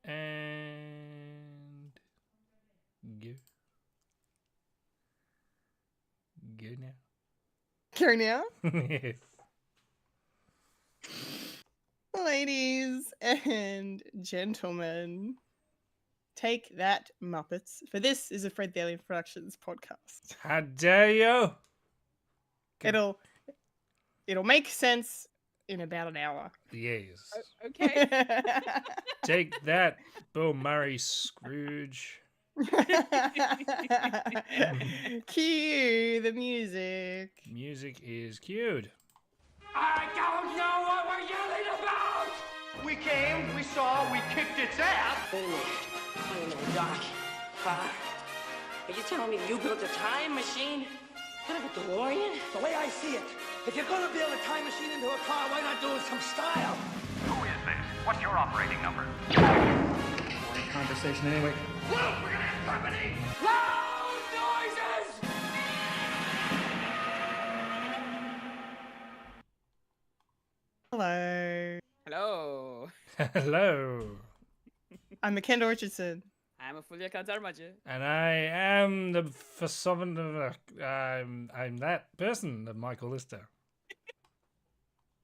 And go. Go now. Go now. Yes. Ladies and gentlemen, take that, Muppets. For this is a Fred Daly Productions podcast. How dare you? It'll make sense in about an hour. Yes. Okay. Take that, Bill Murray Scrooge. Cue the music. Music is cued. I don't know what we're yelling about! We came, we saw, we kicked its ass! Wait a minute. Wait a minute, Doc. Are you telling me you built a time machine? Kind of a DeLorean? The way I see it, if you're gonna build a time machine into a car, why not do it some style? Who is this? What's your operating number? Boring conversation anyway. Look, we're gonna have company! Loud noises! Hello. Hello. Hello. I'm Kendall Richardson. I'm a Fulya and And I am the I'm that person, the Michael Lister.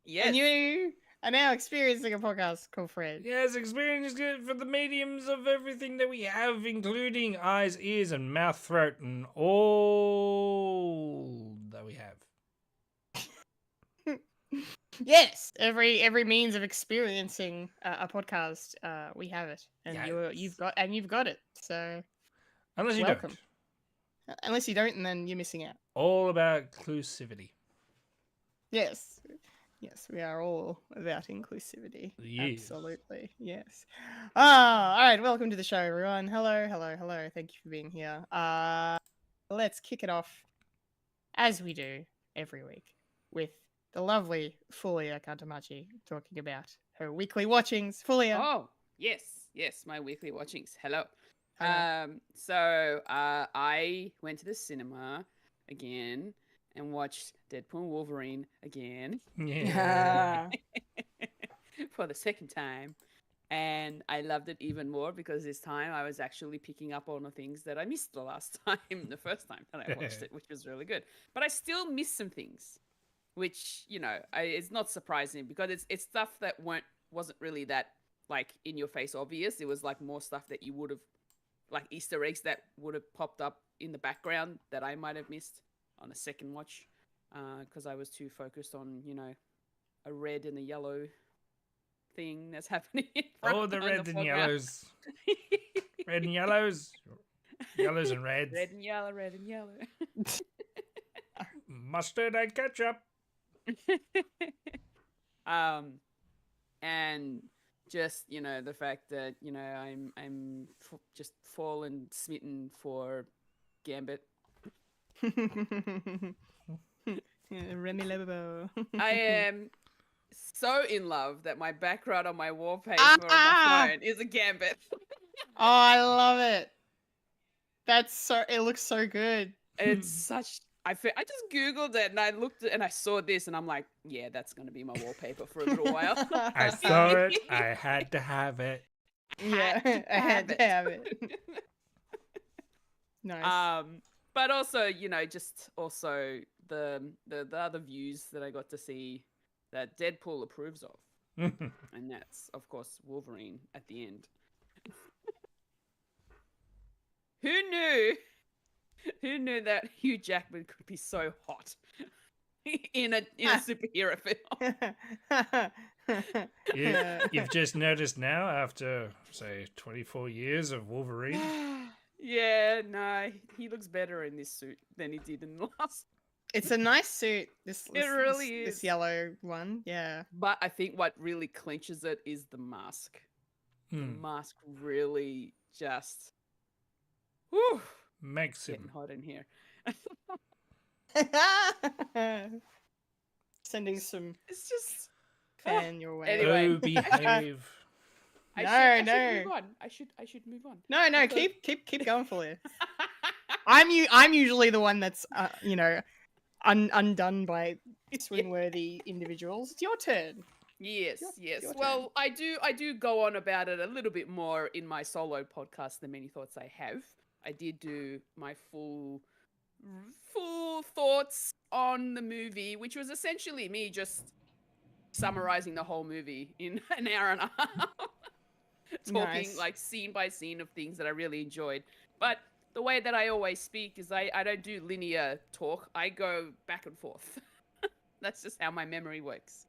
Yes. And you are now experiencing a podcast called Fred. Yes, experience good for the mediums of everything that we have, including eyes, ears, and mouth, throat, and all that we have. Yes, every means of experiencing a podcast, we have it, and Yes. you've got it. So Unless you welcome. don't. Unless you don't, and then you're missing out. All about inclusivity. Yes, yes, we are all about inclusivity. Yes. Absolutely, yes. All right. Welcome to the show, everyone. Hello, hello, hello. Thank you for being here. Let's kick it off as we do every week with the lovely Fulya Kantamachi talking about her weekly watchings. Fulya. Oh, yes, my weekly watchings. Hello. Hello. I went to the cinema again and watched Deadpool and Wolverine again Yeah. for the second time. And I loved it even more because this time I was actually picking up on the things that I missed the last time, the first time that I watched it, which was really good. But I still missed some things, which, it's not surprising because it's stuff that wasn't really that, like, in your face obvious. It was like more stuff that you would have, like Easter eggs that would have popped up in the background that I might have missed on a second watch because I was too focused on, a red and a yellow thing that's happening in front Oh, the of reds and foreground. yellows. Red and yellows. Yellows and reds. Red and yellow. Mustard and ketchup. And just the fact that I'm just fallen smitten for Gambit. Remy Lebobo. I am so in love that my background on my wallpaper on my phone is a Gambit. Oh, I love it. It looks so good. It's such. I just googled it and I looked and I saw this and I'm like, yeah, that's gonna be my wallpaper for a little while. I saw it. I had to have it. Yeah, I had to have it. Nice. But also, just also the other views that I got to see that Deadpool approves of, and that's of course Wolverine at the end. Who knew? Who knew that Hugh Jackman could be so hot in a superhero film? You've just noticed now after, say, 24 years of Wolverine. Yeah, no, he looks better in this suit than he did in the last. It's a nice suit. This really this is. yellow one. Yeah. But I think what really clinches it is the mask. The mask really just Makes getting him. hot in here. Sending some It's just fan your way. Anyway. Oh, behave. I should No. move on. I should move on. No, keep going for you. I'm usually the one that's undone by swing-worthy individuals. It's your turn. Yes, yes. your Well, I do go on about it a little bit more in my solo podcast, The Many Thoughts I Have. I did do my full thoughts on the movie, which was essentially me just summarizing the whole movie in an hour and a half. Talking Nice. like scene by scene of things that I really enjoyed. But the way that I always speak is I don't do linear talk. I go back and forth. That's just how my memory works.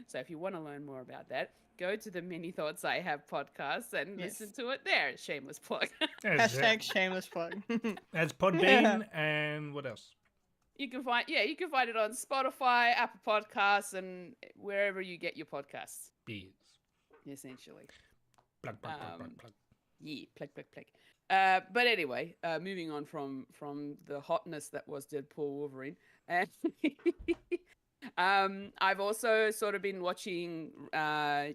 So if you want to learn more about that, go to the Many Thoughts I Have podcast and Yes. listen to it there. Shameless plug. That's it. Hashtag shameless plug. That's Podbean and what else? You can find it on Spotify, Apple Podcasts, and wherever you get your podcasts. Beers. Essentially. Plug, plug, plug, plug, plug. Yeah, plug. But anyway, moving on from the hotness that was Deadpool Wolverine, and I've also sort of been watching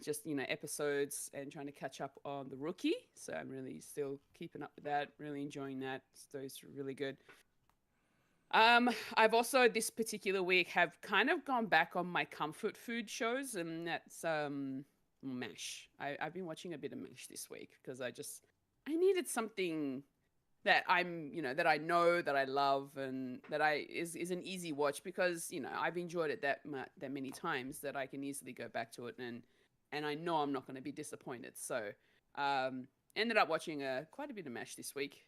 just episodes and trying to catch up on The Rookie. So I'm really still keeping up with that. Really enjoying that. So it's really good. I've also this particular week have kind of gone back on my comfort food shows, and that's MASH. I've been watching a bit of MASH this week because I needed something that that I know, that I love, and that is an easy watch because I've enjoyed it that many times that I can easily go back to it and I know I'm not going to be disappointed. So ended up watching quite a bit of MASH this week.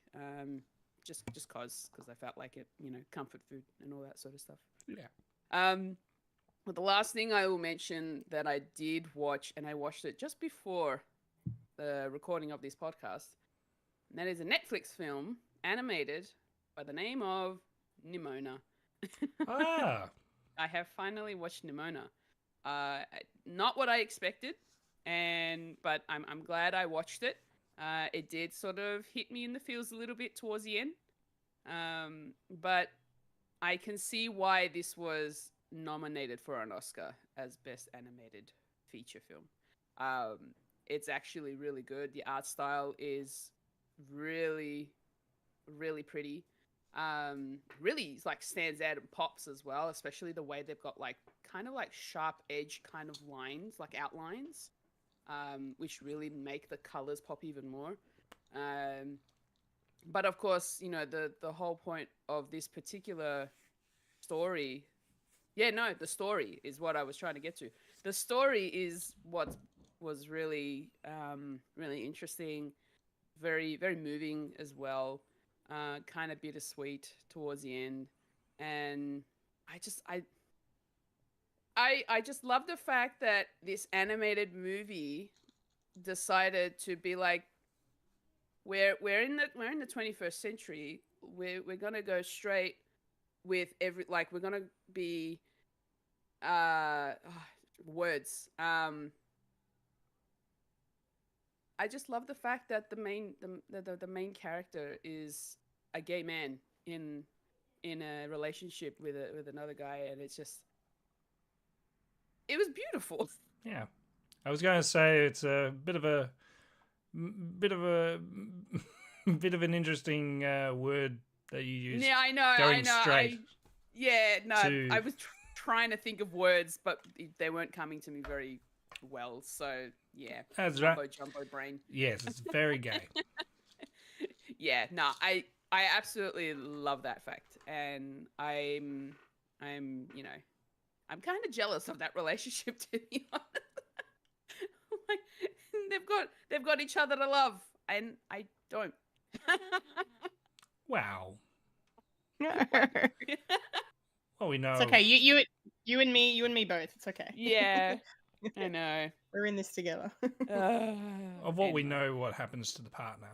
Just because I felt like it, comfort food and all that sort of stuff. Yeah. But the last thing I will mention that I did watch, and I watched it just before the recording of this podcast, and that is a Netflix film animated by the name of Nimona. Ah. I have finally watched Nimona. Not what I expected, but I'm glad I watched it. It did sort of hit me in the feels a little bit towards the end. But I can see why this was nominated for an Oscar as Best Animated Feature Film. It's actually really good. The art style is really, really pretty. Really like stands out and pops as well, especially the way they've got like kind of like sharp edge kind of lines, like outlines. Which really make the colors pop even more. But of course, the whole point of this particular story, the story is what I was trying to get to. The story is what was really, really interesting, very, very moving as well, kind of bittersweet towards the end. And I just love the fact that this animated movie decided to be like, we're in the 21st century. We're gonna go straight with we're gonna be words. I just love the fact that the main character is a gay man in a relationship with another guy, and it was beautiful. Yeah. I was going to say it's a bit of an interesting word that you use. Yeah, I know. Going straight. I was trying to think of words, but they weren't coming to me very well. So yeah, That's jumbo right. brain. Yes, it's very gay. Yeah, no, I absolutely love that fact, and I'm I'm kind of jealous of that relationship, to be honest. Like, they've got each other to love, and I don't. Wow. Well, we know. It's okay. You and me both. It's okay. Yeah, I know. We're in this together. Of what we know, what happens to the partner.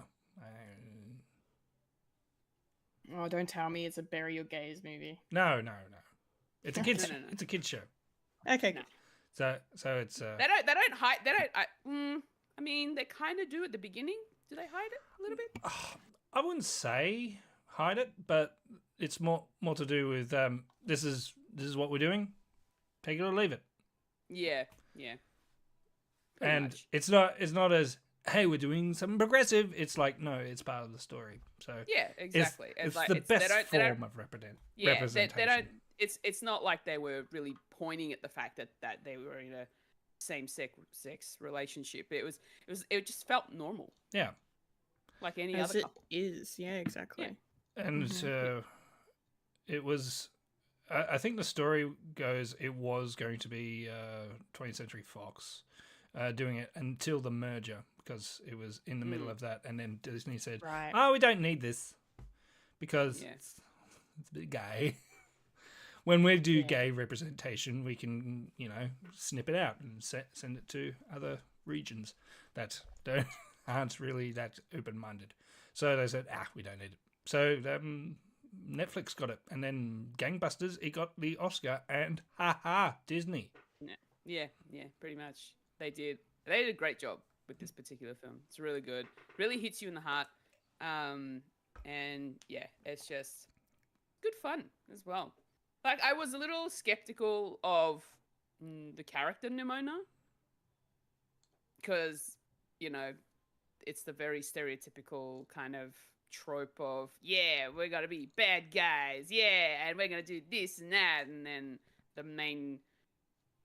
Oh, don't tell me it's a bury your gays movie. No. It's a kids. No. It's a kids show. Okay. No. So it's. They don't hide. They don't. I mean, they kind of do at the beginning. Do they hide it a little bit? I wouldn't say hide it, but it's more to do with this is what we're doing. Take it or leave it. Yeah. Pretty And much. it's not as, hey, we're doing something progressive. It's like, no, it's part of the story. So Yeah, exactly. It's like, the best they don't, form of They representation. don't. It's not like they were really pointing at the fact that they were in a sex relationship. It just felt normal, Yeah. like any As other it couple. is. Yeah, exactly. And it was, I think the story goes, it was going to be 20th Century Fox doing it until the merger, because it was in the middle of that. And then Disney said, Right. oh, we don't need this because Yeah. it's a bit gay. When we do gay representation, we can, snip it out and send it to other regions that aren't really that open-minded. So they said, we don't need it. So Netflix got it, and then gangbusters, it got the Oscar, and Disney. Yeah, pretty much. They did a great job with this particular film. It's really good. Really hits you in the heart. And yeah, it's just good fun as well. Like, I was a little skeptical of the character Nimona, because, it's the very stereotypical kind of trope of, we're going to be bad guys, and we're going to do this and that. And then the main,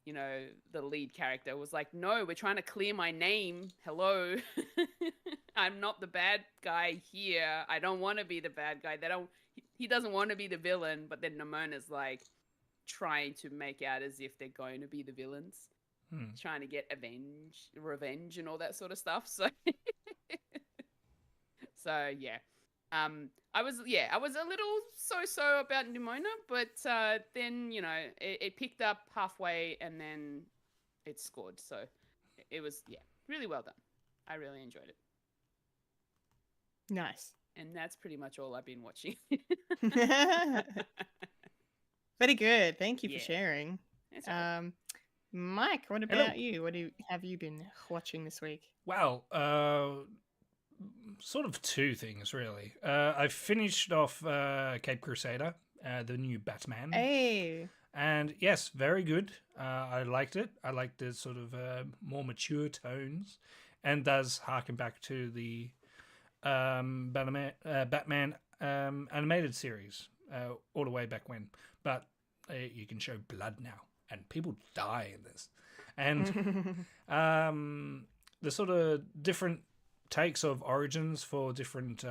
the lead character was like, no, we're trying to clear my name. Hello. I'm not the bad guy here. I don't want to be the bad guy. He doesn't want to be the villain, but then Nimona's like trying to make out as if they're going to be the villains, trying to get revenge and all that sort of stuff. So, yeah. I was a little so about Nimona, but then it picked up halfway and then it scored. So it was really well done. I really enjoyed it. Nice. And that's pretty much all I've been watching. Very good. Thank you for Yeah. sharing. That's all right. Mike, what about you? What have you been watching this week? Well, sort of two things, really. I finished off Cape Crusader, the new Batman. Hey. And yes, very good. I liked it. I liked the sort of more mature tones, and does harken back to the Batman animated series all the way back when. But you can show blood now, and people die in this. And the sort of different takes of origins for different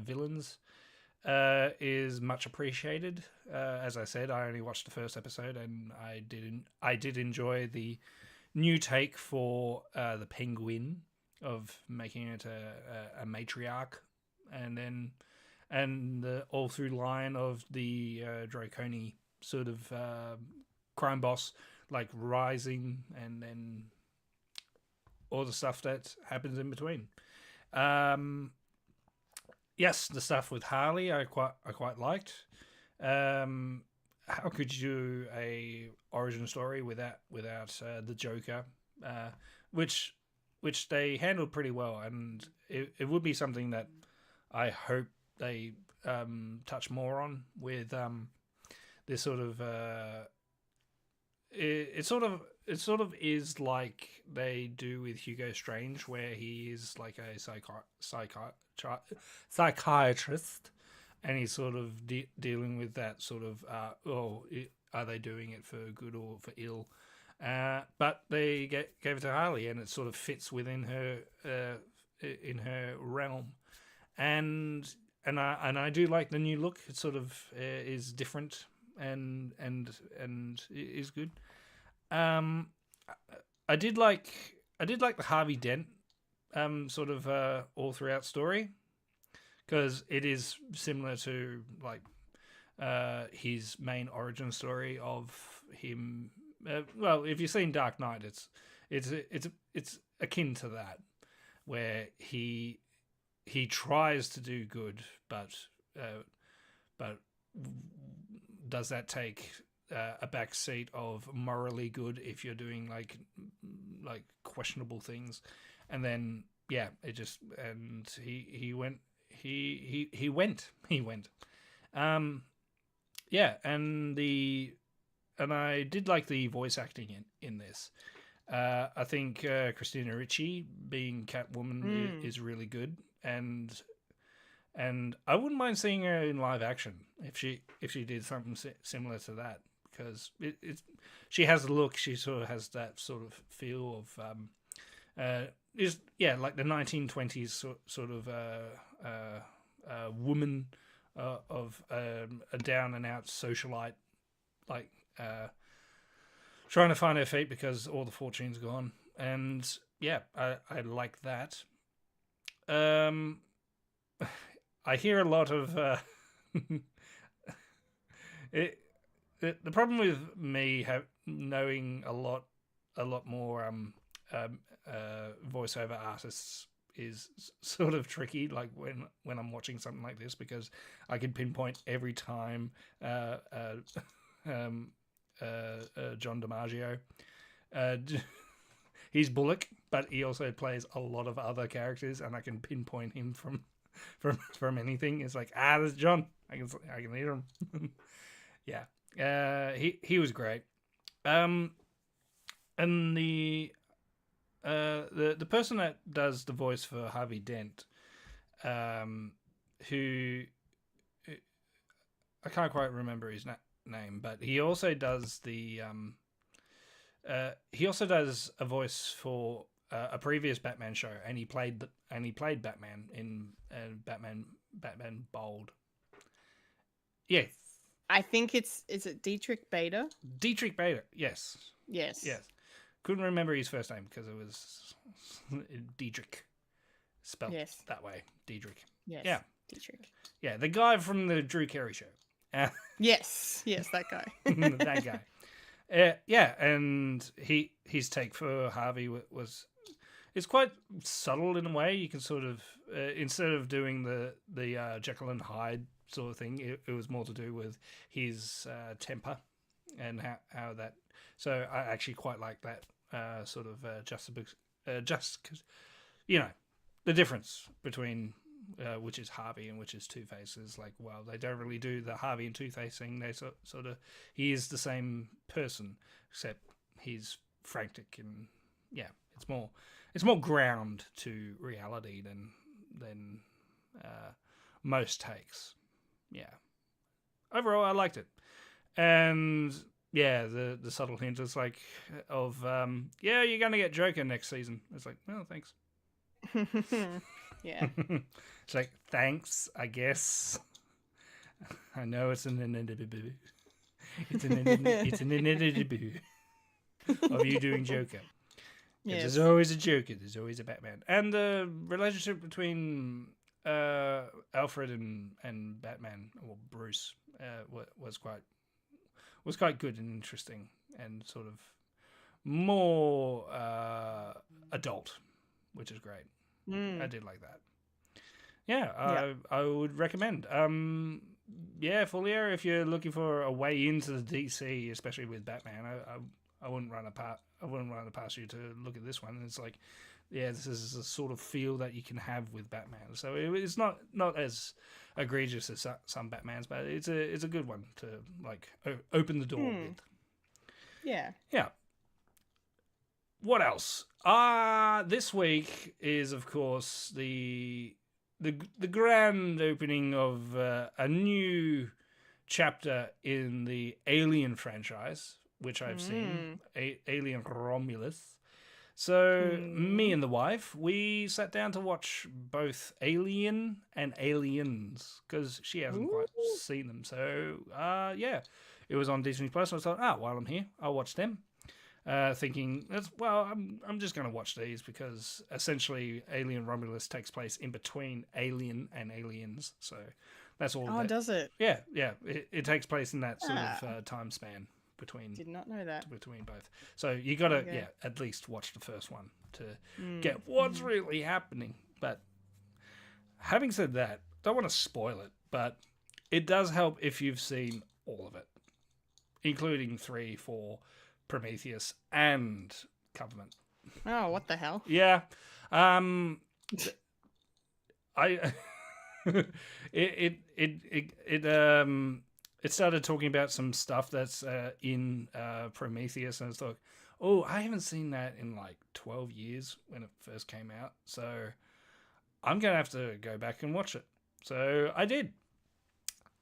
villains is much appreciated. As I said, I only watched the first episode, and I did enjoy the new take for the Penguin, of making it a matriarch, and the all through line of the Draconi sort of crime boss, like rising, and then all the stuff that happens in between. Yes, the stuff with Harley I quite liked. How could you do a origin story without the Joker, which they handled pretty well, and it would be something that I hope they touch more on with this sort of it sort of is like they do with Hugo Strange, where he is like a psychiatrist, and he's sort of dealing with that sort of are they doing it for good or for ill? But they gave it to Harley, and it sort of fits within her in her realm, and I do like the new look. It sort of is different and is good. I did like the Harvey Dent sort of all throughout story, because it is similar to like his main origin story of him. Well, if you've seen Dark Knight, it's akin to that, where he tries to do good, but does that take a back seat of morally good if you're doing like questionable things? And then it just, and he went. And I did like the voice acting in this. I think Christina Ricci being Catwoman is really good, and I wouldn't mind seeing her in live action if she did something similar to that, because she has a look. She sort of has that sort of feel of like the 1920s sort of woman of a down and out socialite, like trying to find her feet because all the fortune's gone. And yeah, I like that. I hear a lot of the problem with me knowing a lot more voiceover artists is sort of tricky, like when I'm watching something like this, because I can pinpoint every time John DiMaggio. He's Bullock, but he also plays a lot of other characters, and I can pinpoint him from anything. It's like, there's John. I can hear him. Yeah. He was great. And the person that does the voice for Harvey Dent, who I can't quite remember his name, but he also does a voice for a previous Batman show, and he played Batman in Batman Bold. Yeah, I think is it Dietrich Bader? Dietrich Bader, yes. Yes. Couldn't remember his first name because it was Dietrich, spelled that way. Dietrich. Yes. Yeah. Dietrich. Yeah, the guy from the Drew Carey show. Yes, that guy. That guy. Yeah, and his take for Harvey was it's quite subtle in a way. You can sort of instead of doing the Jekyll and Hyde sort of thing, it was more to do with his temper and how that. So I actually quite like that sort of just because the difference between which is Harvey and which is Two-Face is like, well, they don't really do the Harvey and Two-Face thing. They sort of he is the same person except he's frantic and it's more ground to reality than most takes. Yeah. Overall, I liked it. And yeah, the subtle hint is like of you're gonna get Joker next season. It's like, well, thanks. Yeah. It's like, thanks, I guess. I know it's an inevitable. It's an inevitable of you doing Joker. Yes. There's always a Joker. There's always a Batman, and the relationship between Alfred and Batman, or Bruce, was quite good and interesting, and sort of more adult, which is great. I did like that. Yeah, I would recommend. Fulya, if you're looking for a way into the DC, especially with Batman, I wouldn't run it past you to look at this one. It's like, this is the sort of feel that you can have with Batman. So it's not as egregious as some Batmans, but it's a good one to like open the door with. Yeah. Yeah. What else? This week is, of course, the grand opening of a new chapter in the Alien franchise, which I've seen, Alien Romulus. So me and the wife, we sat down to watch both Alien and Aliens because she hasn't quite seen them. So it was on Disney Plus. And I thought, while I'm here, I'll watch them. Thinking, I'm just going to watch these because essentially Alien Romulus takes place in between Alien and Aliens. So that's all. Oh, does it? Yeah. It takes place in that sort of time span between. Did not know that. Between both. So you got to, at least watch the first one to get what's really happening. But having said that, don't want to spoil it, but it does help if you've seen all of it, including 3, 4, Prometheus and Covenant. Oh, what the hell? Yeah. It started talking about some stuff that's in Prometheus, and I thought, I haven't seen that in like 12 years when it first came out, so I'm gonna have to go back and watch it. So I did.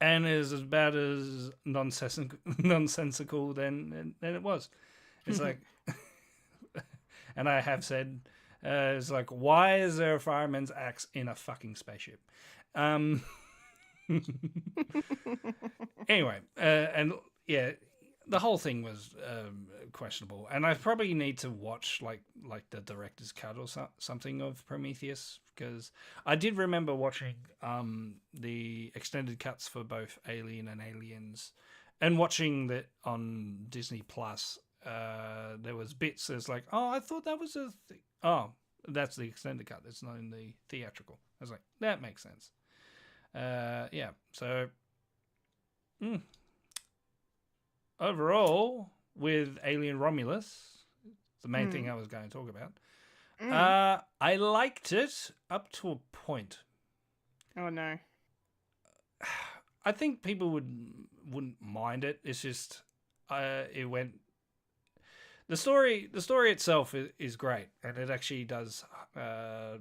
and is about as nonsensical than it was. It's like, and I have said, it's like, why is there a fireman's axe in a fucking spaceship? Anyway, and yeah, the whole thing was questionable, and I probably need to watch like the director's cut or something of Prometheus, because I did remember watching the extended cuts for both Alien and Aliens, and watching that on Disney Plus. There was bits that's like, oh, I thought that was oh, that's the extended cut. It's not in the theatrical. I was like, that makes sense. Yeah, so overall, with Alien Romulus, the main thing I was going to talk about, I liked it up to a point. Oh no. I think people wouldn't mind it. It's just it went. The story itself is great, and it actually does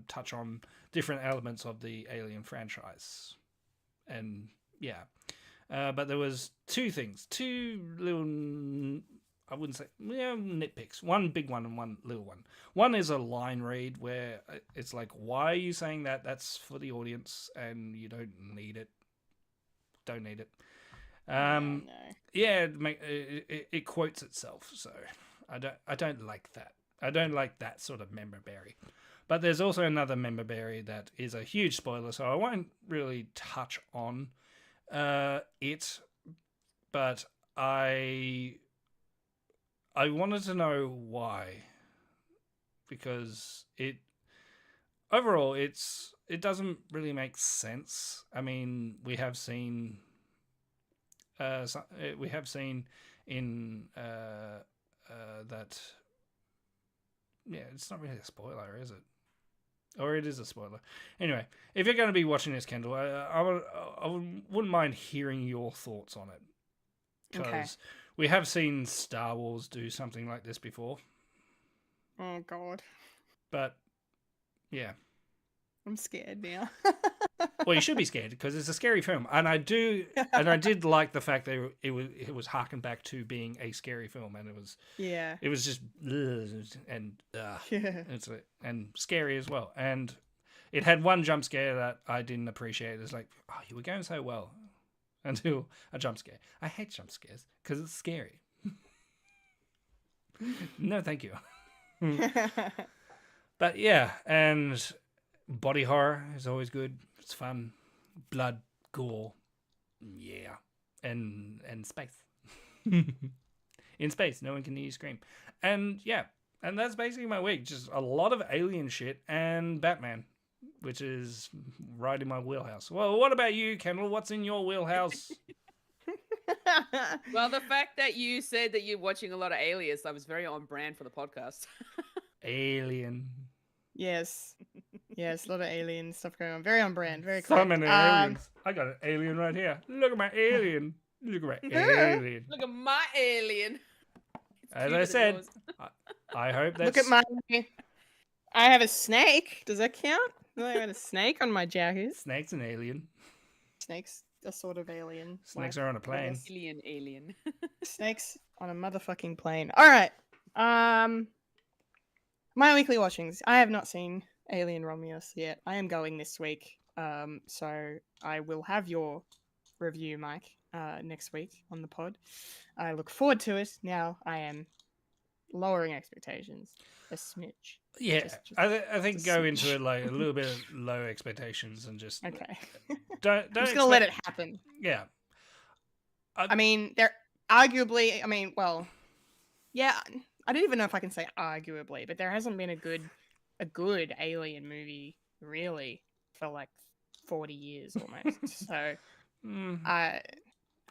touch on different elements of the Alien franchise, and yeah. But there was two little, I wouldn't say, nitpicks. One big one and one little one. One is a line read where it's like, why are you saying that? That's for the audience, and you don't need it. Don't need it. No. Yeah, it quotes itself, so I don't like that. I don't like that sort of member berry. But there's also another member berry that is a huge spoiler, so I won't really touch on it. But I wanted to know why, because overall it doesn't really make sense. I mean, we have seen in that. Yeah, it's not really a spoiler, is it? Or it is a spoiler. Anyway, if you're going to be watching this, Kendall, I wouldn't mind hearing your thoughts on it. Because we have seen Star Wars do something like this before. Oh God. But yeah. I'm scared now. Well, you should be scared because it's a scary film, and I did like the fact that it was harkened back to being a scary film, and it was just and scary as well, and it had one jump scare that I didn't appreciate. It's like, oh, you were going so well until a jump scare. I hate jump scares because it's scary. No, thank you. But yeah, and body horror is always good. It's fun. Blood, gore. Yeah. And space. In space, no one can hear you scream. And yeah, and that's basically my week. Just a lot of alien shit and Batman, which is right in my wheelhouse. Well, what about you, Kendall? What's in your wheelhouse? Well, the fact that you said that you're watching a lot of Aliens, that was very on brand for the podcast. Alien. Yes, a lot of alien stuff going on. Very on brand. Very So correct. many aliens. I got an alien right here. Look at my alien. Look at my alien. Look at my alien. As I said, I hope that's... Look at my. I have a snake. Does that count? I have a snake on my jacket. Snake's an alien. Snake's a sort of alien. Snakes are on a plane. Alien. Snakes on a motherfucking plane. All right. My weekly watchings. I have not seen Alien Romulus yet. I am going this week. So I will have your review, Mike, next week on the pod. I look forward to it. Now I am lowering expectations a smidge. Yeah, Just I think go into it like a little bit of low expectations and just okay. don't I'm just gonna let it happen. Yeah. I mean, they're arguably. I mean, well, yeah. I don't even know if I can say arguably, but there hasn't been a good Alien movie really for like 40 years almost. So, I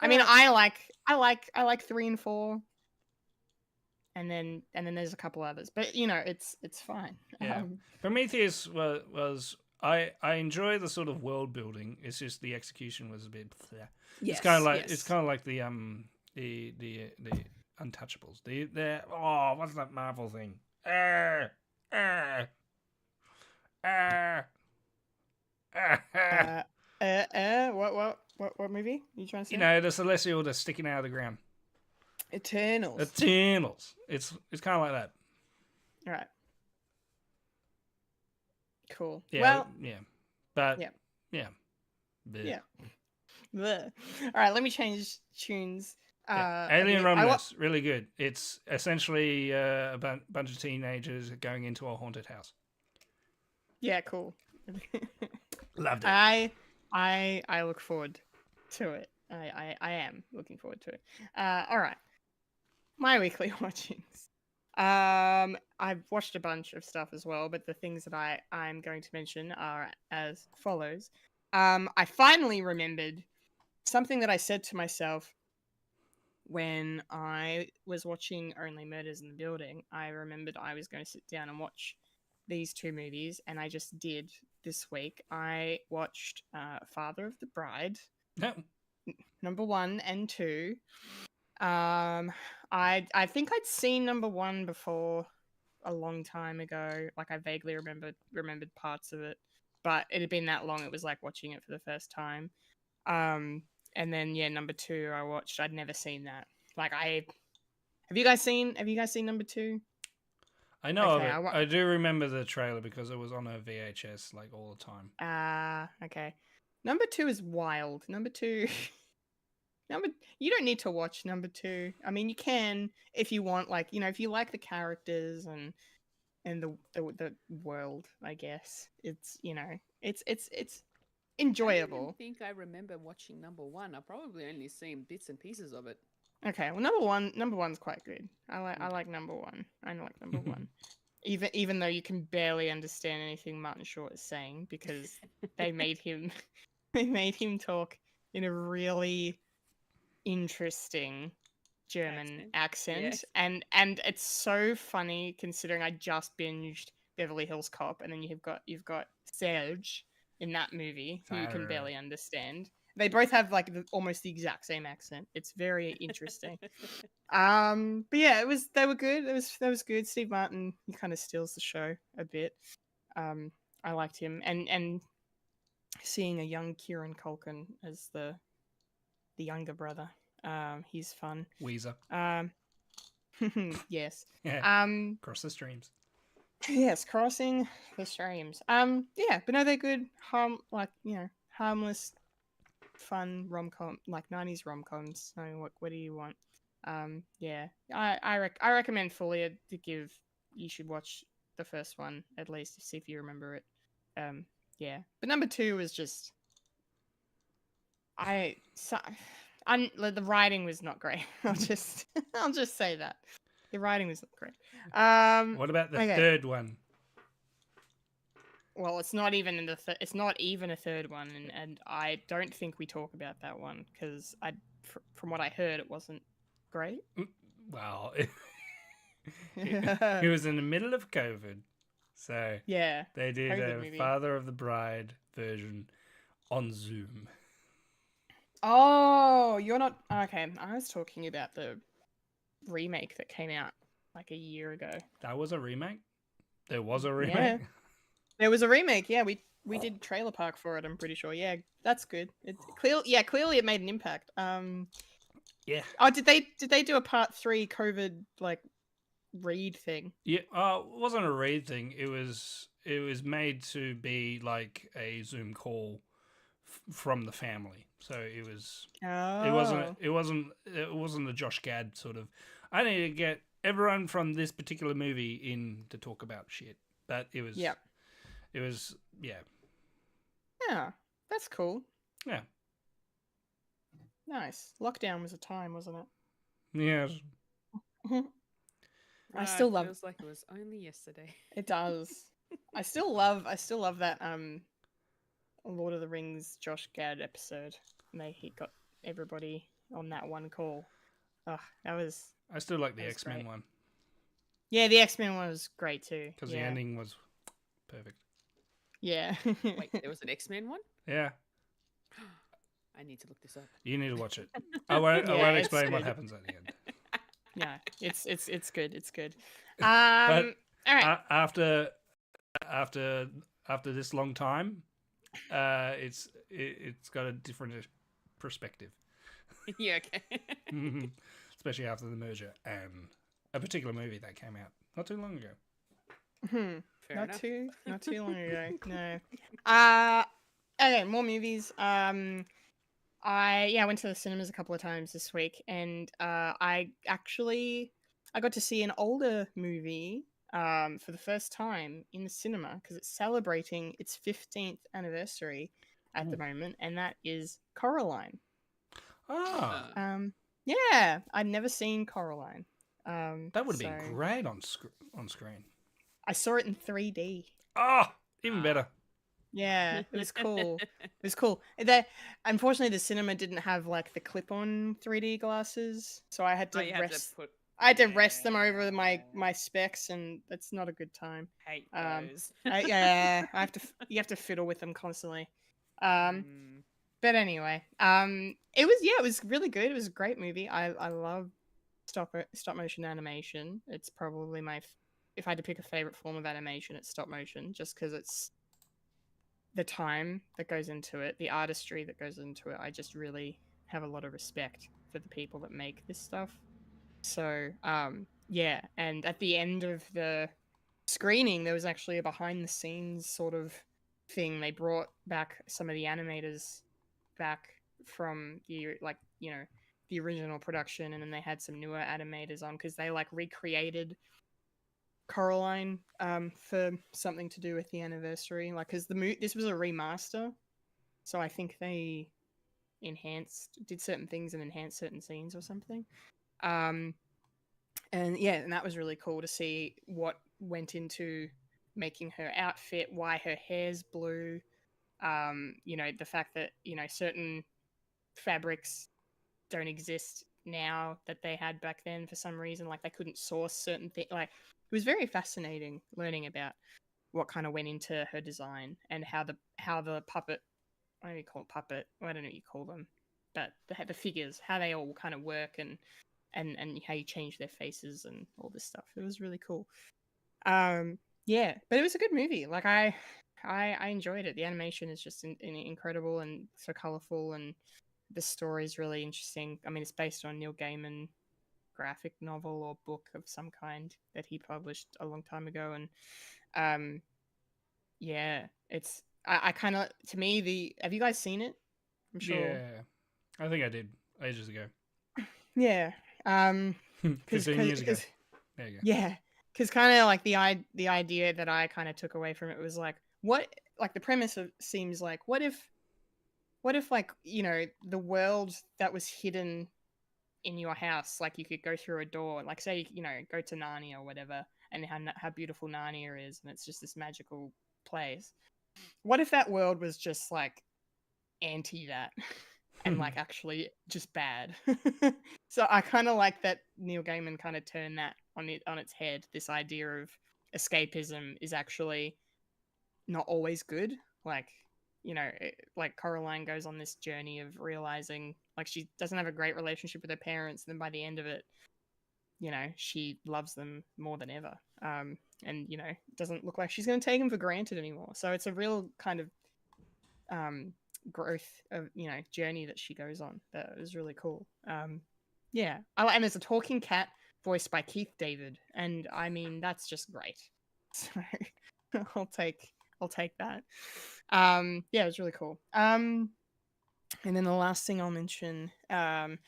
mean, I like 3 and 4, and then there's a couple others, but you know, it's fine. Yeah. Prometheus was I enjoy the sort of world building. It's just the execution was a bit. Yes, it's kind of like the Untouchables. What's that Marvel thing? What movie are you trying to say? You know, the celestial that's sticking out of the ground. Eternals. Eternals. It's kind of like that. All right. Cool. Yeah. Well, yeah. But yeah. yeah. Bleh. Yeah. Bleh. All right, let me change tunes. Yeah. a Alien bit. Romulus, really good. It's essentially a bunch of teenagers going into a haunted house. Yeah, cool. Loved it. I look forward to it. I am looking forward to it. All right. My weekly watchings. I've watched a bunch of stuff as well, but the things that I'm going to mention are as follows. I finally remembered something that I said to myself when I was watching Only Murders in the Building. I remembered I was going to sit down and watch these two movies, and I just did this week. I watched Father of the Bride, number 1 and 2. I think I'd seen number 1 before a long time ago. Like, I vaguely remembered parts of it, but it had been that long. It was like watching it for the first time. And then number 2 I watched. I'd never seen that. Like, have you guys seen number 2? I know Okay, of it. I do remember the trailer because it was on a VHS like all the time. Okay. Number 2 is wild. Number 2 you don't need to watch number 2. I mean, you can if you want, like, you know, if you like the characters and the world, I guess. It's, you know, it's enjoyable. I think I remember watching number 1. I probably only seen bits and pieces of it. Okay, well, number one's quite good. I like number 1. I like number 1. Even though you can barely understand anything Martin Short is saying, because they made him talk in a really interesting German accent. Yes. And it's so funny considering I just binged Beverly Hills Cop, and then you've got Serge in that movie who you can barely understand. They both have like almost the exact same accent. It's very interesting. But yeah, they were good. That was good. Steve Martin, he kind of steals the show a bit. I liked him, and seeing a young Kieran Culkin as the younger brother, he's fun. Weezer. Yes. Yeah. Cross the streams. Yes, crossing the streams. Yeah, but no, they're good. Harmless, fun rom-com, like 90s rom-coms. I mean, what do you want? Yeah, I recommend Fulya to give. You should watch the first one at least to see if you remember it. Yeah, but number 2 was just the writing was not great. I'll just say that the writing was not great. What about the third one? Well, it's not even it's not even a third one, and I don't think we talk about that one because from what I heard, it wasn't great. Well, he was in the middle of COVID, so yeah, they did COVID a movie. Father of the Bride version on Zoom. Oh, you're not okay. I was talking about the remake that came out like a year ago. That was a remake? There was a remake? Yeah. There was a remake. Yeah, we did Trailer Park for it. I'm pretty sure. Yeah, that's good. Clearly it made an impact. Yeah. Oh, did they do a part 3 COVID like read thing? Yeah. It wasn't a read thing. It was made to be like a Zoom call from the family. So it was. Oh. It wasn't a Josh Gad sort of. I need to get everyone from this particular movie in to talk about shit. But it was. Yeah. It was, yeah. Yeah, that's cool. Yeah. Nice. Lockdown was a time, wasn't it? Yes. I still love. Feels like it was only yesterday. It does. I still love that Lord of the Rings Josh Gad episode. And he got everybody on that one call. Oh, that was. I still like the X-Men great. one. Yeah, the X-Men one was great too. Because the ending was perfect. Yeah. Wait, there was an X-Men one? Yeah. I need to look this up. You need to watch it. I won't explain what happens at the end. Yeah, it's good. It's good. But all right. After this long time, it's got a different perspective. Yeah, okay. Especially after the merger and a particular movie that came out not too long ago. Fair Not enough. too long ago. No. Okay, more movies. I went to the cinemas a couple of times this week, and I got to see an older movie for the first time in the cinema because it's celebrating its 15th anniversary at the moment, and that is Coraline. Ah, Yeah, I'd never seen Coraline. that would have been so great on screen. I saw it in 3D. Ah, even better. Yeah, it was cool. It was cool. Unfortunately, the cinema didn't have like the clip-on 3D glasses, so I had to Oh, you had to rest. put. I had to rest them over my specs, and that's not a good time. Hate Um, those. yeah, you have to fiddle with them constantly. But anyway, it was really good. It was a great movie. I love stop motion animation. It's probably if I had to pick a favorite form of animation, it's stop motion, just because it's the time that goes into it, the artistry that goes into it. I just really have a lot of respect for the people that make this stuff. So, yeah, and at the end of the screening, there was actually a behind the scenes sort of thing. They brought back some of the animators back from the the original production, and then they had some newer animators on because they like recreated Coraline for something to do with the anniversary, like because this was a remaster, so I think they did certain things and enhanced certain scenes or something. And yeah, and that was really cool to see what went into making her outfit, why her hair's blue, the fact that certain fabrics don't exist now that they had back then for some reason, like they couldn't source certain things. Like it was very fascinating learning about what kind of went into her design and how the puppet, what do you call it, puppet? I don't know what you call them, but the figures, how they all kind of work and how you change their faces and all this stuff. It was really cool. Yeah, but it was a good movie. Like I enjoyed it. The animation is just incredible and so colorful, and the story is really interesting. I mean, it's based on Neil Gaiman graphic novel or book of some kind that he published a long time ago, and yeah, it's I kind of, to me, have you guys seen it? I'm sure. Yeah, I think I did ages ago. Yeah. 15 years ago. There you go. Yeah, because kind of like the idea that I kind of took away from it was like, the premise seems like, what if like, the world that was hidden in your house, like you could go through a door, like say, go to Narnia or whatever, and how beautiful Narnia is, and it's just this magical place. What if that world was just like anti that and like actually just bad? So I kind of like that Neil Gaiman kind of turned that on its head. This idea of escapism is actually not always good. Like, like Coraline goes on this journey of realizing like she doesn't have a great relationship with her parents, and then by the end of it, she loves them more than ever. And doesn't look like she's going to take them for granted anymore. So it's a real kind of growth of journey that she goes on. That is really cool. Yeah, and there's a talking cat voiced by Keith David, and I mean that's just great. So I'll take that. Yeah, it was really cool. And then the last thing I'll mention, and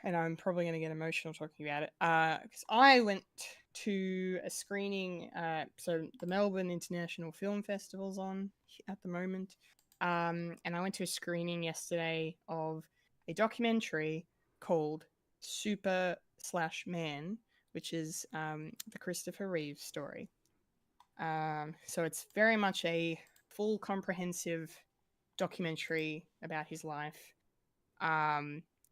I'm probably going to get emotional talking about it, because I went to a screening. So the Melbourne International Film Festival's on at the moment, and I went to a screening yesterday of a documentary called Super/Man, which is the Christopher Reeve story. So it's very much a full, comprehensive documentary about his life,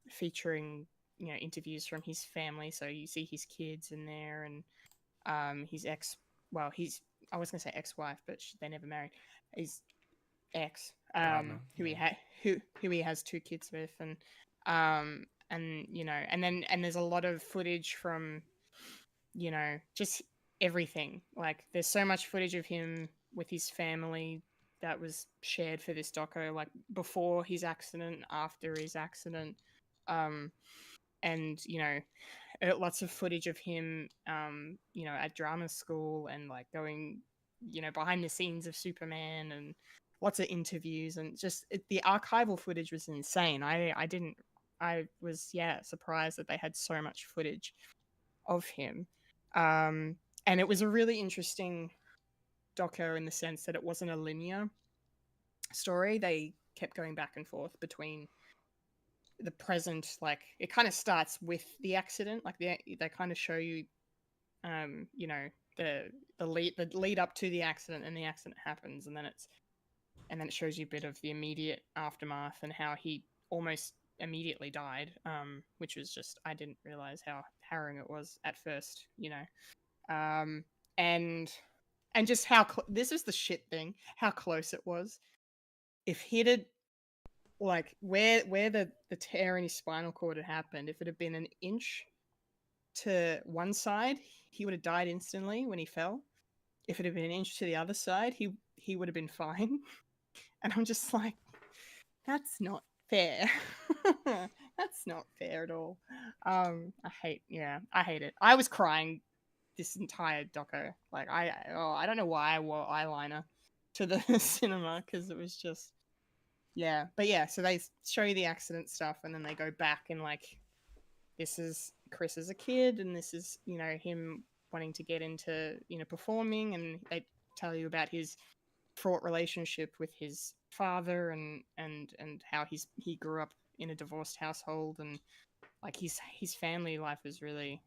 featuring interviews from his family. So you see his kids in there, and his I was gonna say ex-wife, but they never married. His ex, who he has 2 kids with, and and there's a lot of footage from just everything. Like there's so much footage of him with his family that was shared for this doco, like before his accident, after his accident, and lots of footage of him, at drama school and like going, behind the scenes of Superman, and lots of interviews, and just the archival footage was insane. I was surprised that they had so much footage of him, and it was a really interesting doco in the sense that it wasn't a linear story. They kept going back and forth between the present, like it kind of starts with the accident, like they kind of show you the lead up to the accident, and the accident happens, and then it shows you a bit of the immediate aftermath and how he almost immediately died, which was just, I didn't realize how harrowing it was at first, and just how this is the shit thing, how close it was. If he'd had, like, where the tear in his spinal cord had happened, if it had been an inch to one side, he would have died instantly when he fell. If it had been an inch to the other side, he would have been fine. And I'm just like, that's not fair. That's not fair at all. I hate it. I was crying this entire doco. Like, I don't know why I wore eyeliner to the cinema, because it was just, so they show you the accident stuff, and then they go back and like, this is Chris as a kid, and this is, him wanting to get into, performing, and they tell you about his fraught relationship with his father, and how he grew up in a divorced household, and like his family life is really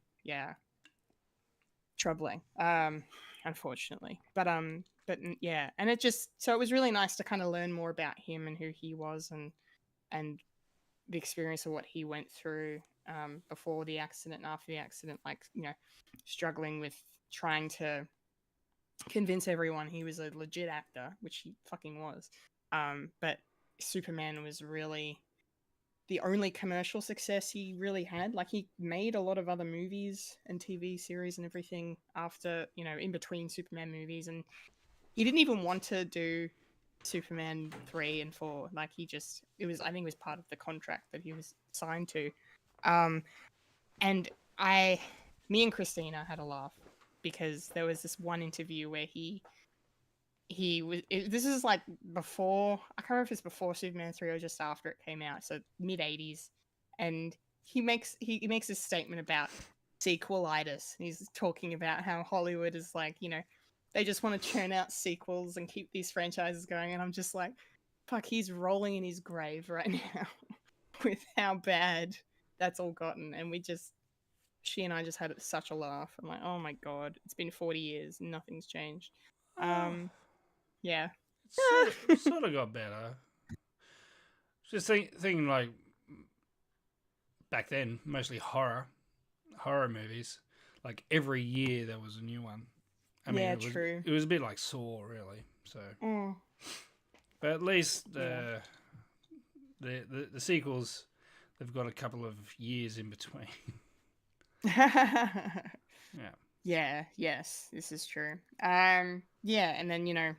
troubling, unfortunately, but and it just, so it was really nice to kind of learn more about him and who he was, and the experience of what he went through before the accident and after the accident, like, struggling with trying to convince everyone he was a legit actor, which he fucking was, but Superman was really the only commercial success he really had. Like, he made a lot of other movies and TV series and everything after, in between Superman movies, and he didn't even want to do Superman 3 and 4. Like, I think it was part of the contract that he was signed to. And me and Christina had a laugh, because there was this one interview where this is like before, I can't remember if it's before Superman 3 or just after it came out, so mid-80s, and he makes this statement about sequelitis. He's talking about how Hollywood is like, they just want to churn out sequels and keep these franchises going, and I'm just like, fuck, he's rolling in his grave right now with how bad that's all gotten. And she and I just had such a laugh. I'm like, oh my god, it's been 40 years and nothing's changed. Yeah. It sort of got better. Just thinking, like, back then, mostly horror movies. Like, every year there was a new one. I mean, true. It was a bit like Saw, really. So, but at least the sequels, they've got a couple of years in between. Yes, this is true. And then,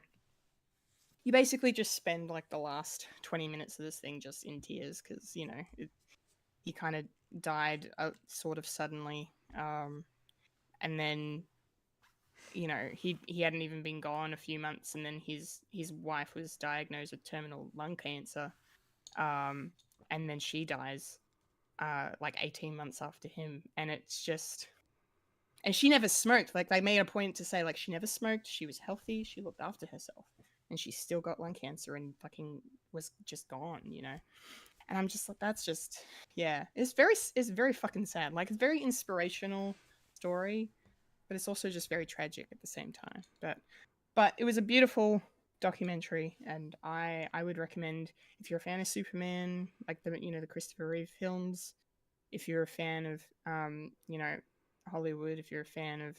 you basically just spend like the last 20 minutes of this thing just in tears, because he kind of died sort of suddenly, and then he hadn't even been gone a few months, and then his wife was diagnosed with terminal lung cancer, and then she dies like 18 months after him. And it's just, and she never smoked. Like, they made a point to say, like, she never smoked, she was healthy, she looked after herself, and she still got lung cancer and fucking was just gone, And I'm just like, that's just, it's very fucking sad. Like, it's a very inspirational story, but it's also just very tragic at the same time. But it was a beautiful documentary, and I would recommend, if you're a fan of Superman, like the Christopher Reeve films, if you're a fan of Hollywood, if you're a fan of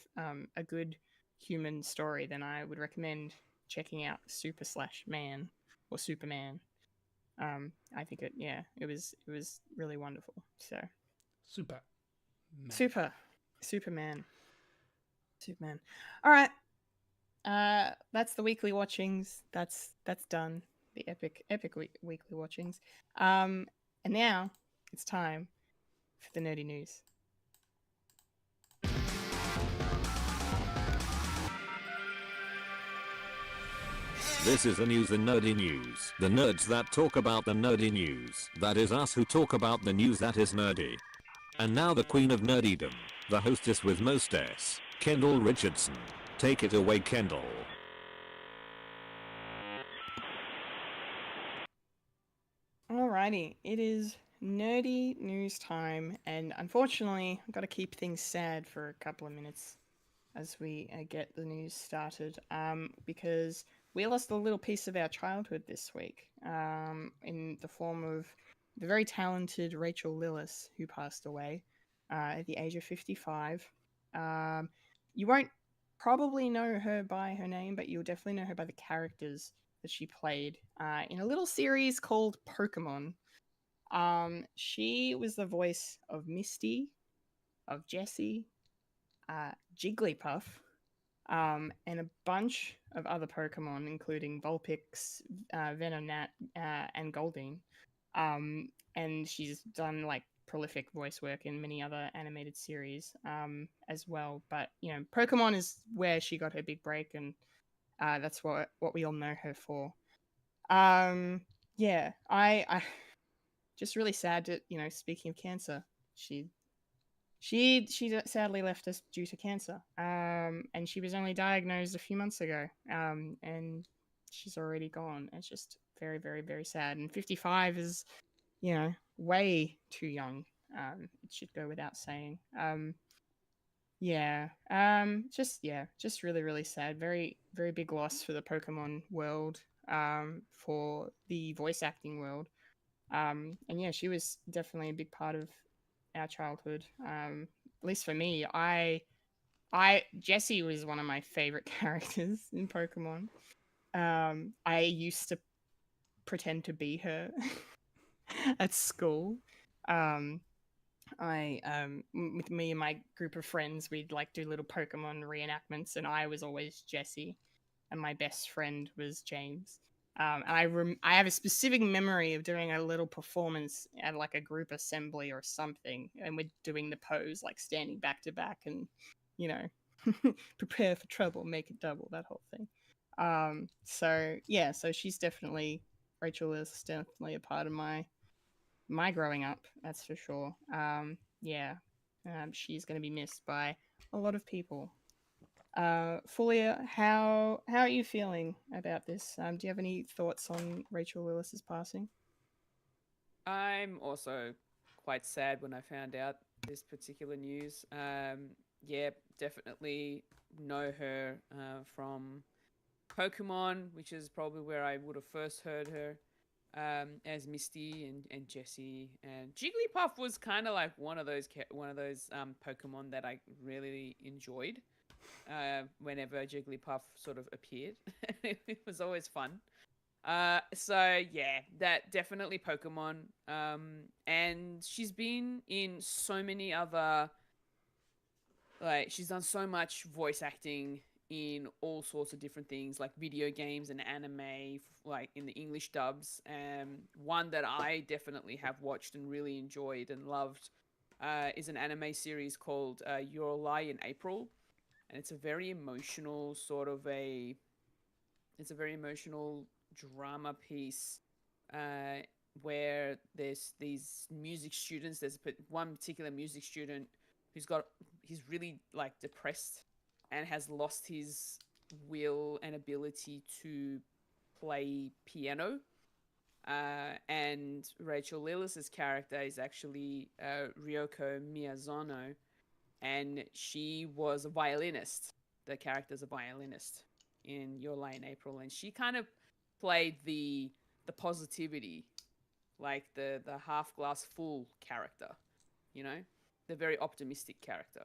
a good human story, then I would recommend checking out Super/Man or Superman. I think it was really wonderful. So Superman. All right, that's the weekly watchings. That's done. The epic weekly watchings. And now it's time for the nerdy news. This is the news in nerdy news. The nerds that talk about the nerdy news. That is us who talk about the news that is nerdy. And now the queen of nerdydom, the hostess with mostest, Kendall Richardson. Take it away, Kendall. Alrighty, it is nerdy news time, and unfortunately, I've got to keep things sad for a couple of minutes as we get the news started, because we lost a little piece of our childhood this week, in the form of the very talented Rachel Lillis, who passed away at the age of 55. You won't probably know her by her name, but you'll definitely know her by the characters that she played in a little series called Pokemon. She was the voice of Misty, of Jessie, Jigglypuff, and a bunch of other Pokemon, including Vulpix, Venonat, and Goldeen. And she's done like prolific voice work in many other animated series as well. But you know, Pokemon is where she got her big break, and that's what we all know her for. Yeah, I just really sad that, you know, speaking of cancer, she sadly left us due to cancer. And she was only diagnosed a few months ago. And she's already gone. It's just very, very, very sad. And 55 is, you know, way too young. It should go without saying. Just really, really sad. Very, very big loss for the Pokemon world, for the voice acting world. And yeah, she was definitely a big part of our childhood. At least for me, Jessie was one of my favorite characters in Pokemon. I used to pretend to be her at school. With me and my group of friends, we'd like do little Pokemon reenactments, and I was always Jessie, and my best friend was James. And I have a specific memory of doing a little performance at like a group assembly or something, and we're doing the pose like standing back to back, and you know, prepare for trouble, make it double, that whole thing. So she's definitely, Rachel is definitely a part of my growing up, that's for sure. She's going to be missed by a lot of people. Fulya, how are you feeling about this? Do you have any thoughts on Rachel Lillis's passing? I'm also quite sad when I found out this particular news. Yeah, definitely know her from Pokemon, which is probably where I would have first heard her, as Misty and Jessie. And Jigglypuff was kind of like one of those Pokemon that I really enjoyed. Whenever Jigglypuff sort of appeared, it was always fun. So yeah, that definitely Pokemon. And she's been in so many other, like, she's done so much voice acting in all sorts of different things, like video games and anime, like in the English dubs. One that I definitely have watched and really enjoyed and loved is an anime series called Your Lie in April. And it's a very emotional drama piece where there's these music students. There's one particular music student he's really like depressed and has lost his will and ability to play piano. And Rachel Lillis's character is actually Ryoko Miyazono, and she was a violinist. The character's a violinist in Your Lie in April, and she kind of played the positivity, like the half glass full character, you know, the very optimistic character.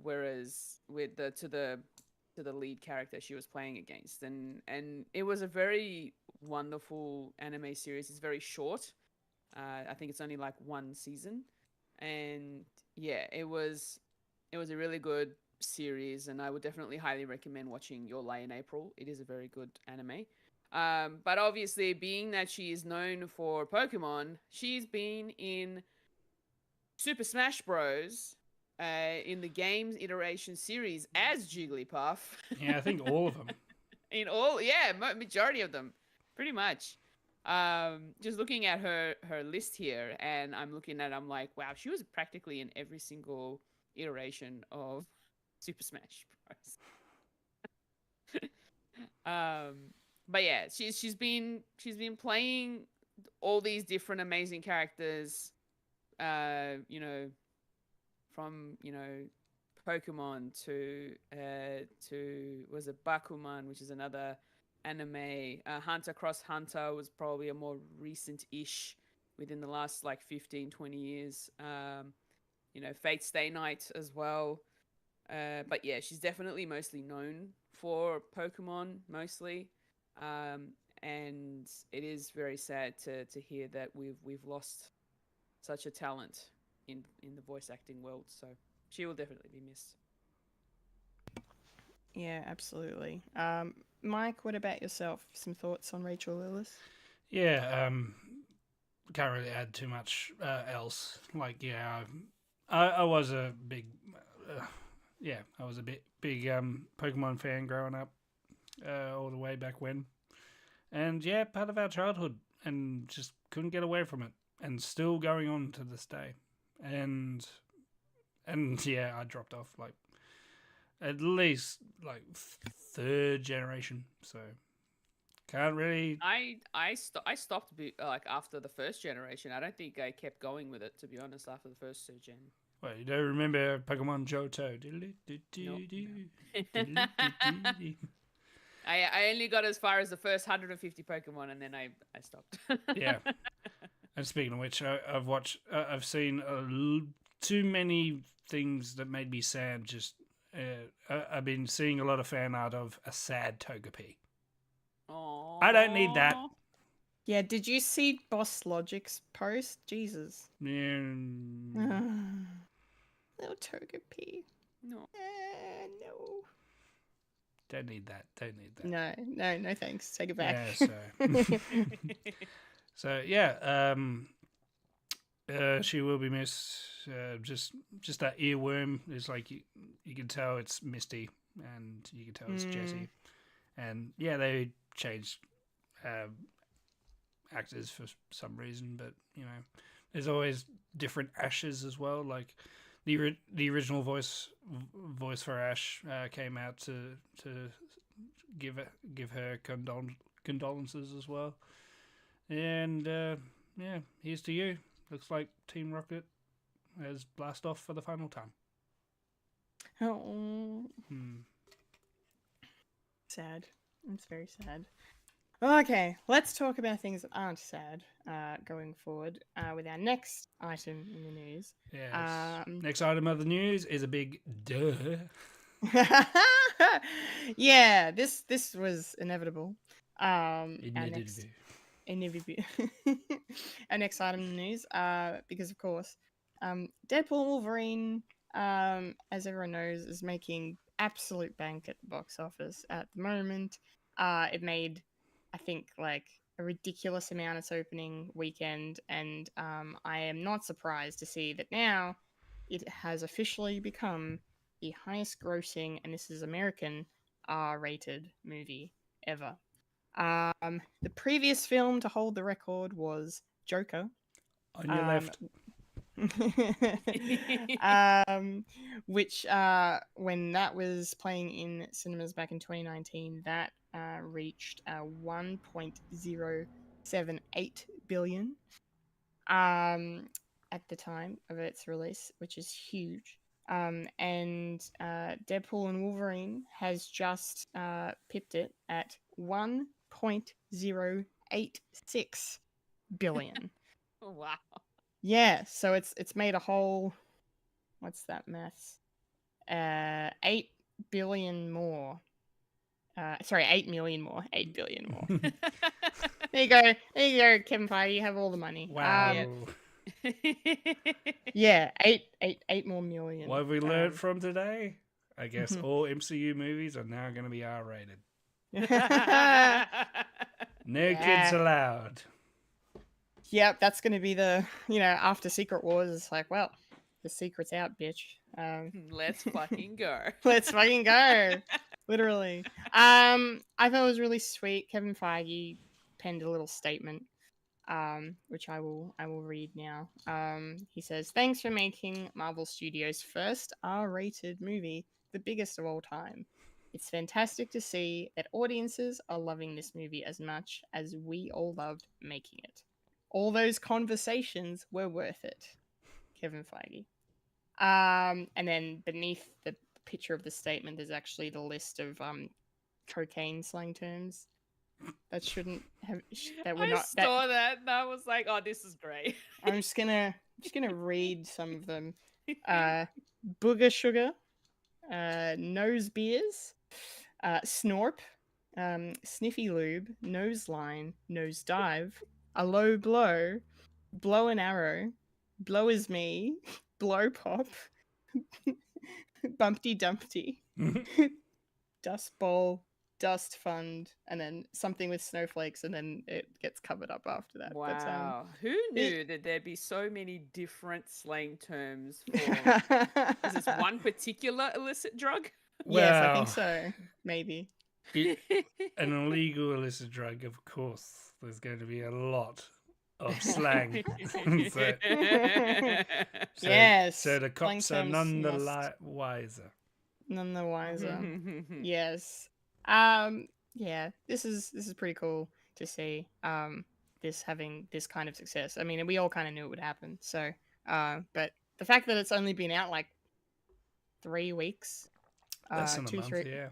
Whereas with the lead character she was playing against, and it was a very wonderful anime series. It's very short. I think it's only like one season, and yeah, it was a really good series, and I would definitely highly recommend watching Your Lie in April. It is a very good anime. But obviously, being that she is known for Pokemon, she's been in Super Smash Bros. In the game's iteration series as Jigglypuff. Yeah, I think all of them. In all, yeah, majority of them, pretty much. Just looking at her list here, and I'm like, wow, she was practically in every single iteration of Super Smash Bros. But yeah, she's been playing all these different amazing characters. You know, from Pokemon to was it Bakuman, which is another anime. Hunter x Hunter was probably a more recent-ish within the last like 15-20 years. Fate Stay Night as well. But yeah, she's definitely mostly known for Pokemon mostly. And it is very sad to hear that we've lost such a talent in the voice acting world. So she will definitely be missed. Yeah, absolutely. Mike, what about yourself? Some thoughts on Rachel Lillis? Yeah, can't really add too much else. Like, yeah, I was a big, I was a big Pokemon fan growing up, all the way back when, and yeah, part of our childhood, and just couldn't get away from it, and still going on to this day, and yeah, I dropped off like at least like third generation, so can't really. I stopped like after the first generation. I don't think I kept going with it, to be honest, after the first gen. Well, you don't remember Pokemon Johto? I only got as far as the first 150 Pokemon, and then I stopped. Yeah. And speaking of which, I've seen too many things that made me sad. Just I've been seeing a lot of fan art of a sad Togepi. Aww. I don't need that. Yeah, did you see Boss Logic's post? Jesus. Yeah. Little Togepi. No. No. Don't need that. No, thanks. Take it back. Yeah, so yeah, she will be missed. Just that earworm is like you can tell it's Misty, and you can tell it's Jessie, and yeah, they changed actors for some reason, but there's always different Ashes as well. Like the original voice for Ash came out to give her condolences as well. And yeah, here's to you. Looks like Team Rocket has blast off for the final time. Oh. Sad. It's very sad. Okay, let's talk about things that aren't sad going forward with our next item in the news. Yes. Next item of the news is a big duh. Yeah, this was inevitable. Inevitable. Our next item in the news, because of course, Deadpool and Wolverine, as everyone knows, is making absolute bank at the box office at the moment. It made, I think, like a ridiculous amount its opening weekend, and I am not surprised to see that now it has officially become the highest grossing, and this is American, R-rated movie ever. The previous film to hold the record was Joker. On your left. Which when that was playing in cinemas back in 2019, that reached 1.078 billion at the time of its release, which is huge. And Deadpool and Wolverine has just pipped it at 1.086 billion. Oh, wow. Yeah, so it's made a whole, what's that maths? 8 billion more. 8 million more. 8 billion more. There you go, Kevin Feige. You have all the money. Wow. Yeah, 8 more million. What have we learned from today? I guess all MCU movies are now going to be R-rated. No kids allowed. Yep, that's going to be the, after Secret Wars, it's like, well, the secret's out, bitch. Let's fucking go. Let's fucking go. Literally. I thought it was really sweet. Kevin Feige penned a little statement, which I will read now. He says, "Thanks for making Marvel Studios' first R-rated movie the biggest of all time. It's fantastic to see that audiences are loving this movie as much as we all loved making it. All those conversations were worth it." Kevin Feige. And then beneath the picture of the statement, there's actually the list of cocaine slang terms that shouldn't have. That were I not. saw that and I was like, "Oh, this is great." I'm just gonna read some of them. Booger sugar, nose beers, snorp, sniffy lube, nose line, nose dive, a low blow, blow an arrow, blow is me, blow pop, bumpty dumpty, dust bowl, dust fund, and then something with snowflakes, and then it gets covered up after that. Wow. But, Who knew that there'd be so many different slang terms for is this one particular illicit drug? yes, I Well, think so. Maybe. An illegal illicit drug, of course. There's going to be a lot of slang. so, Yes. So the slang cops are terms none the must- wiser. None the wiser. Yes. Yeah, this is pretty cool to see. This having this kind of success. I mean, we all kind of knew it would happen. So, but the fact that it's only been out like 3 weeks, Less than a 2, month, 3, yeah.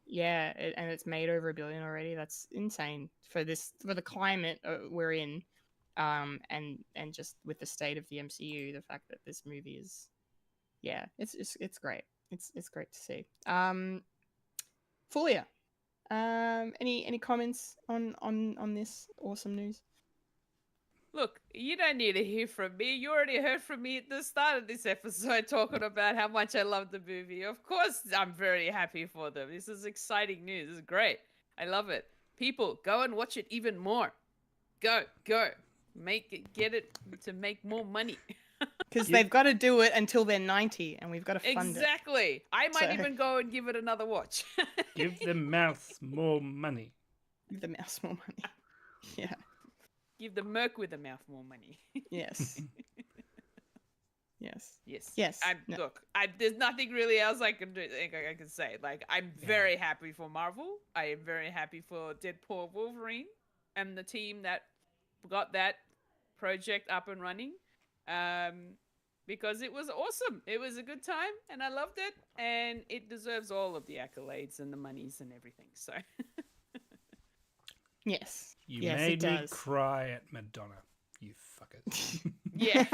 yeah, and it's made over $1 billion already. That's insane for the climate we're in, and just with the state of the MCU, the fact that this movie is, yeah, it's great. It's great to see. Fulya, any comments on this awesome news? Look, you don't need to hear from me. You already heard from me at the start of this episode talking about how much I love the movie. Of course, I'm very happy for them. This is exciting news. This is great. I love it. People, go and watch it even more. Go. Get it to make more money. Because they've got to do it until they're 90, and we've got to fund it. Exactly. I might So- even go and give it another watch. Give the mouth more money. Give the mouse more money. Yeah. Give the merc with the mouth more money. Yes. Yes. Yes. Look, there's nothing really else I can do. I can say. Like, I'm very happy for Marvel. I am very happy for Deadpool Wolverine and the team that got that project up and running. Because it was awesome. It was a good time, and I loved it, and it deserves all of the accolades and the monies and everything. So. Yes. You Yes, made it me does. cry at Madonna, you fuckers. Yeah.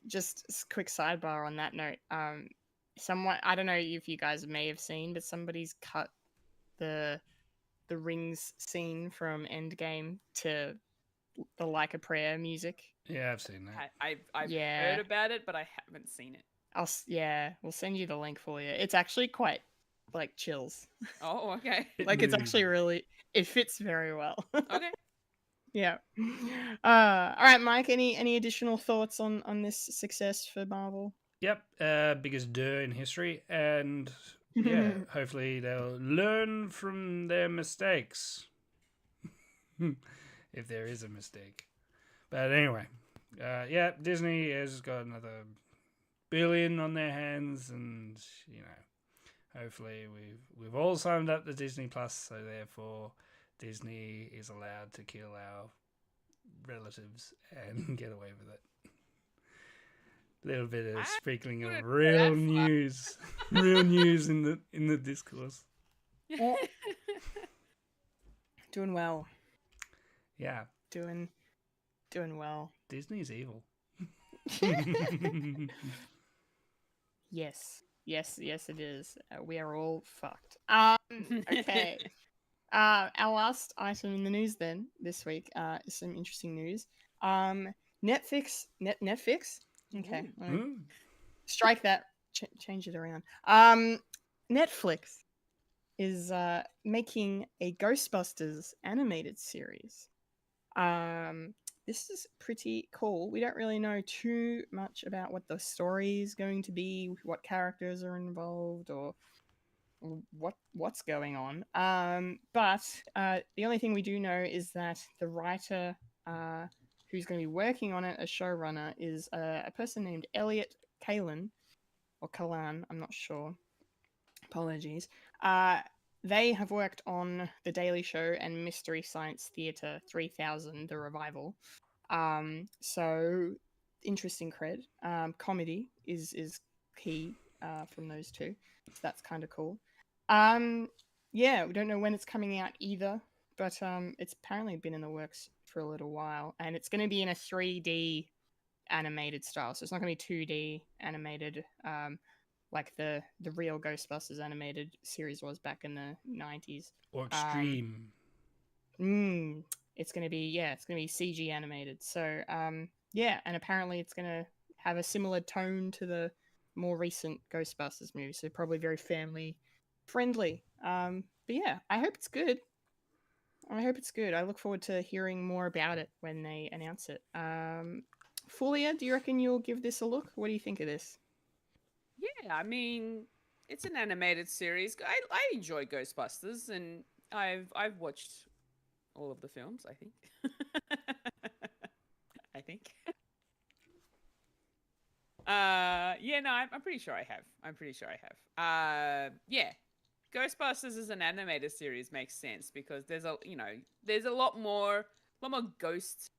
Just a quick sidebar on that note. Someone, I don't know if you guys may have seen, but somebody's cut the rings scene from Endgame to the Like a Prayer music. Yeah, I've seen that. I've Yeah. heard about it, but I haven't seen it. We'll send you the link for you. It's actually quite like chills. Oh, okay. Like it's actually really, it fits very well. Okay. Yeah. All right, Mike. Any additional thoughts on this success for Marvel? Yep, biggest in history, and yeah, hopefully they'll learn from their mistakes. If there is a mistake. But anyway, yeah, Disney has got another billion on their hands, and you know, hopefully we've all signed up to Disney Plus, so therefore Disney is allowed to kill our relatives and get away with it. Little bit of sprinkling of real news, real news in the discourse. Doing well. Yeah, Doing well. Disney's evil. Yes, it is. We are all fucked. Okay. Our last item in the news then this week is some interesting news. Netflix. Okay, let me Mm. strike that. Change it around. Netflix is making a Ghostbusters animated series. This is pretty cool. We don't really know too much about what the story is going to be, what characters are involved, or what's going on. But the only thing we do know is that the writer who's going to be working on it as showrunner is a person named Elliot Kalin, or Kalan, I'm not sure. Apologies. They have worked on The Daily Show and Mystery Science Theater 3000, the revival. So interesting cred. Comedy is key from those two. So that's kind of cool. Yeah, we don't know when it's coming out either, but it's apparently been in the works for a little while, and it's going to be in a 3D animated style. So it's not going to be 2D animated. Like the real Ghostbusters animated series was back in the 90s. Or extreme. It's gonna be CG animated. So yeah, and apparently it's gonna have a similar tone to the more recent Ghostbusters movie. So probably very family friendly. But yeah, I hope it's good. I look forward to hearing more about it when they announce it. Fulia, do you reckon you'll give this a look? What do you think of this? Yeah, I mean, it's an animated series. I enjoy Ghostbusters, and I've watched all of the films, I think. I think. Yeah, no, I'm pretty sure I have. Yeah, Ghostbusters as an animated series makes sense because there's a lot more ghosts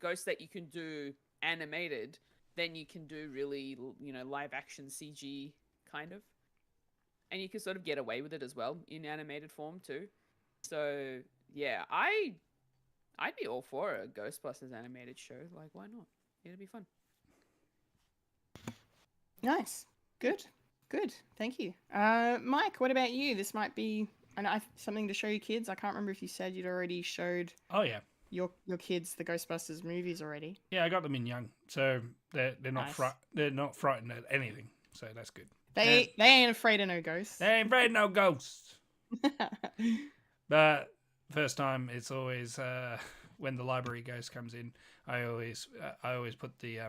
that you can do animated than you can do really, live action CG kind of. And you can sort of get away with it as well in animated form too. So yeah, I'd be all for a Ghostbusters animated show. Like, why not? It'd be fun. Nice. Good. Thank you. Mike, what about you? This might be something to show your kids. I can't remember if you said you'd already showed Oh yeah. your kids the Ghostbusters movies already. Yeah, I got them in young, so they're not Nice. they're not frightened at anything. So that's good. They ain't afraid of no ghosts. They ain't afraid of no ghosts. But first time, it's always when the library ghost comes in. I always put the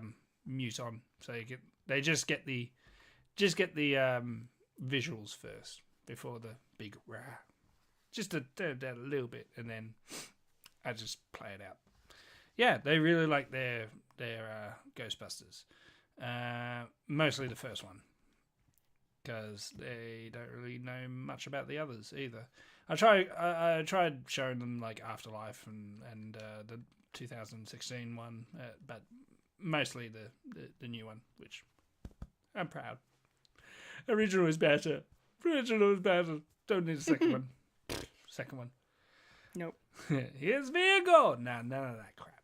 mute on, so they just get the visuals first before the big rah. Just to turn it down a little bit, and then I just play it out. Yeah, they really like their Ghostbusters. Mostly the first one, because they don't really know much about the others either. I tried showing them like Afterlife and the 2016 one, but mostly the new one, which I'm proud. Original is better. Don't need a second one. Second one. Nope. Here's Virgo. Nah, none of that crap.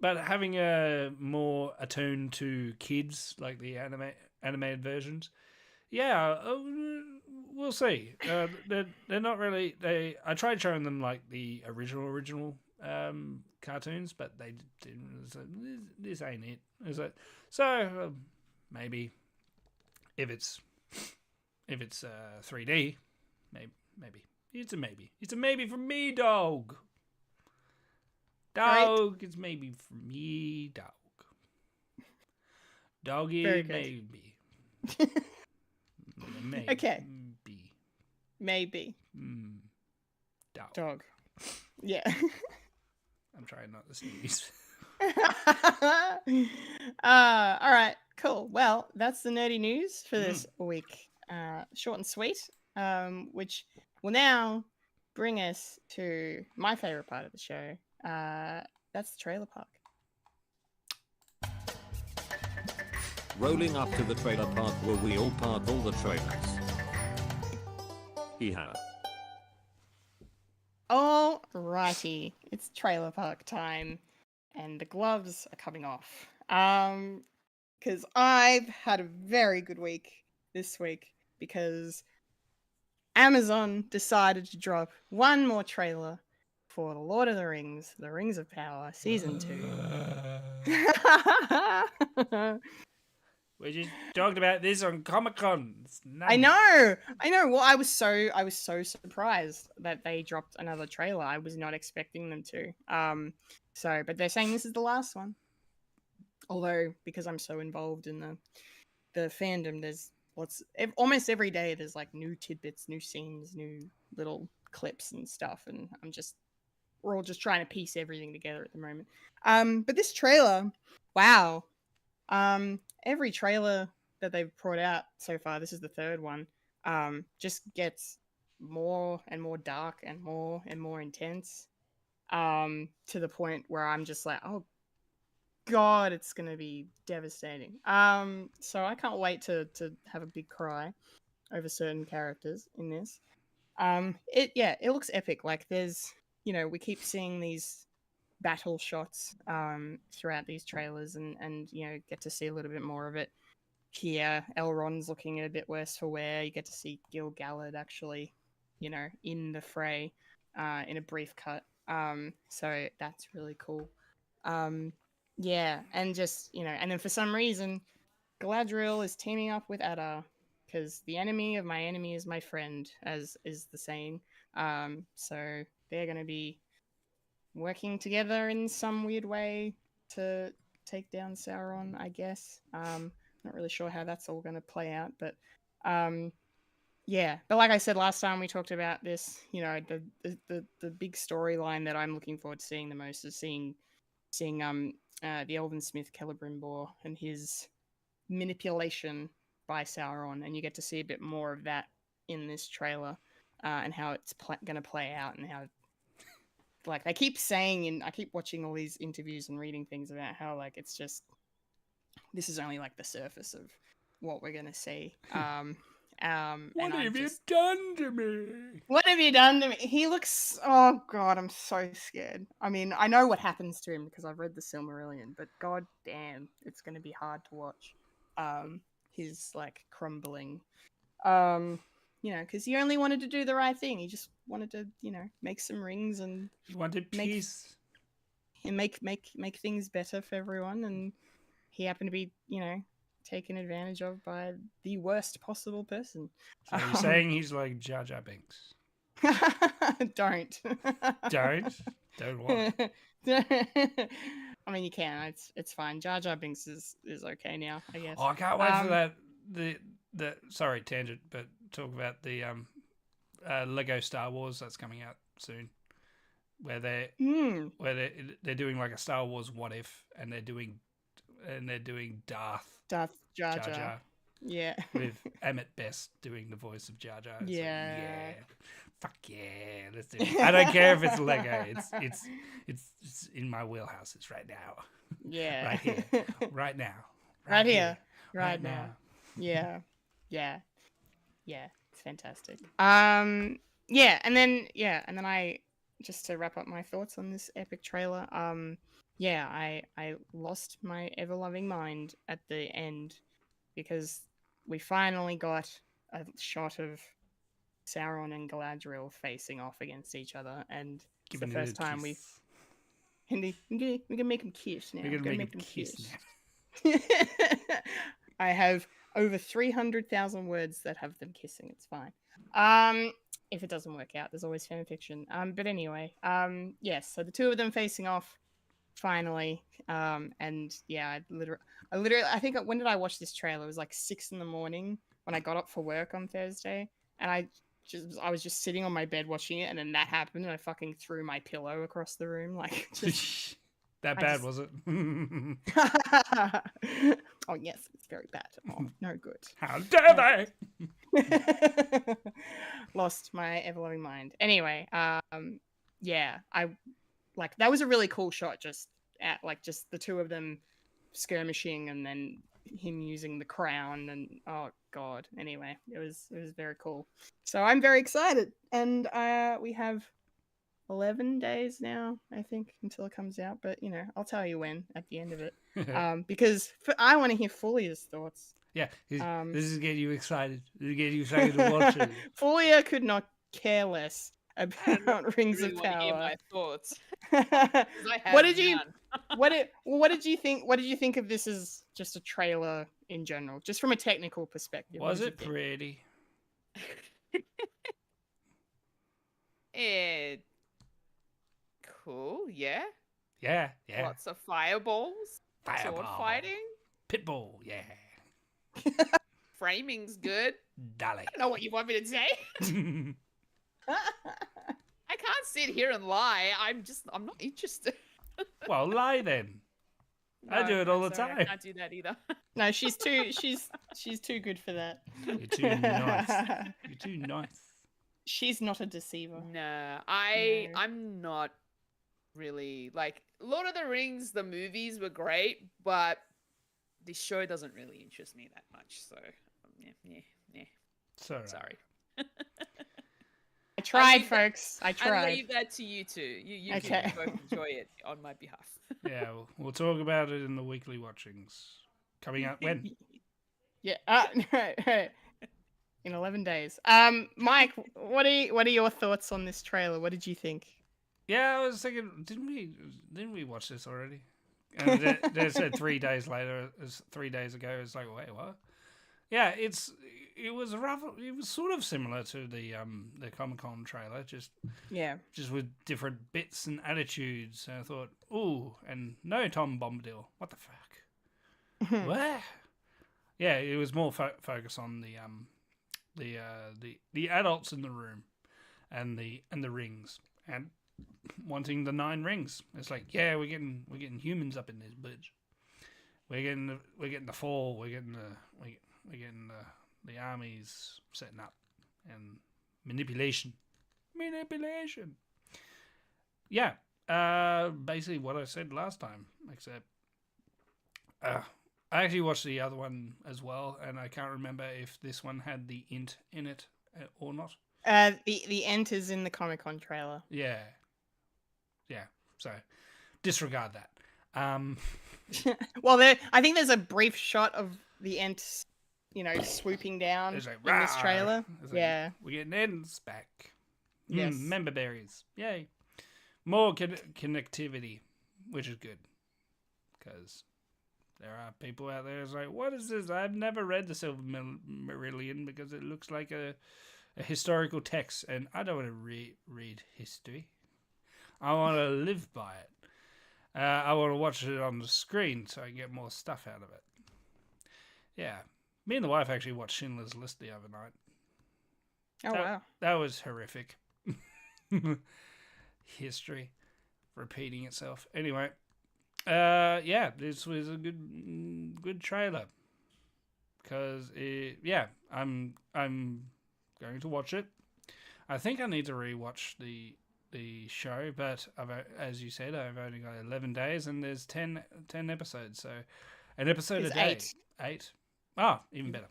But having a more attuned to kids, like the animated versions, yeah, we'll see. They're not really. I tried showing them like the original cartoons, but they didn't. This ain't it. So maybe if it's 3D, maybe it's a maybe. It's a maybe from me, dog. Dog, it's maybe from me, dog. Doggy, maybe. Maybe. Okay. Maybe. Dog. Yeah. I'm trying not to sneeze. All right, cool. Well, that's the nerdy news for this week. Short and sweet, which will now bring us to my favorite part of the show. That's the trailer park. Rolling up to the trailer park where we all park all the trailers. Yeehaw. Alrighty, it's trailer park time, and the gloves are coming off. Because I've had a very good week this week because Amazon decided to drop one more trailer for The Lord of the Rings, The Rings of Power, Season 2. We just talked about this on Comic-Con. I know. Well, I was so surprised that they dropped another trailer. I was not expecting them to. But they're saying this is the last one. Although, because I'm so involved in the fandom, there's almost every day there's like new tidbits, new scenes, new little clips and stuff, and we're all just trying to piece everything together at the moment. But this trailer, wow. Every trailer that they've brought out so far, this is the third one, just gets more and more dark and more intense, to the point where I'm just like, oh God, it's gonna be devastating. So I can't wait to have a big cry over certain characters in this. It looks epic. Like there's, we keep seeing these battle shots throughout these trailers, and get to see a little bit more of it here. Elrond's looking a bit worse for wear. You get to see Gil Galad actually, in the fray, in a brief cut. So that's really cool. Yeah, and just, and then for some reason, Galadriel is teaming up with Adar, because the enemy of my enemy is my friend, as is the saying. So they're going to be working together in some weird way to take down Sauron, I guess. Not really sure how that's all going to play out, but yeah. But like I said last time we talked about this, the big storyline that I'm looking forward to seeing the most is seeing the Elven Smith Celebrimbor and his manipulation by Sauron, and you get to see a bit more of that in this trailer, and how it's going to play out, and how, like, they keep saying, and I keep watching all these interviews and reading things about how, like, it's just, this is only like the surface of what we're going to see. What have you done to me? What have you done to me? He looks... Oh, God, I'm so scared. I mean, I know what happens to him because I've read the Silmarillion, but god damn, it's going to be hard to watch. His, like, crumbling. Because he only wanted to do the right thing. He just wanted to, make some rings and... He wanted peace. And make things better for everyone, and he happened to be, taken advantage of by the worst possible person. So you're saying he's like Jar Jar Binks? Don't what? I mean, you can. It's fine. Jar Jar Binks is okay now, I guess. Oh, I can't wait for that. The sorry, tangent, but talk about the Lego Star Wars that's coming out soon, where they're doing like a Star Wars What If, and they're doing Darth Jar Jar. Yeah. With Emmett Best doing the voice of Jar Jar. Yeah. Like, yeah. Fuck yeah. Let's do it. I don't care if it's Lego. It's in my wheelhouse. It's right now. Yeah. Right here. Right now. Right here. Right now. Yeah. Yeah. Yeah. It's fantastic. Yeah, and then I, just to wrap up my thoughts on this epic trailer, I lost my ever-loving mind at the end, because we finally got a shot of Sauron and Galadriel facing off against each other, and it's the first time we can make them kiss now. We're gonna make them kiss now. I have over 300,000 words that have them kissing. It's fine. If it doesn't work out, there's always fan fiction. But anyway, yes. So the two of them facing off, finally. And yeah, I literally, I think, when did I watch this trailer? It was like 6 a.m. when I got up for work on Thursday, and I was just sitting on my bed watching it, and then that happened, and I fucking threw my pillow across the room, like, just. That bad, was it? Oh, yes, it's very bad. Oh, no good. How dare they? Lost my ever-loving mind. Anyway, yeah, that was a really cool shot, just the two of them skirmishing, and then him using the crown, and oh god. Anyway, it was very cool. So I'm very excited, and we have 11 days now, I think, until it comes out, but I'll tell you when at the end of it, because I want to hear Fulya's thoughts. Yeah, this is getting you excited. This is getting you excited to watch it. Fulya could not care less about Rings really of want to hear Power. my thoughts. what 'Cause I have did you none. what did you think? What did you think of this as just a trailer in general, just from a technical perspective? What Was did you it think? pretty? It cool, yeah. Yeah, yeah. Lots of fireballs, sword Fireball. fighting, Pitbull, yeah. framing's good. Dolly. I don't know what you want me to say. I can't sit here and lie. I'm not interested. Well, lie then. I do it all the sorry, time. I can't do that either. No, she's too good for that. You're too nice. You're too nice. She's not a deceiver. No, No. I'm not really like Lord of the Rings. The movies were great, but the show doesn't really interest me that much. So, yeah. Sorry. I tried, leave that- folks. I I tried. leave that to you two. You Okay. can both enjoy it on my behalf. Yeah, we'll talk about it in the weekly watchings. Coming out when? Yeah. Right. In 11 days. Mike, what are your thoughts on this trailer? What did you think? Yeah, I was thinking, didn't we watch this already? And they said 3 days later, 3 days ago. It's like, wait, what? Yeah, it was sort of similar to the Comic-Con trailer, just with different bits and attitudes. And I thought, ooh, and no Tom Bombadil. What the fuck? What? Yeah, it was more focus on the adults in the room and the rings and wanting the 9 rings. It's like, yeah, we're getting humans up in this bitch. We're getting the fall. We're getting the armies setting up and manipulation. Yeah, basically what I said last time, except I actually watched the other one as well, and I can't remember if this one had the int in it or not. The ent is in the Comic-Con trailer. Yeah. So disregard that. Well, I think there's a brief shot of the ent, swooping down It's like, in this "Rawr." trailer. It's like, Yeah. we're getting ends back. Yes. Member berries. Yay. More connectivity, which is good. Because there are people out there who's like, what is this? I've never read the Silver Marillion because it looks like a historical text, and I don't want to read history. I want to live by it. I want to watch it on the screen so I can get more stuff out of it. Yeah. Me and the wife actually watched Schindler's List the other night. Oh, wow. That was horrific. History repeating itself. Anyway, yeah, this was a good trailer. Because I'm going to watch it. I think I need to rewatch the show, but as you said, I've only got 11 days, and there's 10 episodes, so an episode There's a day. 8. 8? Ah, even better.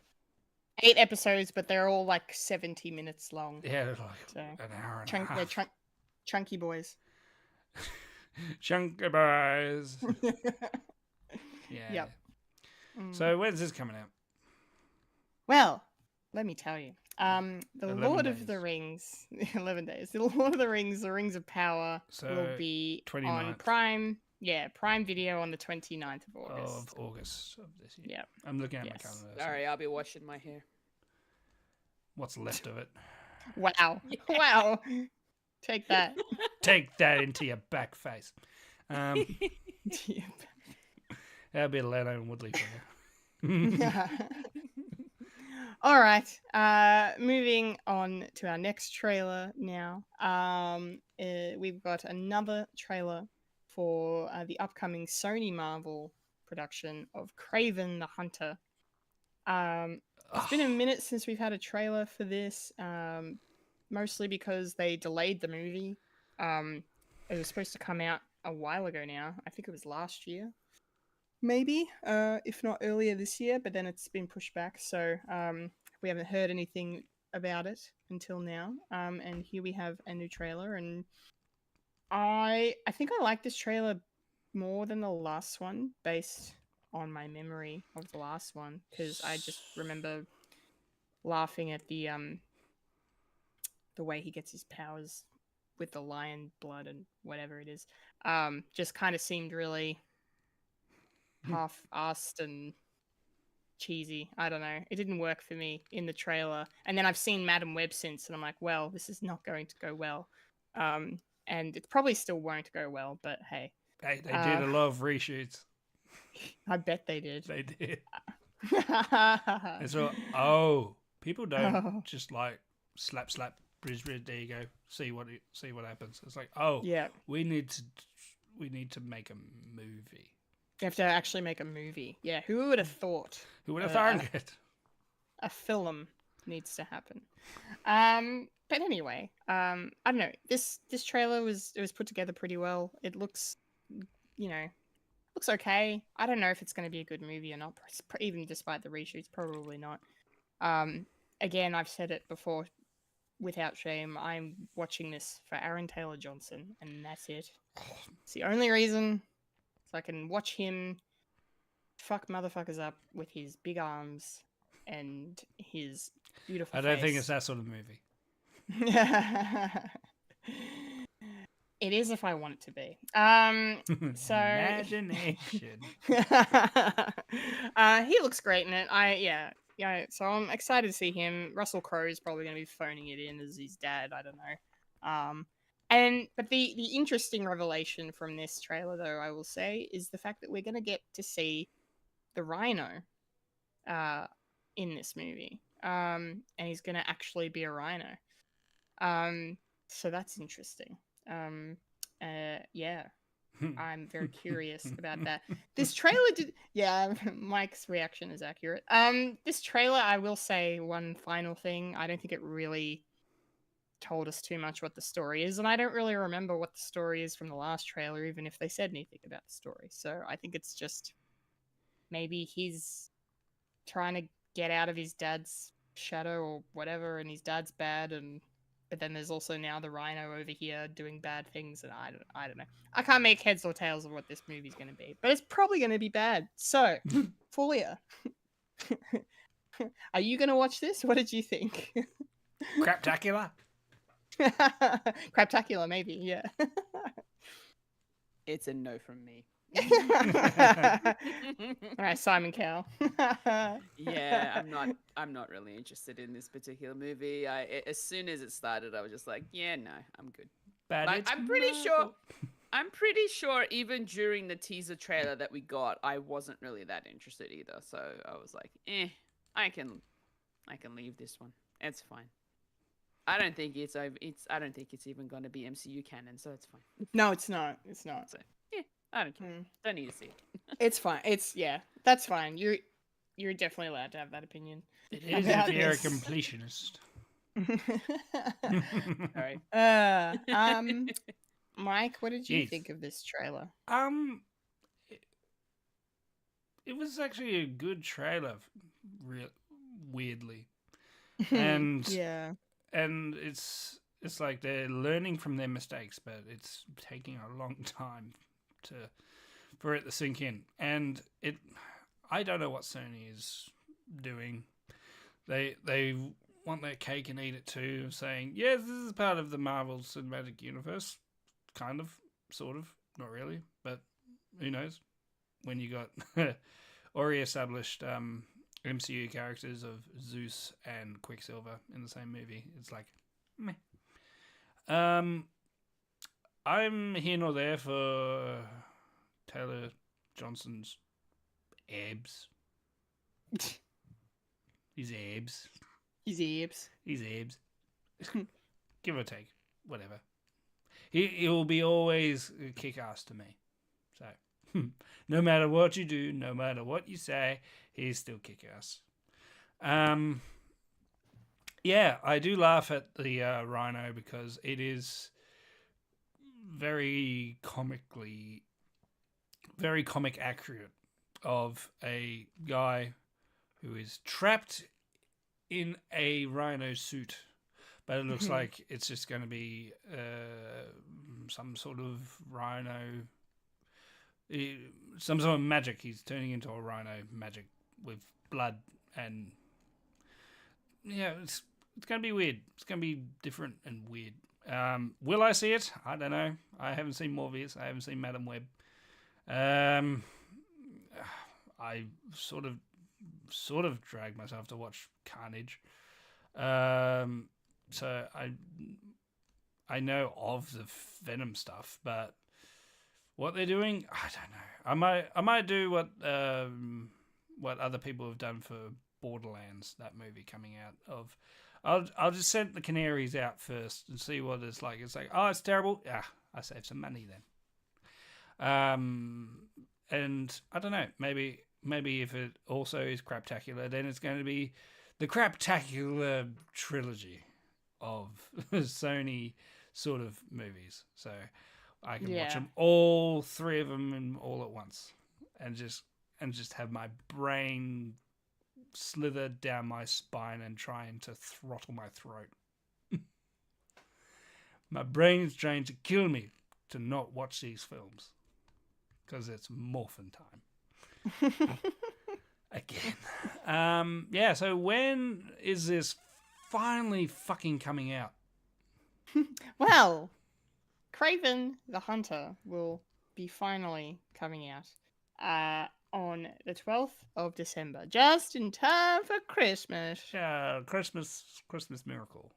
8 episodes, but they're all like 70 minutes long. Yeah, they're like So, an hour and a They're half. chunky boys. Chunky boys. Yeah. Yep. So when's this coming out? Well, let me tell you. The 11 Lord of days. the Rings, 11 days. The Lord of the Rings, The Rings of Power So, will be 29th. on Prime. Yeah, Prime Video on the 29th of August. Of August of this year. Yeah. I'm looking at Yes. my calendar. so Sorry, I'll be washing my hair. What's left of it? Wow. Wow. Take that. Take that into your back face. That'll be Leno and Woodley for you. All right. Moving on to our next trailer now. We've got another trailer for the upcoming Sony Marvel production of Kraven the Hunter. It's been a minute since we've had a trailer for this, mostly because they delayed the movie. It was supposed to come out a while ago now. I think it was last year. Maybe, if not earlier this year, but then it's been pushed back. So we haven't heard anything about it until now. And here we have a new trailer, and I think I like this trailer more than the last one, based on my memory of the last one, because I just remember laughing at the way he gets his powers with the lion blood and whatever it is, just kind of seemed really half-assed and cheesy. I don't know. It didn't work for me in the trailer. And then I've seen Madam Web since, and I'm like, well, this is not going to go well. And it probably still won't go well, but hey. They did a lot of reshoots. I bet they did. They did. And so, people don't just like slap, bridge, there you go, see what happens. It's like, yeah, we need to make a movie. You have to actually make a movie. Yeah, who would have thought? Who would have thought it? A film needs to happen. But anyway, I don't know. This trailer was put together pretty well. It looks, looks okay. I don't know if it's going to be a good movie or not. Even despite the reshoots, probably not. Again, I've said it before, without shame. I'm watching this for Aaron Taylor Johnson, and that's it. It's the only reason. So I can watch him fuck motherfuckers up with his big arms and his beautiful I don't face. think it's that sort of movie. It is if I want it to be. So Imagination. He looks great in it. Yeah. So I'm excited to see him. Russell Crowe is probably going to be phoning it in as his dad. I don't know. But the interesting revelation from this trailer, though, I will say, is the fact that we're going to get to see the Rhino in this movie. And he's going to actually be a rhino. So that's interesting. Yeah. I'm very curious about that. This trailer Mike's reaction is accurate. This trailer, I will say one final thing. I don't think it really told us too much what the story is, and I don't really remember what the story is from the last trailer, even if they said anything about the story. So I think it's just maybe he's trying to get out of his dad's shadow or whatever, and his dad's bad, but then there's also now the rhino over here doing bad things, and I don't know. I can't make heads or tails of what this movie's going to be, but it's probably going to be bad. So, Fulya, are you going to watch this? What did you think? Craptacular? Craptacular, maybe, yeah. It's a no from me. All right, Simon Cowell. Yeah, I'm not really interested in this particular movie. As soon as it started, I was just like, yeah, no, I'm good. But like, I'm pretty sure even during the teaser trailer that we got, I wasn't really that interested either. So I was like, I can leave this one. It's fine. I don't think it's even going to be MCU canon, so it's fine. No, it's not. It's not. So, yeah, I don't care. Don't need to see it. It's fine. That's fine. You're definitely allowed to have that opinion. It is if you're a completionist. All right. Mike, what did you think of this trailer? It was actually a good trailer, weirdly, and yeah. And it's like they're learning from their mistakes, but it's taking a long time for it to sink in. And I don't know what Sony is doing. They want their cake and eat it too, saying, yes, this is part of the Marvel Cinematic Universe. Kind of, sort of, not really, but who knows? When you got already established MCU characters of Zeus and Quicksilver in the same movie, it's like, meh. I'm here nor there for Taylor Johnson's abs. His abs. His abs. Give or take, whatever. He will be always kick-ass to me. So, no matter what you do, no matter what you say, he's still kick-ass. Yeah, I do laugh at the Rhino because it is very comic accurate of a guy who is trapped in a rhino suit, but it looks like it's just going to be some sort of rhino, some sort of magic. He's turning into a rhino magic with blood, and yeah, it's going to be weird. It's going to be different and weird, Will I see it? I don't know. I haven't seen Morbius. I haven't seen Madam Web. I sort of dragged myself to watch Carnage. So I know of the Venom stuff, but what they're doing, I don't know. I might do what other people have done for Borderlands, that movie coming out of. I'll just send the Canaries out first and see what it's like. It's like, oh, it's terrible. Yeah, I save some money then. And I don't know. Maybe if it also is Craptacular, then it's going to be the Craptacular trilogy of Sony sort of movies. So I can watch them, all three of them, all at once, and just have my brain slither down my spine and trying to throttle my throat. My brain is trying to kill me to not watch these films because it's morphin' time. Again. Yeah, so when is this finally fucking coming out? Well, Kraven the Hunter will be finally coming out on the 12th of December, just in time for Christmas. Yeah, Christmas miracle.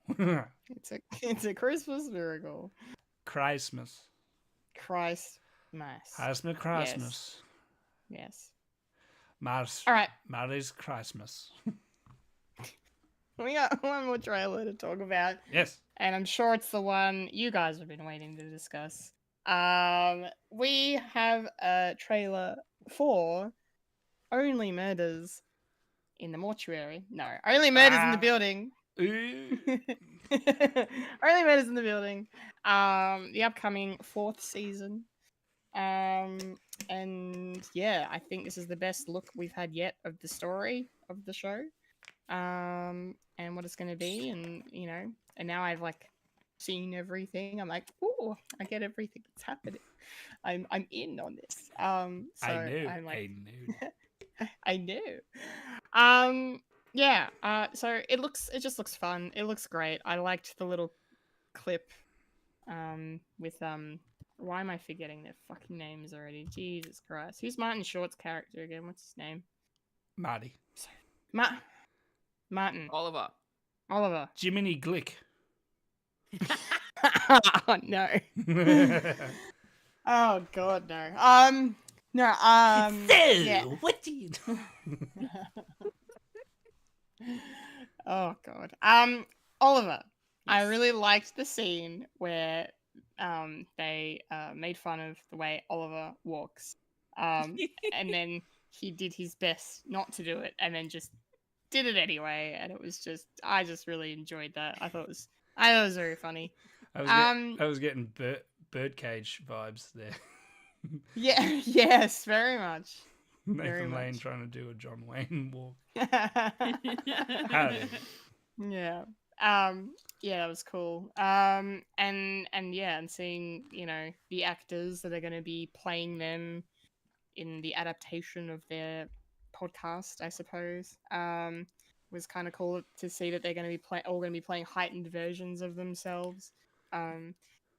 It's a Christmas miracle. Christmas. Christmas. Christmas. Yes. Mars. All right. Mary's Christmas. We got one more trailer to talk about. Yes. And I'm sure it's the one you guys have been waiting to discuss. We have a trailer for Only Murders in the Mortuary. No, Only Murders in the Building. Only Murders in the Building. The upcoming 4th season. And yeah, I think this is the best look we've had yet of the story of the show. And what it's going to be, and and now I've seen everything. I'm like, ooh, I get everything that's happening. I'm in on this. So I knew. I'm like, I I knew. knew. Yeah. So it just looks fun. It looks great. I liked the little clip. With why am I forgetting their fucking names already? Jesus Christ. Who's Martin Short's character again? What's his name? Marty. Martin. Oliver. Jiminy Glick. Oh, no. Oh, God, no. No, yeah. What do you do? Oh, God. Oliver. I really liked the scene where they made fun of the way Oliver walks. And then he did his best not to do it and then just did it anyway. And it was I just really enjoyed that. I thought it was very funny. I was getting Birdcage vibes there. Yeah, yes, very much. Nathan Lane trying to do a John Wayne walk. Yeah. Yeah, that was cool. And seeing, the actors that are going to be playing them in the adaptation of their podcast, I suppose, was kind of cool to see that they're going to be all going to be playing heightened versions of themselves,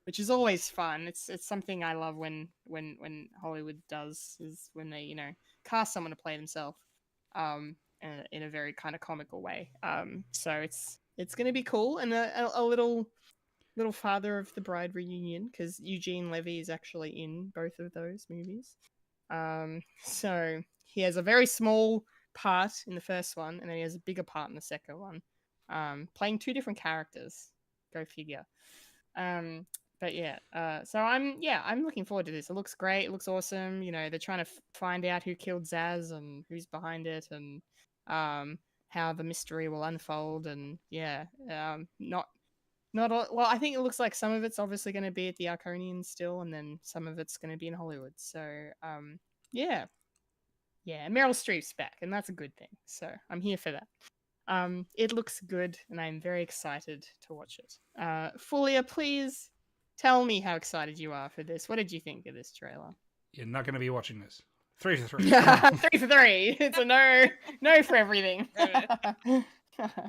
which is always fun. It's something I love when Hollywood does, is when they, cast someone to play themselves, in a very kind of comical way. So it's going to be cool, and a little father of the bride reunion, because Eugene Levy is actually in both of those movies. So he has a very small part in the first one, and then he has a bigger part in the second one, playing 2 different characters. Go figure. But yeah, so I'm looking forward to this. It looks great. It looks awesome. They're trying to find out who killed Zaz and who's behind it, and how the mystery will unfold. And yeah, not all. Well, I think it looks like some of it's obviously going to be at the Arconian still, and then some of it's going to be in Hollywood. So yeah, Meryl Streep's back, and that's a good thing. So I'm here for that. It looks good, and I'm very excited to watch it. Fulya, please tell me how excited you are for this. What did you think of this trailer? You're not going to be watching this. 3 for 3. 3 for 3. It's a no for everything.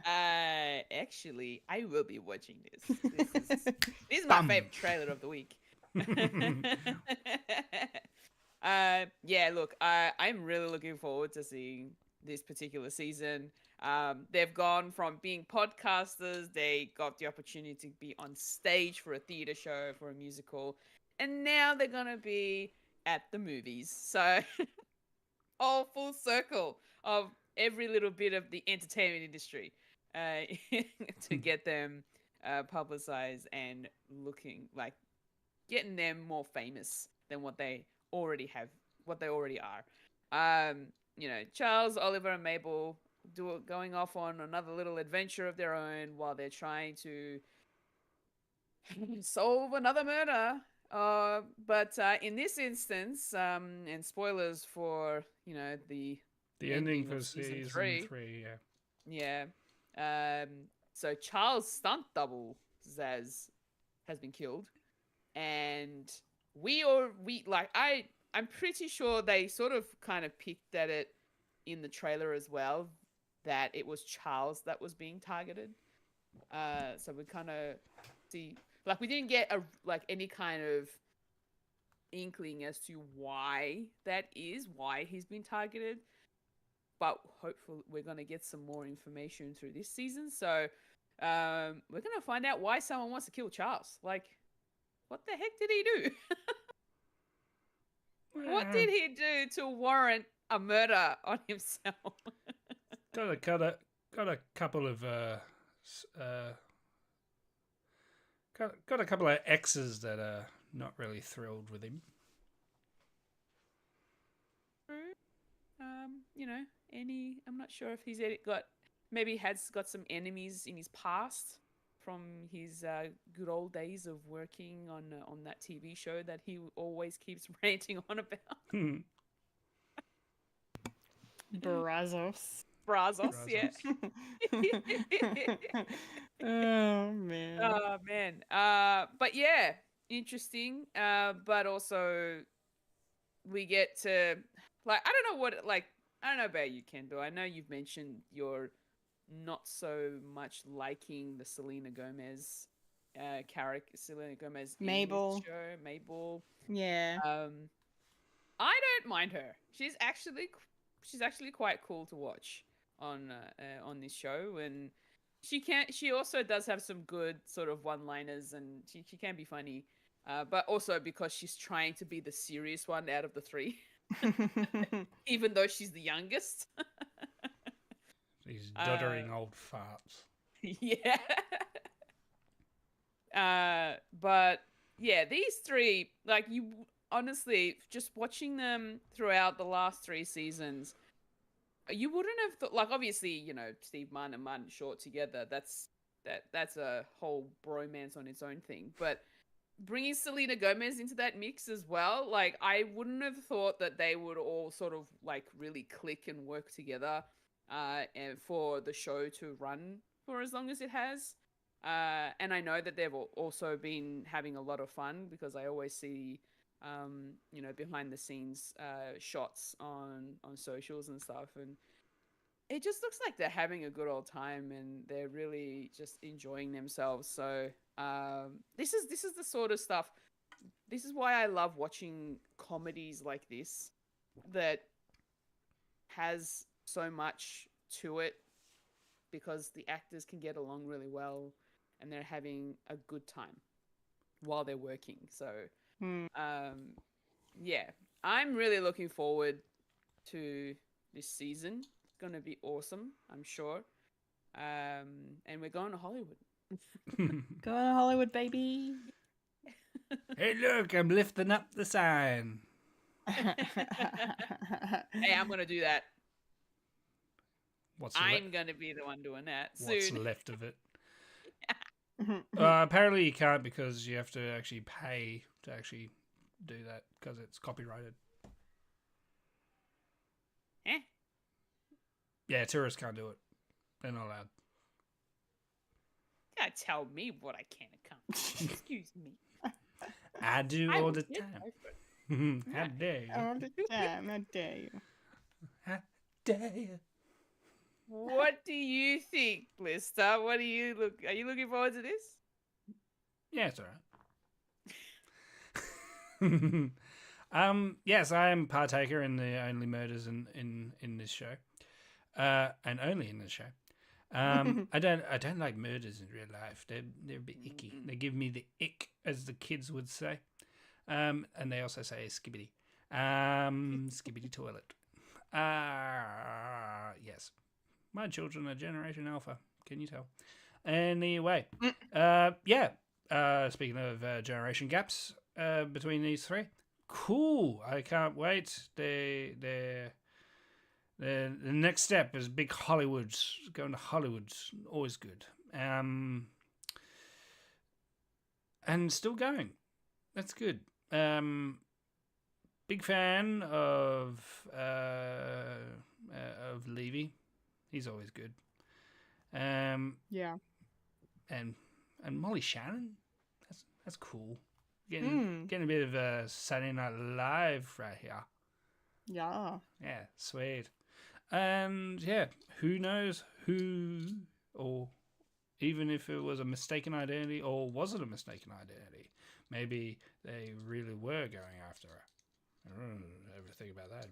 Actually, I will be watching this. This is my favorite trailer of the week. Yeah, look, I'm really looking forward to seeing this particular season. They've gone from being podcasters, they got the opportunity to be on stage for a theater show, for a musical, and now they're gonna be at the movies. So, all full circle of every little bit of the entertainment industry to get them publicized and looking like getting them more famous than what they already have, what they already are. Charles, Oliver, and Mabel going off on another little adventure of their own while they're trying to solve another murder. But in this instance, and spoilers for the ending for of season 3, yeah. So Charles' stunt double Zaz has been killed, and I'm pretty sure they sort of kind of picked at it in the trailer as well, that it was Charles that was being targeted. So we kind of see, we didn't get any kind of inkling as to why he's been targeted, but hopefully we're going to get some more information through this season. So we're going to find out why someone wants to kill Charles. What the heck did he do? What did he do to warrant a murder on himself? got a couple of got a couple of exes that are not really thrilled with him. I'm not sure if he's got some enemies in his past from his good old days of working on that TV show that he always keeps ranting on about. Brazos, yeah. Oh man. But yeah, interesting. But also we get to I don't know about you, Kendall. I know you've mentioned you're not so much liking the Selena Gomez character, Mabel. show, Mabel. Yeah. I don't mind her. She's actually quite cool to watch on this show, and she also does have some good sort of one-liners, and she can be funny. But also because she's trying to be the serious one out of the three. Even though she's the youngest. These doddering old farts. Yeah. But yeah, these three, you honestly, just watching them throughout the last 3 seasons, you wouldn't have thought, obviously, Steve Martin and Martin Short together, that's a whole bromance on its own thing. But bringing Selena Gomez into that mix as well, I wouldn't have thought that they would all sort of really click and work together and for the show to run for as long as it has. And I know that they've also been having a lot of fun, because I always see behind the scenes shots on socials and stuff, and it just looks like they're having a good old time and they're really just enjoying themselves. So this is the sort of stuff. This is why I love watching comedies like this that has so much to it, because the actors can get along really well and they're having a good time while they're working. So yeah, I'm really looking forward to this season. It's going to be awesome, I'm sure. And we're going to Hollywood. Going to Hollywood, baby. Hey, look, I'm lifting up the sign. Hey, I'm going to do that. I'm going to be the one doing that soon. What's left of it? Apparently you can't, because you have to actually pay to actually do that, because it's copyrighted. Yeah, tourists can't do it. They're not allowed. You gotta tell me what I can and can't. Excuse me. I do all the time. How dare you? All the time. How dare you? How dare you? What do you you think, Lister? What do you look? Are you looking forward to this? Yeah, it's all right. Yes, I am partaker in the only murders in this show, and only in this show. I don't like murders in real life. They're a bit icky. They give me the ick, as the kids would say. And they also say skibbity. Skibbity toilet. Yes. My children are Generation Alpha. Can you tell? Anyway, speaking of generation gaps between these three, cool. I can't wait. The next step is big Hollywood. Going to Hollywood's always good. And still going. That's good. Big fan of Levy. He's always good. Yeah. And Molly Shannon. That's cool. Getting a bit of a Saturday Night Live right here. Yeah. Yeah, sweet. And yeah, who knows who, or even if it was a mistaken identity, or was it a mistaken identity? Maybe they really were going after her. I don't ever think about that.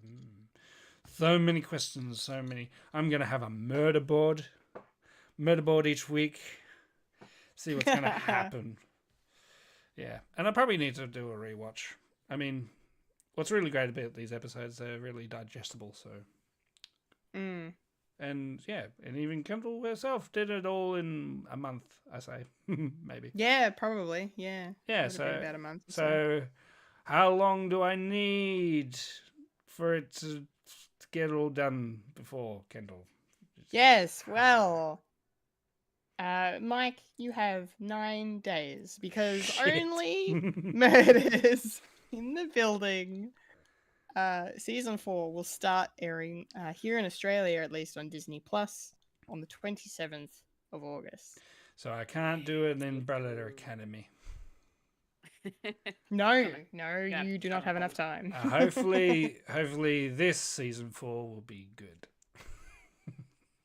So many questions, so many. I'm going to have a murder board each week. See what's going to happen. Yeah, and I probably need to do a rewatch. I mean, what's really great about these episodes, they're really digestible, so... And yeah, and even Kendall herself did it all in a month, I say. Maybe. Yeah, probably. Yeah. Yeah, Would've been about a month. So how long do I need for it to get it all done before, Kendall? Yes, well, Mike, you have 9 days because Shit. only Murders in the Building season 4 will start airing here in Australia, at least on Disney Plus, on the 27th of August. So I can't do it in Umbrella Academy. No, you do not have enough time. Hopefully this season 4 will be good.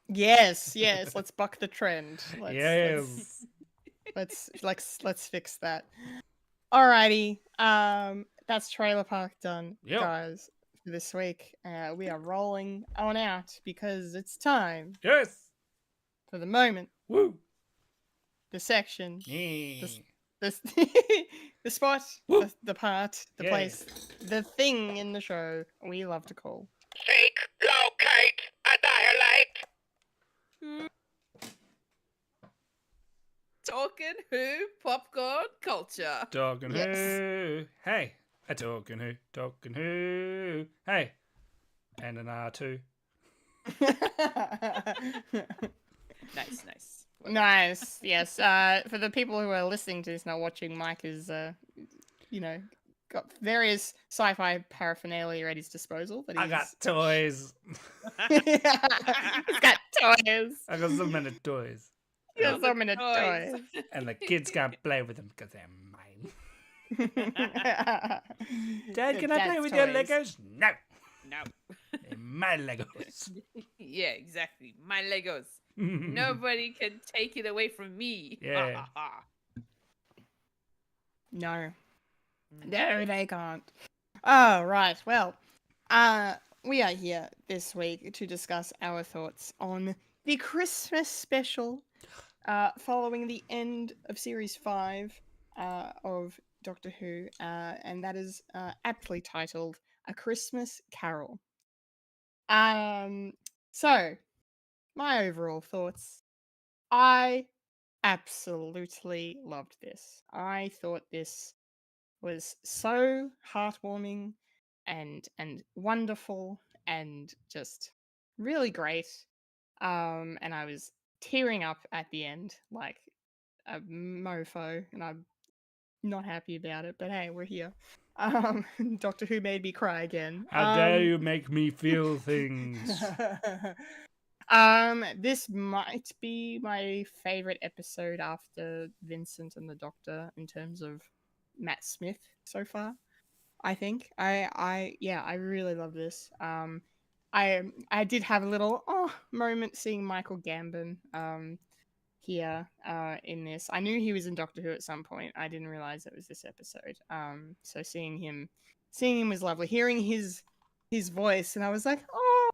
Yes, let's buck the trend. Let's fix that. Alrighty, that's Trailer Park done, guys, for this week. We are rolling on out because it's time. Yes. For the moment. Woo. The section. Yeah. The spot. The part. The place. The thing in the show we love to call. Seek, locate, annihilate. Talking Who popcorn culture. Talking Who. Hey. A Talking Who. Hey. And an R2. Nice. Nice. Yes. For the people who are listening to this, not watching, Mike is, got various sci-fi paraphernalia at his disposal. But I got toys. He's got toys. I got so many toys. He got so many toys. And the kids can't play with them because they're mine. Dad, can I play with your Legos? No. They're my Legos. Yeah, exactly. My Legos. Nobody can take it away from me. Yeah. No, they can't. Oh, right. Well, we are here this week to discuss our thoughts on the Christmas special following the end of Series 5 of Doctor Who, and that is aptly titled A Christmas Carol. So, my overall thoughts. I absolutely loved this. I thought this was so heartwarming and wonderful and just really great. And I was tearing up at the end like a mofo, and I'm not happy about it, but hey, we're here. Doctor Who made me cry again. How dare you make me feel things? This might be my favorite episode after Vincent and the Doctor in terms of Matt Smith so far. I think I really love this. I did have a little moment seeing Michael Gambon here in this. I knew he was in Doctor Who at some point. I didn't realize it was this episode. So seeing him was lovely. Hearing his voice, and I was like, oh,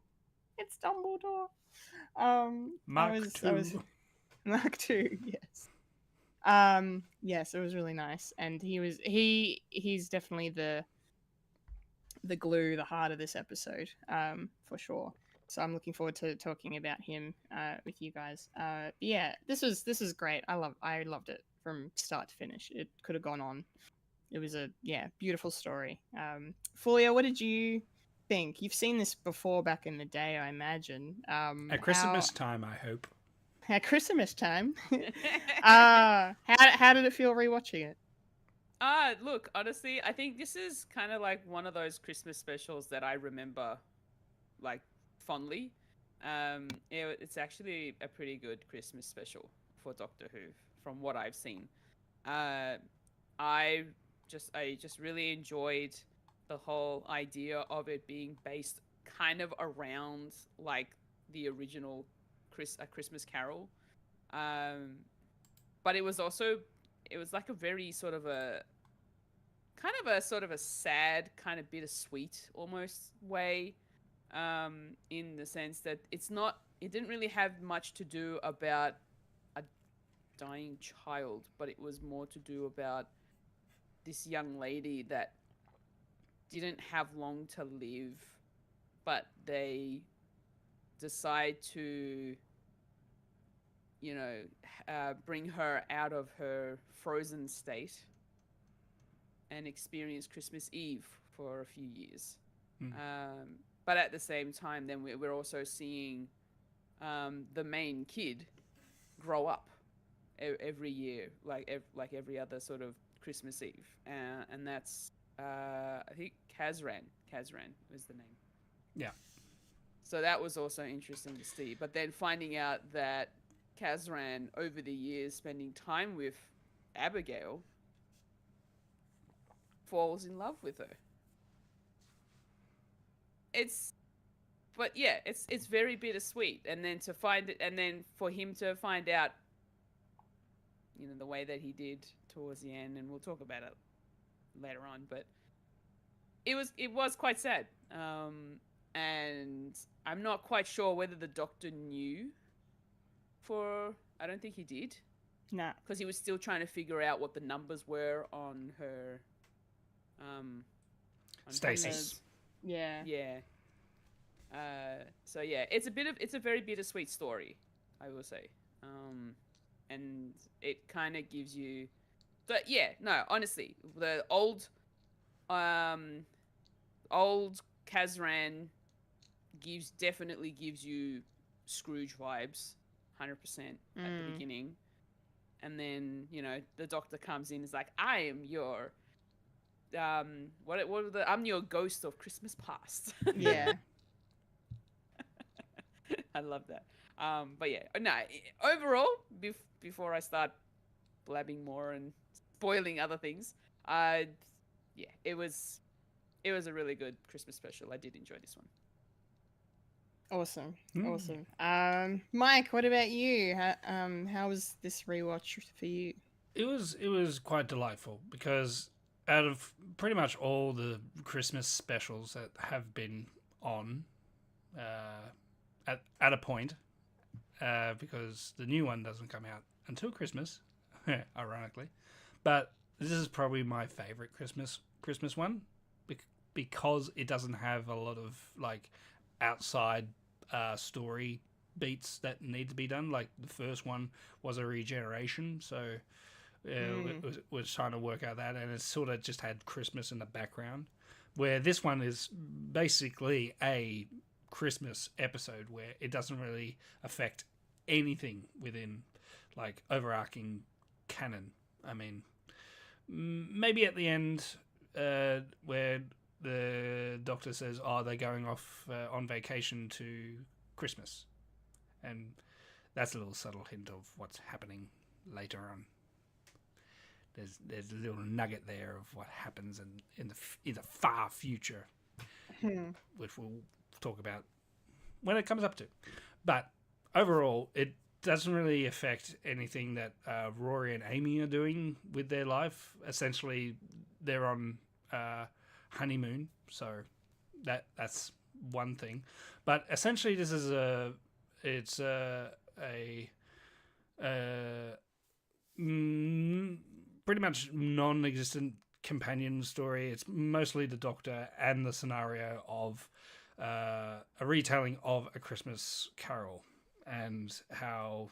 it's Dumbledore. Mark I was II. Mark II, yes. Yes, it was really nice, and he's definitely the glue, the heart of this episode, for sure. So I'm looking forward to talking about him with you guys. Yeah, this is great. I loved it from start to finish. It could have gone on. It was a beautiful story. Fulya, what did you think? You've seen this before back in the day, I imagine. At Christmas time, I hope. At Christmas time. How did it feel rewatching it? Look, honestly, I think this is kind of like one of those Christmas specials that I remember, like, fondly. It's actually a pretty good Christmas special for Doctor Who, from what I've seen. I just really enjoyed the whole idea of it being based kind of around like the original A Christmas Carol, but it was like a very sort of a sad, kind of bittersweet almost way, in the sense that it didn't really have much to do about a dying child, but it was more to do about this young lady that didn't have long to live, but they decide to, bring her out of her frozen state and experience Christmas Eve for a few years. But at the same time, then we're also seeing the main kid grow up every year, like every other sort of Christmas Eve, and that's I think Kazran was the name. Yeah. So that was also interesting to see. But then finding out that Kazran, over the years, spending time with Abigail, falls in love with her. It's very bittersweet, and then for him to find out, the way that he did towards the end, and we'll talk about it later on, but it was quite sad. And I'm not quite sure whether the Doctor knew. I don't think he did. Nah. Because he was still trying to figure out what the numbers were on her. On Stacy. Yeah. Yeah. So yeah, it's a very bittersweet story, I will say. And it kind of gives you, honestly, the old Kazran definitely gives you Scrooge vibes, 100% at the beginning, and then the Doctor comes in and is like, I am your I'm your ghost of Christmas past. Yeah. I love that. But yeah, no. Overall, before I start blabbing more and spoiling other things, it was a really good Christmas special. I did enjoy this one. Awesome. Mike, what about you? How was this rewatch for you? It was quite delightful, because out of pretty much all the Christmas specials that have been on, at a point, because the new one doesn't come out until Christmas, ironically, but this is probably my favorite Christmas one, because it doesn't have a lot of like outside story beats that need to be done. Like the first one was a regeneration, so it was trying to work out that, and it sort of just had Christmas in the background, where this one is basically a Christmas episode where it doesn't really affect anything within like overarching canon. I mean, maybe at the end where the Doctor says, they're going off on vacation to Christmas, and that's a little subtle hint of what's happening later on. There's a little nugget there of what happens in the far future, which we'll talk about when it comes up to. But overall, it doesn't really affect anything that Rory and Amy are doing with their life. Essentially, they're on honeymoon, so that's one thing. But essentially, this is pretty much non-existent companion story. It's mostly the Doctor and the scenario of a retelling of A Christmas Carol, and how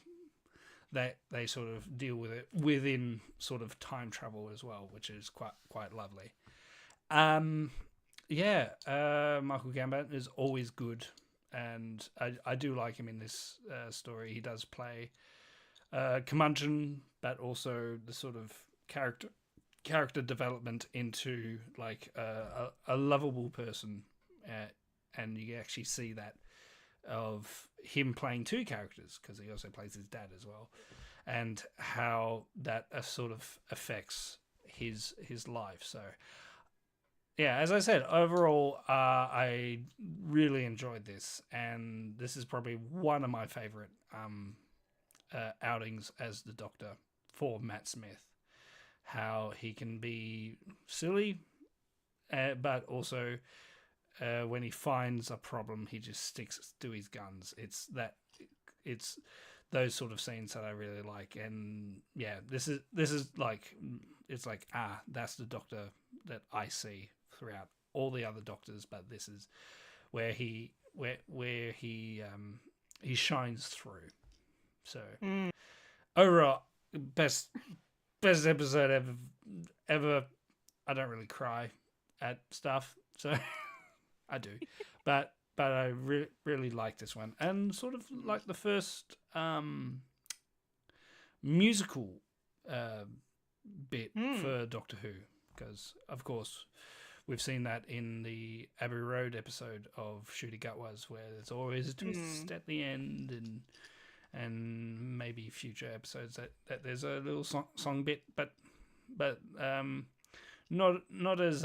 they sort of deal with it within sort of time travel as well, which is quite lovely. Michael Gambon is always good, and I do like him in this story. He does play curmudgeon, but also the sort of character development into like a lovable person, and you actually see that of him playing two characters, because he also plays his dad as well, and how that sort of affects his life. So yeah, as I said, overall I really enjoyed this, and this is probably one of my favorite outings as the Doctor for Matt Smith. How he can be silly, but also when he finds a problem, he just sticks to his guns. It's those sort of scenes that I really like, and yeah, this is like, it's like, that's the Doctor that I see throughout all the other Doctors, but this is where he shines through. So overall, best episode ever. I don't really cry at stuff, so I do, but I really like this one, and sort of like the first musical bit for Doctor Who, because of course we've seen that in the Abbey Road episode of Shooty Gutwas, where there's always a twist at the end, and maybe future episodes that there's a little song bit, but not as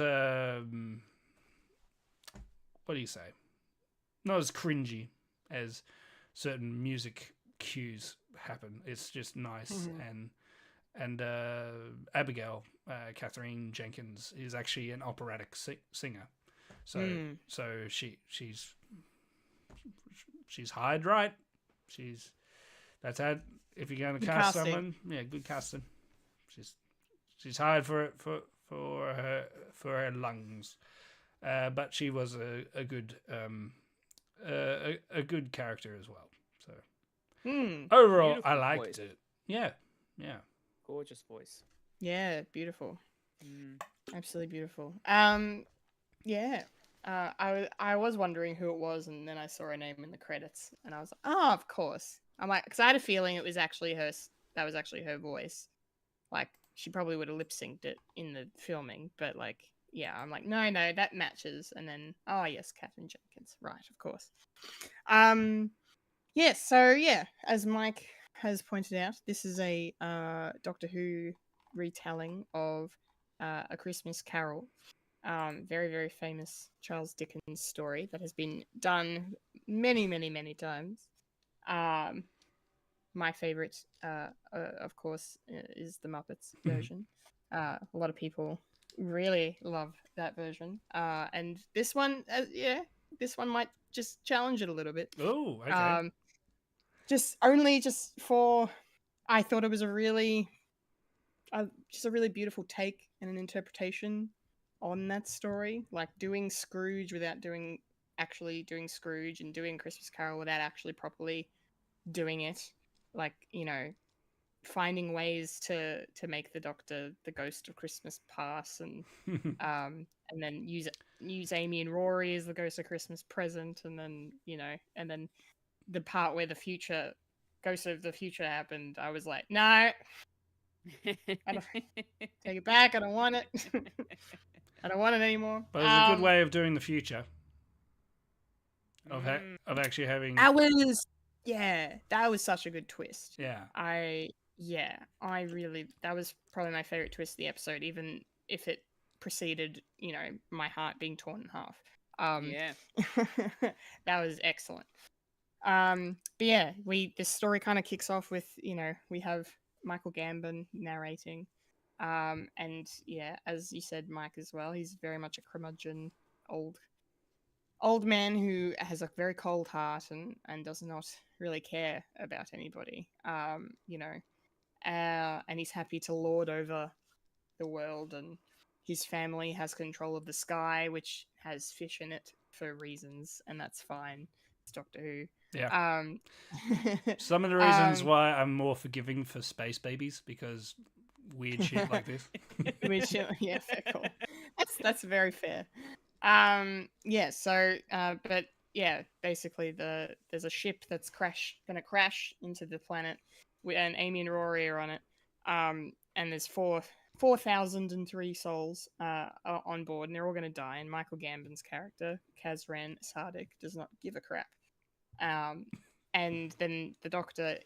what do you say? Not as cringy as certain music cues happen. It's just nice, and Abigail, Catherine Jenkins, is actually an operatic singer, so she's hired right. That's how, if you're going to cast someone, good casting. She's hired for her lungs, but she was a good character as well. So overall, Beautiful I liked voice. it. Yeah. Gorgeous voice. Yeah, beautiful. Absolutely beautiful. I was wondering who it was, and then I saw her name in the credits, and I was like, oh, of course. I'm like, because I had a feeling it was actually her. That was actually her voice. Like, she probably would have lip synced it in the filming, but like, yeah, I'm like, no, that matches. And then, oh yes, Catherine Jenkins, right, of course. As Mike has pointed out, this is a Doctor Who retelling of A Christmas Carol. Very, very famous Charles Dickens story that has been done many, many, many times. My favorite, of course, is the Muppets version. A lot of people really love that version. And this one, this one might just challenge it a little bit. Oh, okay. Just for, I thought it was a really beautiful take and an interpretation on that story, like doing Scrooge without actually doing Scrooge, and doing Christmas Carol without actually properly doing it, like, you know, finding ways to make the Doctor the ghost of Christmas Past, and then use Amy and Rory as the ghost of Christmas Present, and then, you know, and then the part where the ghost of the future happened, I was like, no, take it back, I don't want it. I don't want it anymore. But it's a good way of doing the future. Of actually having... That was such a good twist. Yeah. That was probably my favorite twist of the episode, even if it preceded, you know, my heart being torn in half. That was excellent. But yeah, this story kind of kicks off with, we have Michael Gambon narrating. And yeah, as you said, Mike, as well, he's very much a curmudgeon old man who has a very cold heart and does not really care about anybody. And he's happy to lord over the world, and his family has control of the sky, which has fish in it for reasons, and that's fine. It's Doctor Who. Yeah. Um, Some of the reasons why I'm more forgiving for space babies, because weird shit like this. yeah, fair call. That's very fair. Yeah. So, but yeah, basically, there's a ship that's gonna crash into the planet, and Amy and Rory are on it. And there's 4,003 souls on board, and they're all gonna die. And Michael Gambon's character, Kazran Sardik, does not give a crap. And then the Doctor,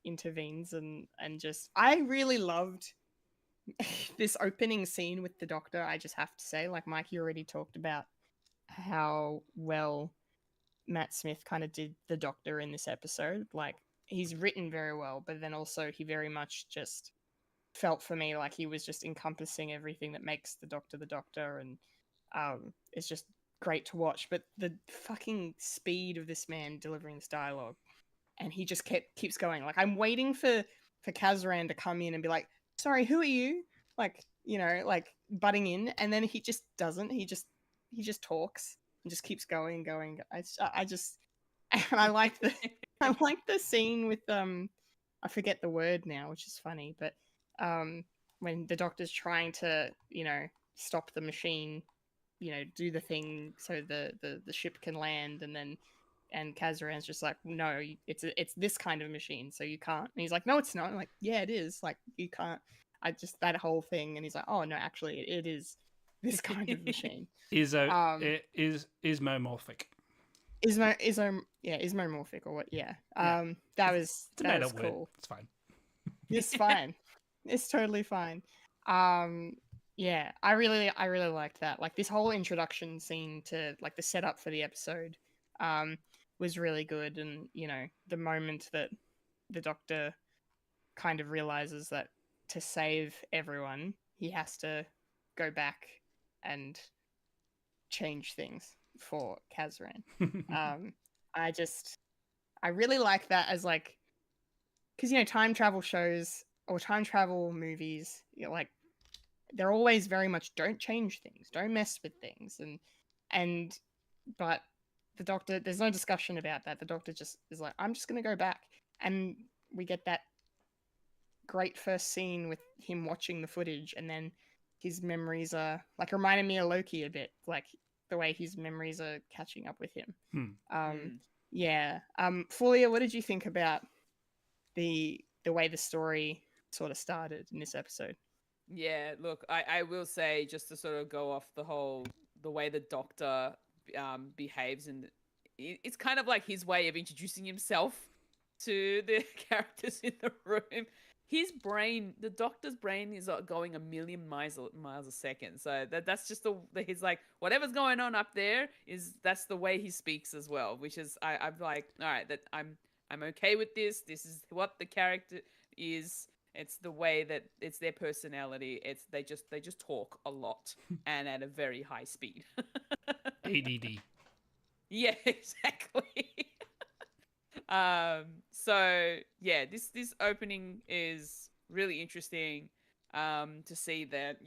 intervenes and just, I really loved this opening scene with the Doctor. I just have to say, like Mike, you already talked about how well Matt Smith kind of did the Doctor in this episode. Like, he's written very well, but then also he very much just felt for me like he was just encompassing everything that makes the Doctor, and it's just great to watch. But the fucking speed of this man delivering this dialogue, and he just keeps going. Like, I'm waiting for Kazran to come in and be like, sorry, who are you? Like, like butting in, and then he just doesn't. He just talks and just keeps going. I just and I like the scene with I forget the word now, which is funny, but when the Doctor's trying to stop the machine, do the thing so the ship can land, and Kazran's just like, no, it's this kind of machine, so you can't. And he's like, no, it's not. I'm like, yeah, it is. Like, you can't. That whole thing. And he's like, oh no, actually, it is this kind of machine. Ismomorphic. Ismomorphic, or what? Yeah. That was cool. Word. It's fine. It's fine. It's totally fine. Yeah, I really liked that. Like, this whole introduction scene to, like, the setup for the episode was really good. And the moment that the Doctor kind of realizes that to save everyone, he has to go back and change things for Kazran. I really like that, as like, because time travel shows or time travel movies, like, they're always very much don't change things, don't mess with things, but the Doctor, there's no discussion about that. The Doctor just is like, I'm just gonna go back, and we get that great first scene with him watching the footage, and then his memories are like reminding me of Loki a bit, like the way his memories are catching up with him. Yeah. Fulya, what did you think about the way the story sort of started in this episode? Yeah, look, I will say, just to sort of go off the way the Doctor behaves, and it's kind of like his way of introducing himself to the characters in the room. His brain, the Doctor's brain, is going a million miles a second. So that's just he's like, whatever's going on up there that's the way he speaks as well. Which is, I'm like, all right, that I'm okay with this. This is what the character is. It's the way that it's their personality. They just talk a lot and at a very high speed. ADD. Yeah, exactly. So yeah, this opening is really interesting. To see that,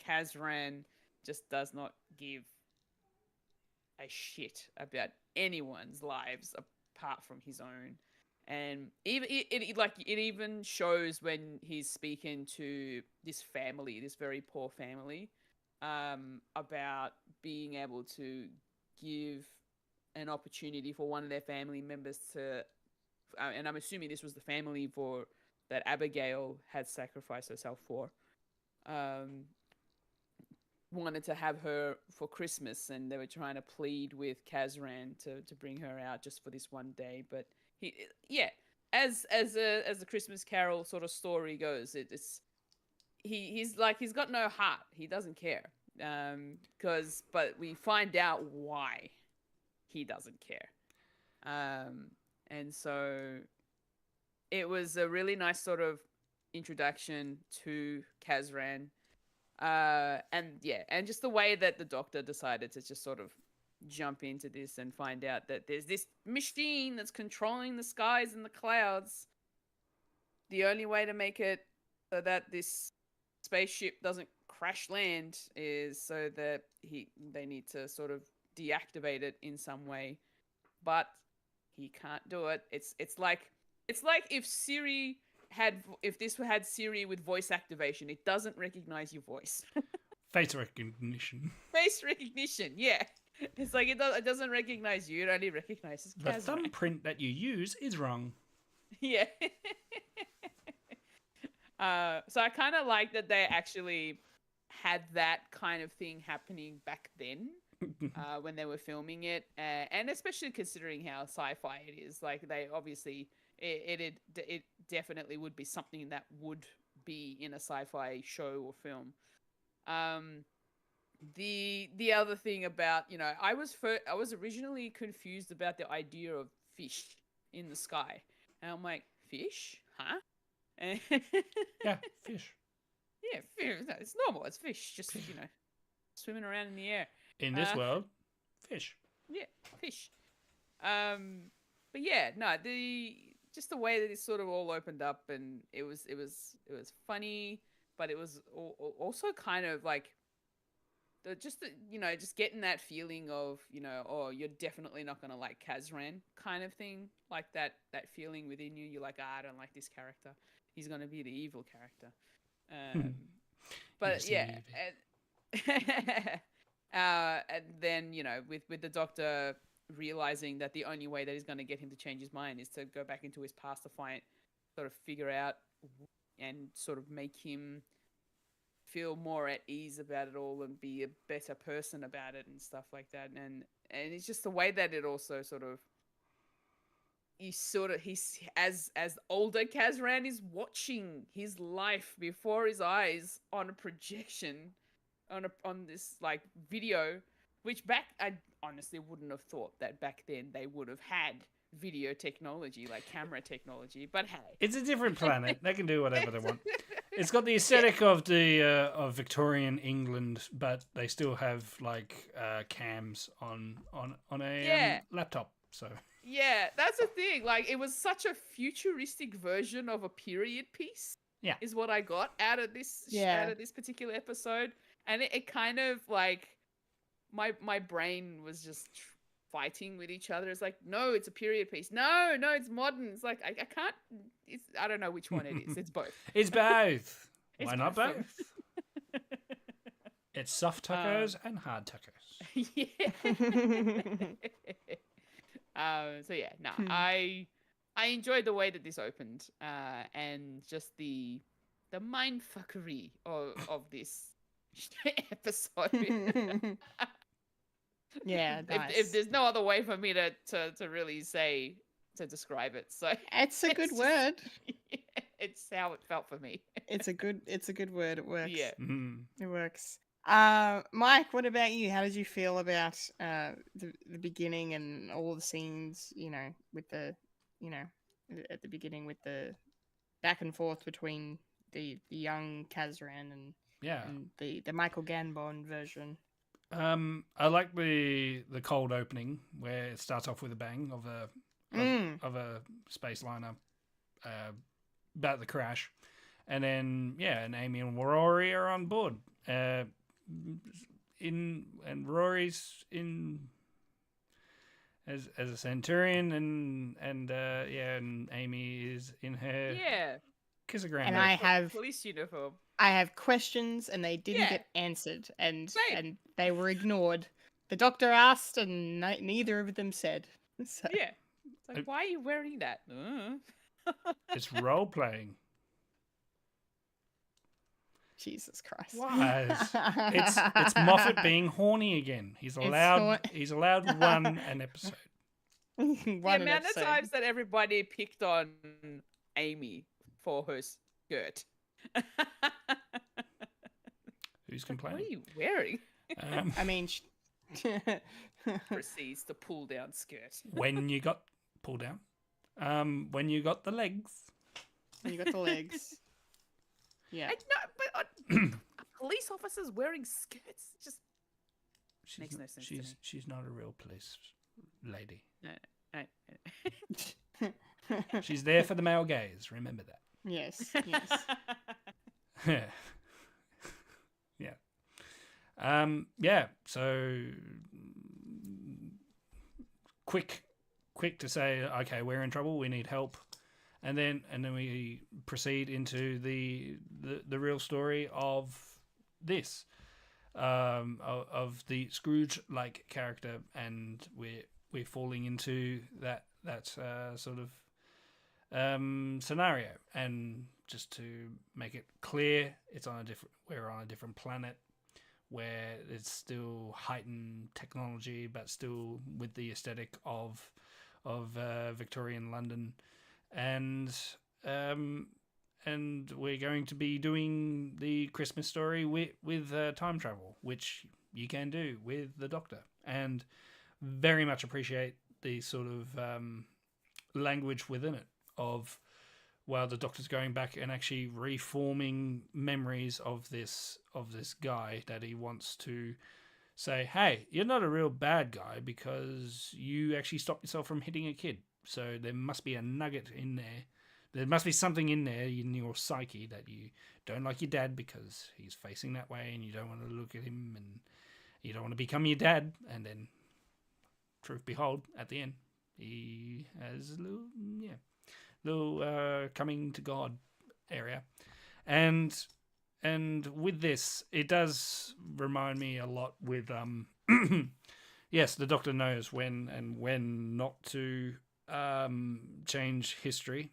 Kazran just does not give a shit about anyone's lives apart from his own. And even it even shows when he's speaking to this family, this very poor family, about being able to give an opportunity for one of their family members to, and I'm assuming this was the family that Abigail had sacrificed herself for, wanted to have her for Christmas, and they were trying to plead with Kazran to bring her out just for this one day. But as a Christmas Carol sort of story goes, he's got no heart. He doesn't care. But we find out why he doesn't care. And so it was a really nice sort of introduction to Kazran. And just the way that the Doctor decided to just sort of jump into this and find out that there's this machine that's controlling the skies and the clouds. The only way to make it so that this spaceship doesn't crash land is so that they need to sort of deactivate it in some way, but he can't do it. It's like if this had Siri with voice activation, it doesn't recognize your voice. Face recognition. Face recognition, yeah. It's like it doesn't recognize you. It only recognizes The Kazran. thumbprint that you use is wrong. Yeah. So I kind of like that they actually had that kind of thing happening back then when they were filming it, and especially considering how sci-fi it is. Like they obviously it definitely would be something that would be in a sci-fi show or film. The other thing about, I was originally confused about the idea of fish in the sky, and I'm like, fish, huh? Yeah, fish. Yeah, fish. No, it's normal. It's fish, just swimming around in the air. In this world, fish. Yeah, fish. But yeah, no, just the way that it sort of all opened up, and it was funny, but it was also kind of like just getting that feeling of oh, you're definitely not gonna like Kazran kind of thing, like that feeling within you. You're like, I don't like this character. He's gonna be the evil character. But yes, yeah, and then with the Doctor realizing that the only way that he's going to get him to change his mind is to go back into his past to sort of figure out and sort of make him feel more at ease about it all and be a better person about it and stuff like that. And it's just the way that it also sort of he's as older Kazran is watching his life before his eyes on a projection on this like video, which I honestly wouldn't have thought that back then they would have had video technology, like camera technology. But hey, it's a different planet. They can do whatever they want. It's got the aesthetic of the of Victorian England, but they still have like cams on a laptop. So yeah, that's the thing. Like, it was such a futuristic version of a period piece. Yeah, is what I got out of this particular episode, and it kind of like my brain was just fighting with each other. It's like, no, it's a period piece. No, it's modern. It's like I can't. I don't know which one it is. It's both. It's both. Why not both? It's soft tacos and hard tacos. Yeah. So yeah, no, I enjoyed the way that this opened, and just the mindfuckery of this episode. Yeah, nice. If there's no other way for me to really say to describe it, so it's a good word. It's how it felt for me. It's a good word. It works. Yeah, it works. Mike, what about you? How did you feel about the beginning and all the scenes? With the at the beginning with the back and forth between the young Kazran and the Michael Gambon version. I like the cold opening where it starts off with a bang of a space liner about the crash, and then and Amy and Rory are on board. And Rory's in as a Centurion, and Amy is in her kissogram. And I have police uniform. I have questions, and they didn't get answered, and they were ignored. The Doctor asked, and neither of them said. So. Yeah, it's like, why are you wearing that? It's role playing. Jesus Christ! Why? It's Moffat being horny again. He's allowed one an episode. The amount of times that everybody picked on Amy for her skirt. Who's complaining? What are you wearing? I mean, proceeds to pull down skirt. When you got pull down. When you got the legs. When you got the legs. Yeah. But police officers wearing skirts just makes no sense to me. She's not a real police lady. No. She's there for the male gaze. Remember that. Yes. Yes. Yeah. Yeah. So quick to say, okay, we're in trouble. We need help, and then we proceed into the real story of this, of the Scrooge-like character, and we're falling into that sort of scenario. And just to make it clear, we're on a different planet where it's still heightened technology, but still with the aesthetic of Victorian London, and we're going to be doing the Christmas story with time travel, which you can do with the Doctor, and very much appreciate the sort of language within it of, well, the Doctor's going back and actually reforming memories of this guy that he wants to say, hey, you're not a real bad guy because you actually stopped yourself from hitting a kid. So there must be a nugget in there. There must be something in there in your psyche that you don't like your dad because he's facing that way, and you don't want to look at him, and you don't want to become your dad. And then, truth behold, at the end, he has a little coming to God area. And with this, it does remind me a lot with yes, the Doctor knows when and when not to change history.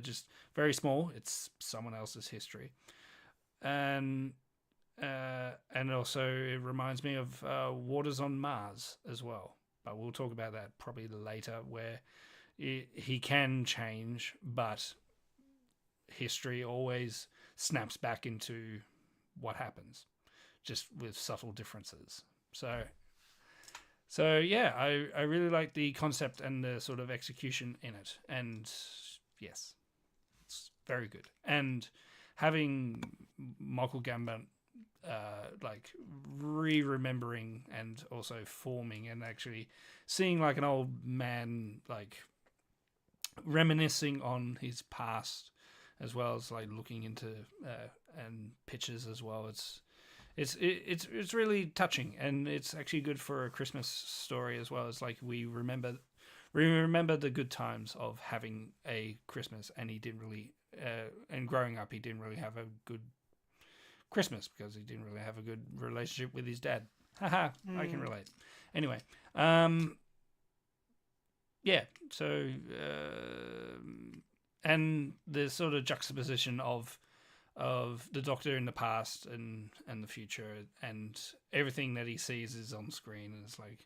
Just very small. It's someone else's history, and also it reminds me of Waters on Mars as well. But we'll talk about that probably later, where he can change, but history always snaps back into what happens, just with subtle differences. So yeah, I really like the concept and the sort of execution in it, and yes, it's very good. And having Michael Gambon like remembering and also forming and actually seeing like an old man like reminiscing on his past, as well as like looking into and pictures as well. It's really touching, and it's actually good for a Christmas story as well. It's like we remember the good times of having a Christmas, and he didn't really and growing up he didn't really have a good Christmas because he didn't really have a good relationship with his dad. Haha, I can relate. Anyway, yeah, so and the sort of juxtaposition of the Doctor in the past and the future, and everything that he sees is on screen, and it's like,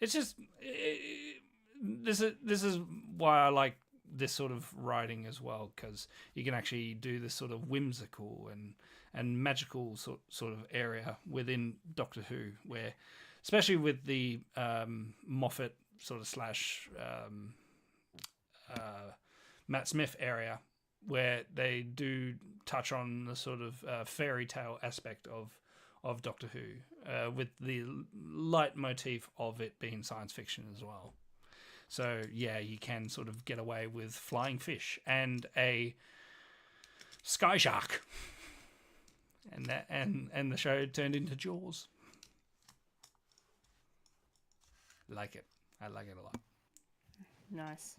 it's just this is why I like this sort of writing as well, because you can actually do this sort of whimsical and magical sort of area within Doctor Who, where especially with the Moffat sort of slash Matt Smith area, where they do touch on the sort of fairy tale aspect of Doctor Who, with the leitmotif of it being science fiction as well. So yeah, you can sort of get away with flying fish and a sky shark, and that and the show turned into Jaws. Like it, I like it a lot. Nice.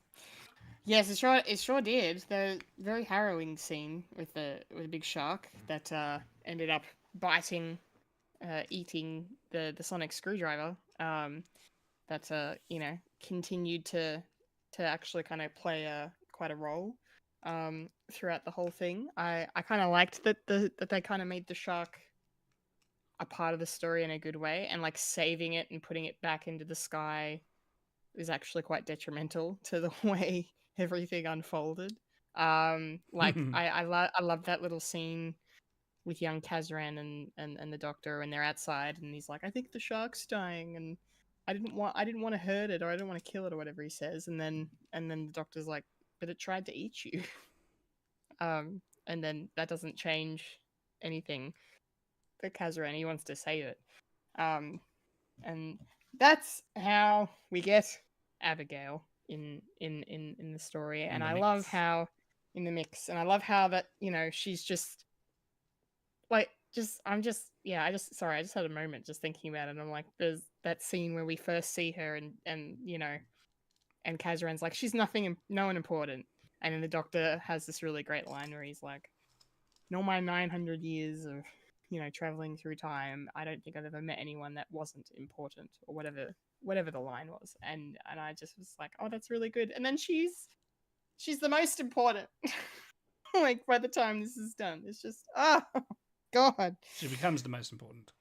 Yes, it sure did. The very harrowing scene with a big shark that ended up biting, eating the sonic screwdriver. That continued to actually kind of play quite a role throughout the whole thing. I kind of liked that they kind of made the shark a part of the story in a good way, and like saving it and putting it back into the sky is actually quite detrimental to the way everything unfolded. Like I love that little scene with young Kazran and the Doctor, and they're outside, and he's like, I think the shark's dying, and I didn't want to hurt it, or I didn't want to kill it, or whatever he says. And then the doctor's like, but it tried to eat you. And then that doesn't change anything for Kazran. He wants to save it. And that's how we get Abigail in the story. And I love how in the mix, and I love how that, you know, she's just like, I just had a moment just thinking about it. And I'm like, there's that scene where we first see her, and you know, and Kazran's like, she's nothing, no one important. And then the doctor has this really great line where he's like, in all my 900 years of, you know, traveling through time, I don't think I've ever met anyone that wasn't important, or whatever the line was. And I just was like, oh, that's really good. And then she's the most important. Like, by the time this is done, it's just, oh God. She becomes the most important.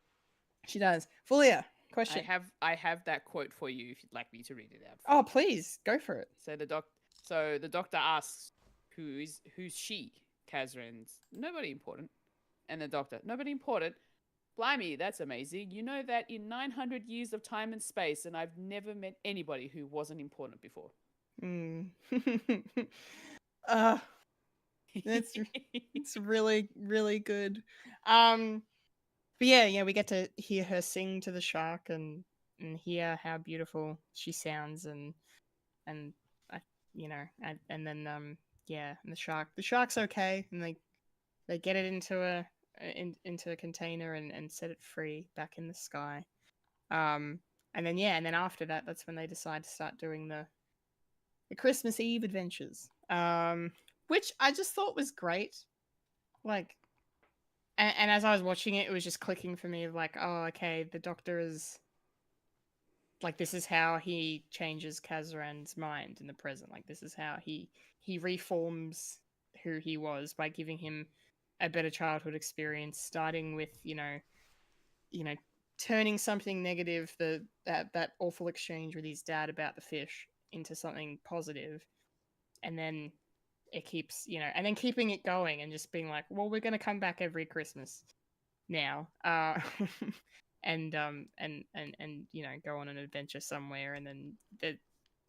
She does. Fulya, question. I have that quote for you if you'd like me to read it out. Oh, please go for it. So the doctor asks, who's she? Kazran's, nobody important. And the doctor, nobody important? Blimey, that's amazing. You know that in 900 years of time and space, and I've never met anybody who wasn't important before. It's really, really good. But yeah, we get to hear her sing to the shark and hear how beautiful she sounds, and you know, and then and the shark's okay, and they get it into a container and set it free back in the sky. And then after that, that's when they decide to start doing the Christmas Eve adventures. Which I just thought was great. Like, and as I was watching it, it was just clicking for me of like, oh, okay, the doctor is like, this is how he changes Kazran's mind in the present. Like, this is how he reforms who he was by giving him a better childhood experience, starting with, you know, turning something negative, that awful exchange with his dad about the fish, into something positive, and then it keeps, you know, and then keeping it going and just being like, well, we're going to come back every Christmas now, and you know, go on an adventure somewhere. And then the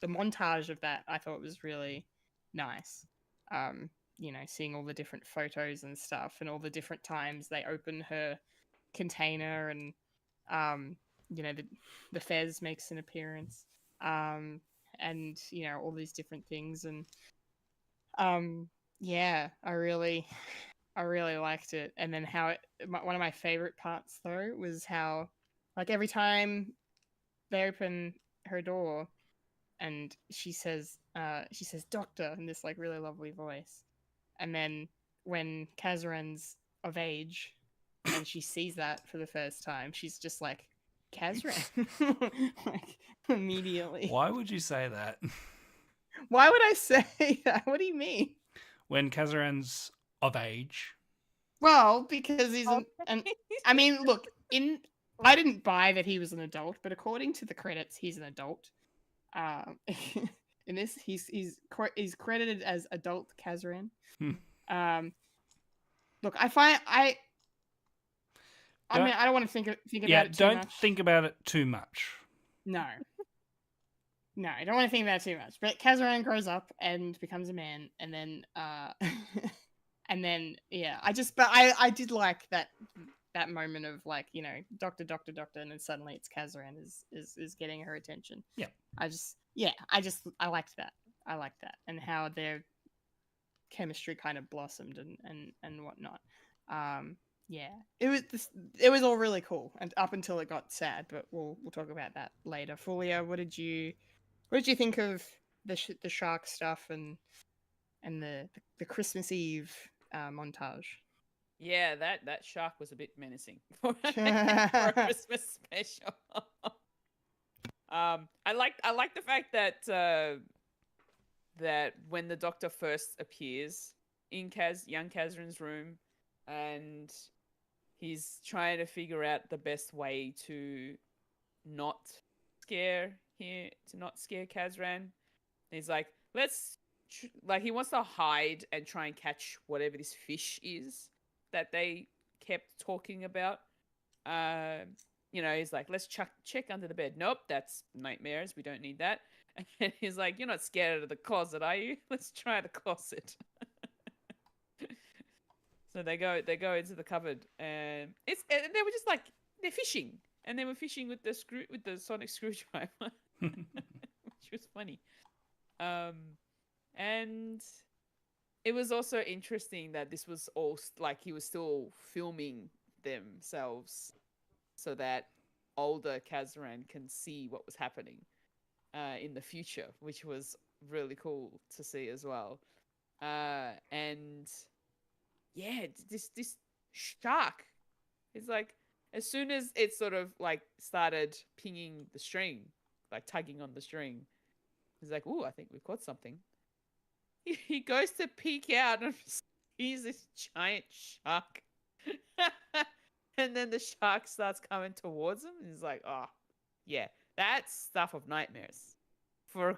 montage of that I thought was really nice. You know, seeing all the different photos and stuff, and all the different times they open her container, and you know, the Fez makes an appearance, and you know, all these different things. And yeah, I really liked it. And then how one of my favorite parts though was how, like, every time they open her door and she says doctor in this like really lovely voice, and then when Kazran's of age and she sees that for the first time, she's just like, Kazran. Like, immediately. Why would you say that? Why would I say that? What do you mean? When Kazran's of age? Well, because he's I mean, look, I didn't buy that he was an adult, but according to the credits, he's an adult. In this, he's credited as adult Kazran. Look, I mean, I don't want to think about it too much. Don't think about it too much. No, I don't want to think about it too much. But Kazran grows up and becomes a man, and then and then yeah, I did like that moment of, like, you know, doctor, and then suddenly it's Kazran is getting her attention. Yeah. I liked that. I liked that, and how their chemistry kind of blossomed and whatnot. Yeah, it was all really cool, and up until it got sad. But we'll talk about that later. Fulya, what did you think of the shark stuff and the Christmas Eve montage? Yeah, that shark was a bit menacing for a Christmas special. I like the fact that that when the doctor first appears in young Kazran's room, and he's trying to figure out the best way to not scare Kazran. He's like, he wants to hide and try and catch whatever this fish is that they kept talking about. he's like, let's check under the bed. Nope, that's nightmares. We don't need that. And he's like, you're not scared of the closet, are you? Let's try the closet. So they go into the cupboard, and they were just like, they're fishing, and they were fishing with the sonic screwdriver, which was funny. And it was also interesting that this was all like he was still filming themselves so that older Kazran can see what was happening in the future, which was really cool to see as well. And yeah, this shark is like, as soon as it sort of like started pinging the string, like tugging on the string, he's like, "Ooh, I think we've caught something." He goes to peek out and sees this giant shark. And then the shark starts coming towards him, and he's like, "Oh, yeah, that's stuff of nightmares." For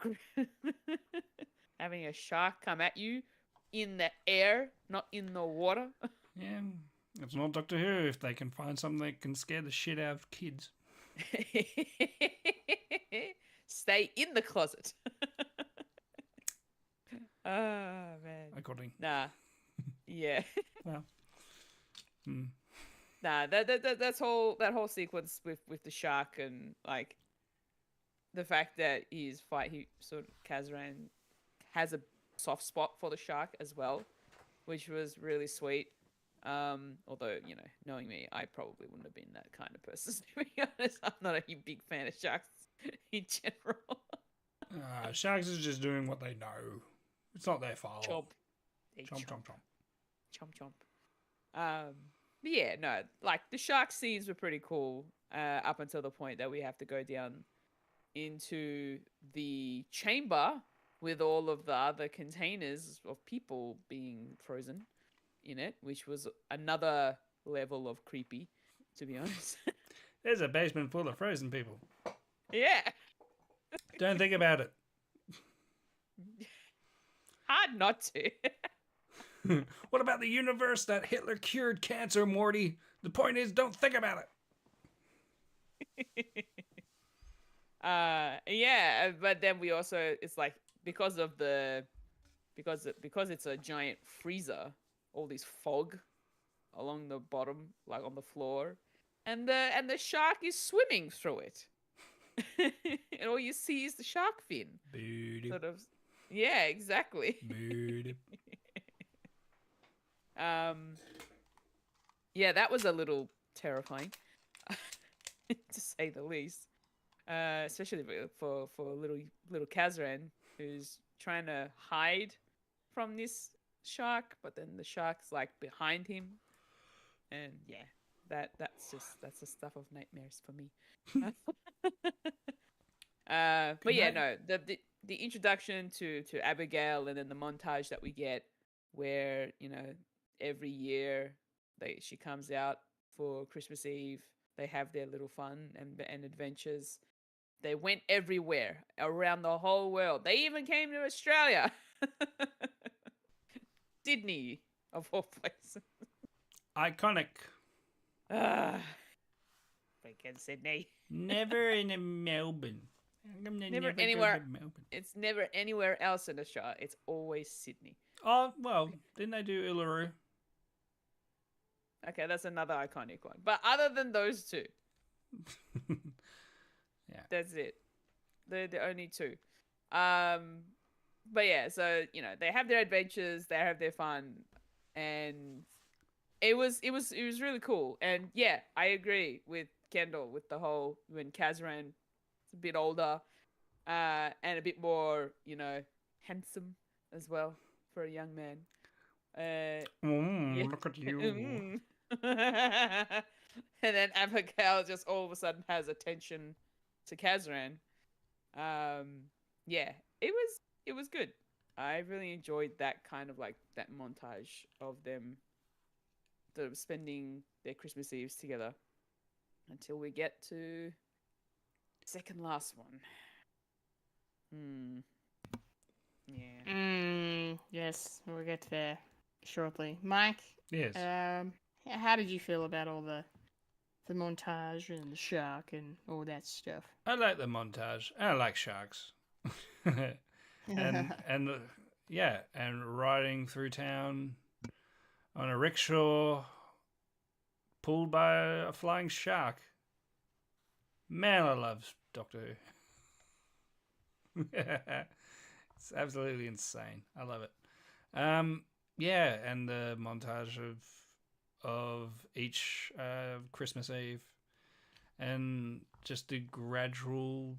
having a shark come at you in the air, not in the water. Yeah, it's not Doctor Who if they can find something that can scare the shit out of kids. Stay in the closet. Oh, man. According. Nah. Yeah. Well. Nah, that whole sequence with the shark, and like the fact that he sort of Kazran has a soft spot for the shark as well, which was really sweet. Although, knowing me, I probably wouldn't have been that kind of person, to be honest. I'm not a big fan of sharks in general. Sharks are just doing what they know. It's not their fault. Chomp. Chomp, chomp, chomp. Chomp, chomp. But yeah, no, like the shark scenes were pretty cool up until the point that we have to go down into the chamber with all of the other containers of people being frozen in it, which was another level of creepy, to be honest. There's a basement full of frozen people. Yeah. Don't think about it. Hard not to. What about the universe that Hitler cured cancer, Morty? The point is, don't think about it. Yeah, but then we also, it's like, because it's a giant freezer, all this fog along the bottom, like on the floor, and the shark is swimming through it. And all you see is the shark fin. Booty. Sort of. Yeah, exactly. Booty. Yeah, that was a little terrifying, to say the least. Especially for little Kazran, who's trying to hide from this shark, but then the shark's like behind him, and yeah, that's the stuff of nightmares for me. But yeah, no, the introduction to Abigail, and then the montage that we get, where every year she comes out for Christmas Eve. They have their little fun and adventures. They went everywhere around the whole world. They even came to Australia. Sydney, of all places. Iconic. Freaking Sydney. Never in Melbourne. Never anywhere. It's never anywhere else in Australia. It's always Sydney. Oh, well, didn't they do Uluru? Okay, that's another iconic one. But other than those two, yeah, that's it. They're the only two. But yeah, so they have their adventures, they have their fun, and it was really cool. And yeah, I agree with Kendall with the whole, when Kazran is a bit older, and a bit more, handsome as well for a young man. Look at you. And then Abigail just all of a sudden has attention to Kazran. Yeah, it was good. I really enjoyed that kind of like that montage of them sort of spending their Christmas Eves together until we get to second last one. Yeah. Yes, we'll get there shortly. Mike? Yes. How did you feel about all the the montage and the shark and all that stuff. I like the montage. I like sharks. and yeah, and riding through town on a rickshaw pulled by a flying shark. Man, I love Doctor Who. It's absolutely insane. I love it. Yeah, and the montage of each Christmas Eve, and just the gradual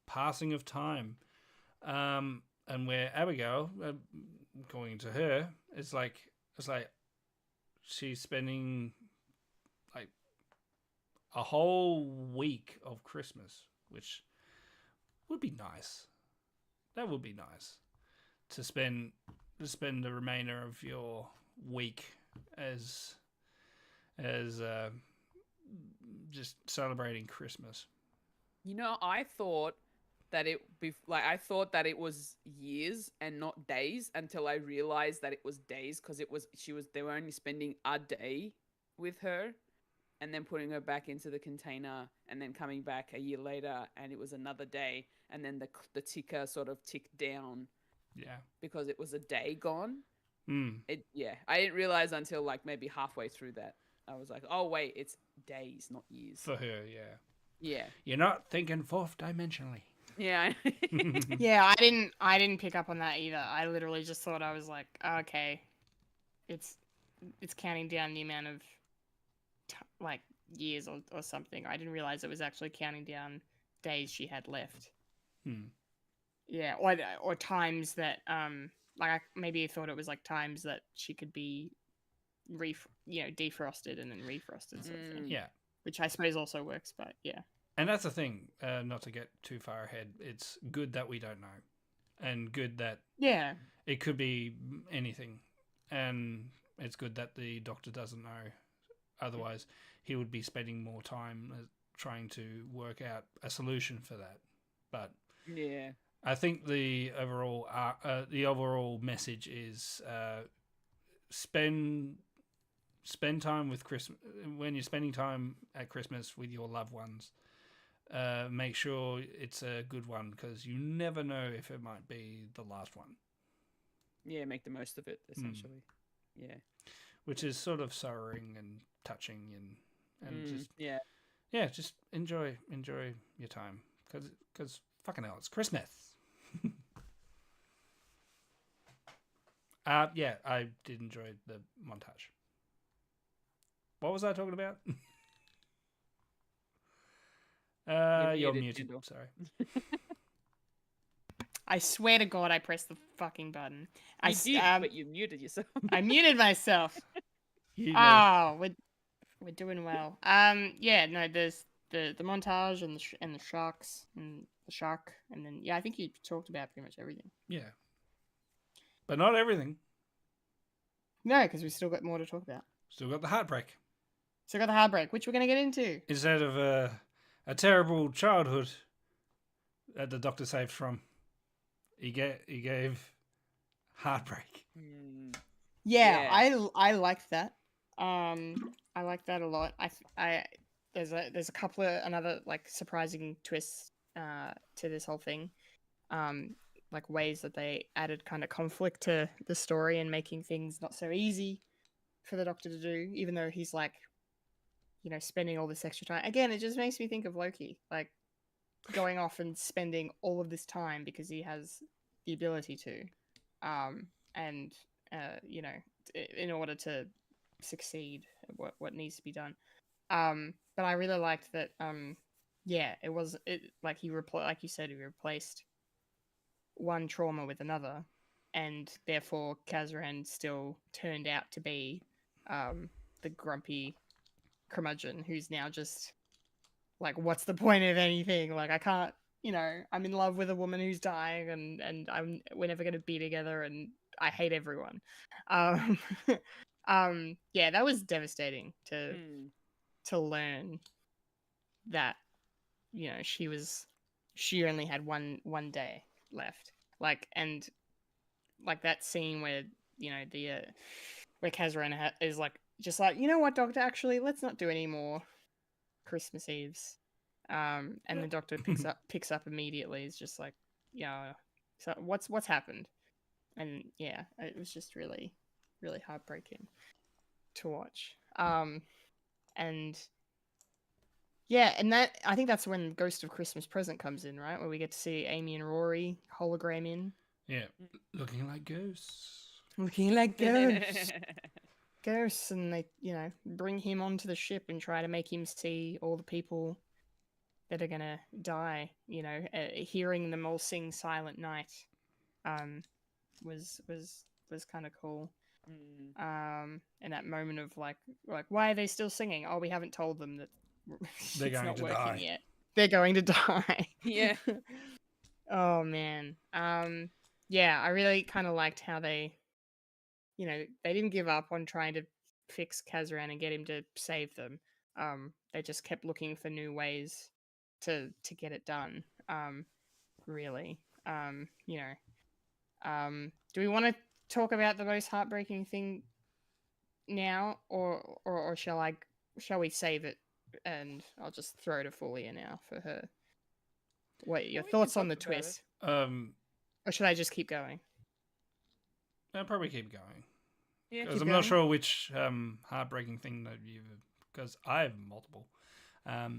passing of time. And where Abigail, according to her, it's like she's spending like a whole week of Christmas, which would be nice. That would be nice to spend the remainder of your week as just celebrating Christmas. You know, I thought that I thought that it was years and not days until I realized that it was days, because they were only spending a day with her and then putting her back into the container and then coming back a year later and it was another day, and then the ticker sort of ticked down. Yeah. Because it was a day gone. Mm. I didn't realize until like maybe halfway through that. I was like, oh wait, it's days, not years. For her, yeah. Yeah. You're not thinking fourth dimensionally. Yeah. Yeah, I didn't pick up on that either. I literally just thought, I was like, okay, it's counting down the amount of like years or something. I didn't realize it was actually counting down days she had left. Yeah, or times that like maybe I thought it was like times that she could be defrosted and then refrosted sort of thing. Yeah. Which I suppose also works, but yeah. And that's the thing, not to get too far ahead. It's good that we don't know, and good that it could be anything, and it's good that the Doctor doesn't know. Otherwise, he would be spending more time trying to work out a solution for that. But yeah, I think the overall message is spend time with Christmas. When you're spending time at Christmas with your loved ones, make sure it's a good one, because you never know if it might be the last one. Yeah, make the most of it, essentially. Yeah. Which is sort of sorrowing and touching, and just just enjoy your time, because fucking hell, it's Christmas. Yeah, I did enjoy the montage. What was I talking about? You're muted. Sorry. I swear to God, I pressed the fucking button. You did, but you muted yourself. I muted myself. Oh, we're doing well. Yeah, no, there's the montage and the sharks and the shark, and then I think you talked about pretty much everything. Yeah, but not everything. No, because we still got more to talk about. Still got the heartbreak. Still got the heartbreak, which we're going to get into. Instead of a terrible childhood that the Doctor saved from, he gave heartbreak. Yeah. I liked that. I liked that a lot. There's a couple of another like surprising twists to this whole thing. Like ways that they added kind of conflict to the story and making things not so easy for the Doctor to do, even though he's like, spending all this extra time. Again, it just makes me think of Loki, like going off and spending all of this time because he has the ability to, and in order to succeed at what needs to be done. But I really liked that. Like you said, he replaced one trauma with another, and therefore Kazran still turned out to be the grumpy curmudgeon who's now just like, what's the point of anything? Like, I can't, I'm in love with a woman who's dying, and we're never going to be together, and I hate everyone. Yeah, that was devastating to learn that, she only had one day left. Like, and like that scene where, where Kazran is like, just like, you know what, Doctor, actually, let's not do any more Christmas Eves. And the Doctor picks up immediately. Is just like, yeah. So what's happened? And yeah, it was just really, really heartbreaking to watch. And yeah, and that I think that's when Ghost of Christmas Present comes in, right? Where we get to see Amy and Rory hologram in. Yeah, looking like ghosts. Looking like ghosts. Ghosts, and they, bring him onto the ship and try to make him see all the people that are gonna die. Hearing them all sing Silent Night, was kind of cool. And that moment of like, why are they still singing? Oh, we haven't told them that They're it's going not to working die. yet. They're going to die. Yeah. Oh man. Yeah, I really kind of liked how they didn't give up on trying to fix Kazran and get him to save them. They just kept looking for new ways to get it done. Really. Do we want to talk about the most heartbreaking thing now, or shall we save it and I'll just throw to Fulya now for her? What your We can thoughts on talk the about it. twist? I'll Or should I just keep going? probably keep going. Yeah. Because Keep I'm going. not sure which heartbreaking thing that you've... Because I have multiple. For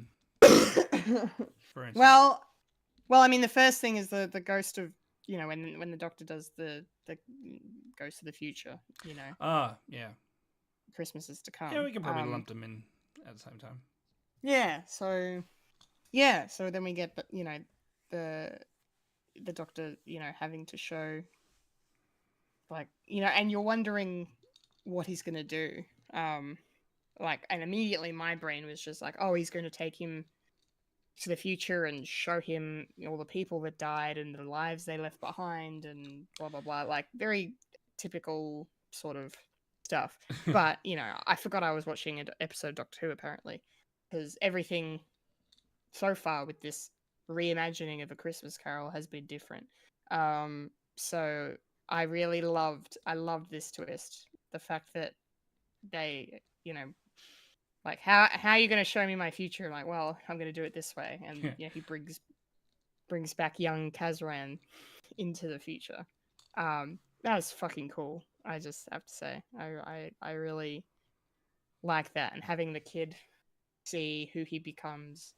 instance. Well, I mean, the first thing is the ghost of when the Doctor does the ghost of the future. Yeah. Christmas is to come. Yeah, we can probably lump them in at the same time. Yeah. So then we get the Doctor having to show and you're wondering what he's gonna do. And immediately my brain was just like, oh, he's going to take him to the future and show him all the people that died and the lives they left behind and blah blah blah, like very typical sort of stuff. But I forgot I was watching an episode of Doctor Who apparently, because everything so far with this reimagining of A Christmas Carol has been different. So I really loved this twist, the fact that they like, how are you going to show me my future? Like, well, I'm going to do it this way. And he brings back young Kazran into the future. That was fucking cool. I just have to say, I really like that. And having the kid see who he becomes,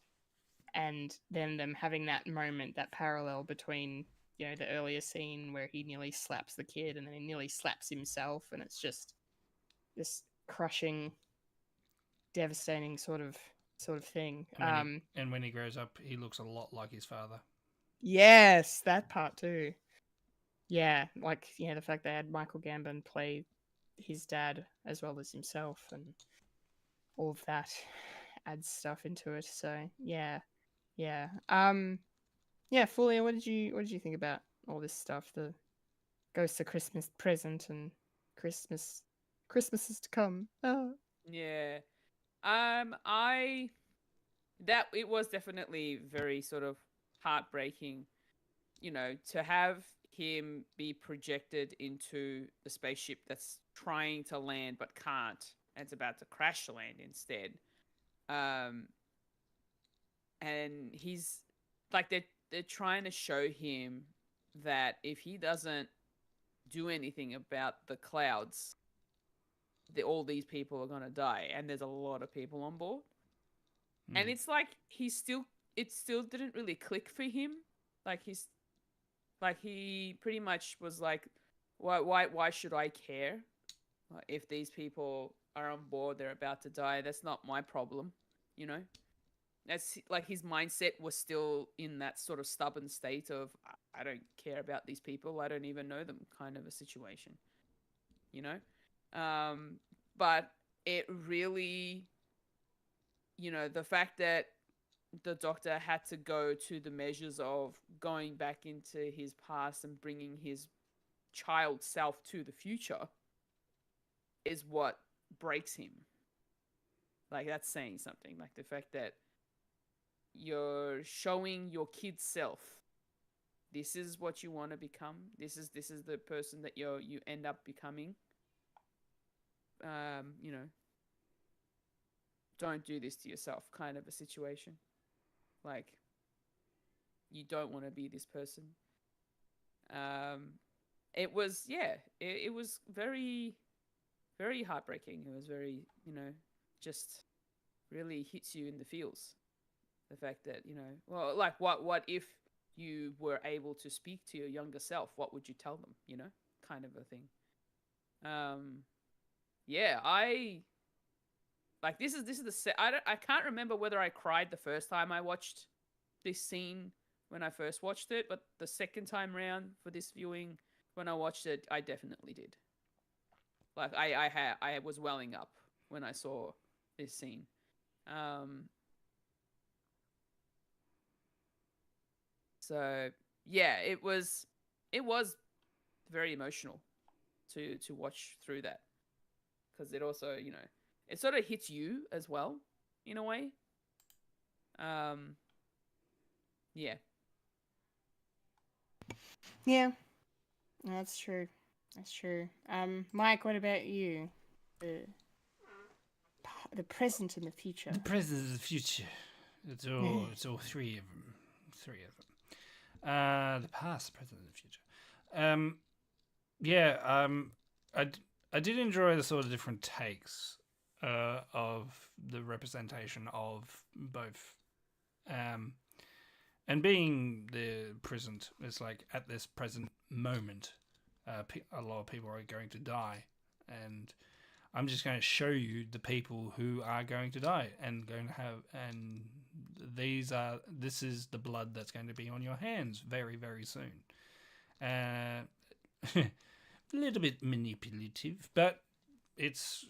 and then them having that moment, that parallel between the earlier scene where he nearly slaps the kid and then he nearly slaps himself, and it's just this crushing, devastating sort of thing. And when he grows up, he looks a lot like his father. Yes, that part too. Yeah, the fact they had Michael Gambon play his dad as well as himself, and all of that adds stuff into it. So yeah. Fulya, what did you think about all this stuff? The Ghost of Christmas Present and Christmas is to come. Oh. Yeah. It was definitely very sort of heartbreaking, to have him be projected into the spaceship that's trying to land but can't, and it's about to crash land instead. And he's like, they're trying to show him that if he doesn't do anything about the clouds, all these people are gonna die, and there's a lot of people on board. And it's like it still didn't really click for him. He pretty much was like, why should I care? If these people are on board, they're about to die. That's not my problem, That's like his mindset was still in that sort of stubborn state of, I don't care about these people. I don't even know them kind of a situation, But it really, the fact that the Doctor had to go to the measures of going back into his past and bringing his child self to the future is what breaks him. Like, that's saying something. Like, the fact that you're showing your kid self, this is what you want to become. This is the person that you end up becoming. don't do this to yourself kind of a situation. Like, you don't want to be this person. It was, it was very, very heartbreaking. It was very, just really hits you in the feels. The fact that, well, like, what if you were able to speak to your younger self? What would you tell them? Kind of a thing. I like, this is I can't remember whether I cried the first time I watched this scene when I first watched it, but the second time round for this viewing, when I watched it, I definitely did. Like, I was welling up when I saw this scene. So yeah, it was very emotional to watch through that, because it also, it sort of hits you as well in a way. Yeah. Yeah, that's true. That's true. Mike, what about you? The present and the future. The present and the future. It's all three of them. The past, the present, and the future. I did enjoy the sort of different takes of the representation of both. And being the present, it's like at this present moment, a lot of people are going to die, and I'm just going to show you the people who are going to die and going to have, and this is the blood that's going to be on your hands very, very soon. A little bit manipulative, but it's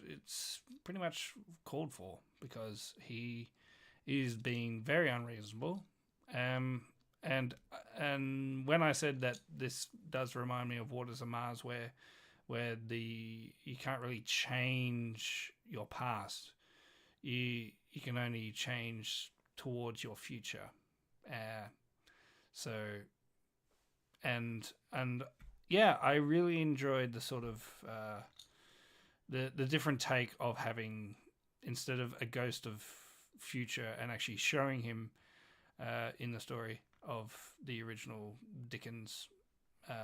pretty much called for, because he is being very unreasonable. And when I said that this does remind me of Waters of Mars, where you can't really change your past, you can only change towards your future. I really enjoyed the sort of the different take of having, instead of a ghost of future, and actually showing him in the story of the original Dickens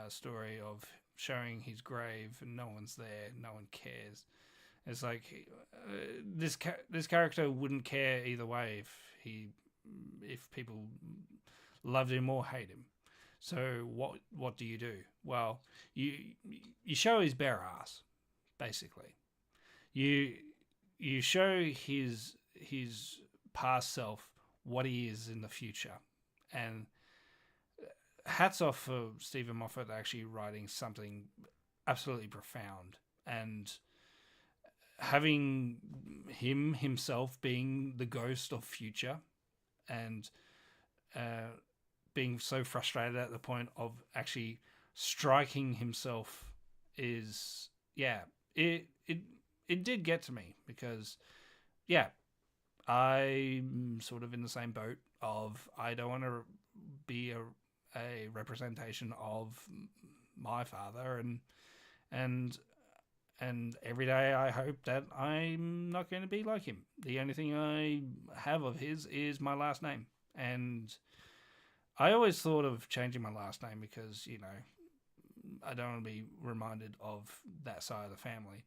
story, of showing his grave and no one's there, no one cares. It's like this character wouldn't care either way if people loved him or hate him. So what do you do? Well, you show his bare ass, basically. You show his past self what he is in the future. And hats off for Stephen Moffat actually writing something absolutely profound, and having himself being the ghost of future, and being so frustrated at the point of actually striking himself is, it did get to me, because I'm sort of in the same boat of, I don't want to be a representation of my father, and every day I hope that I'm not going to be like him. The only thing I have of his is my last name, and I always thought of changing my last name because, I don't want to be reminded of that side of the family.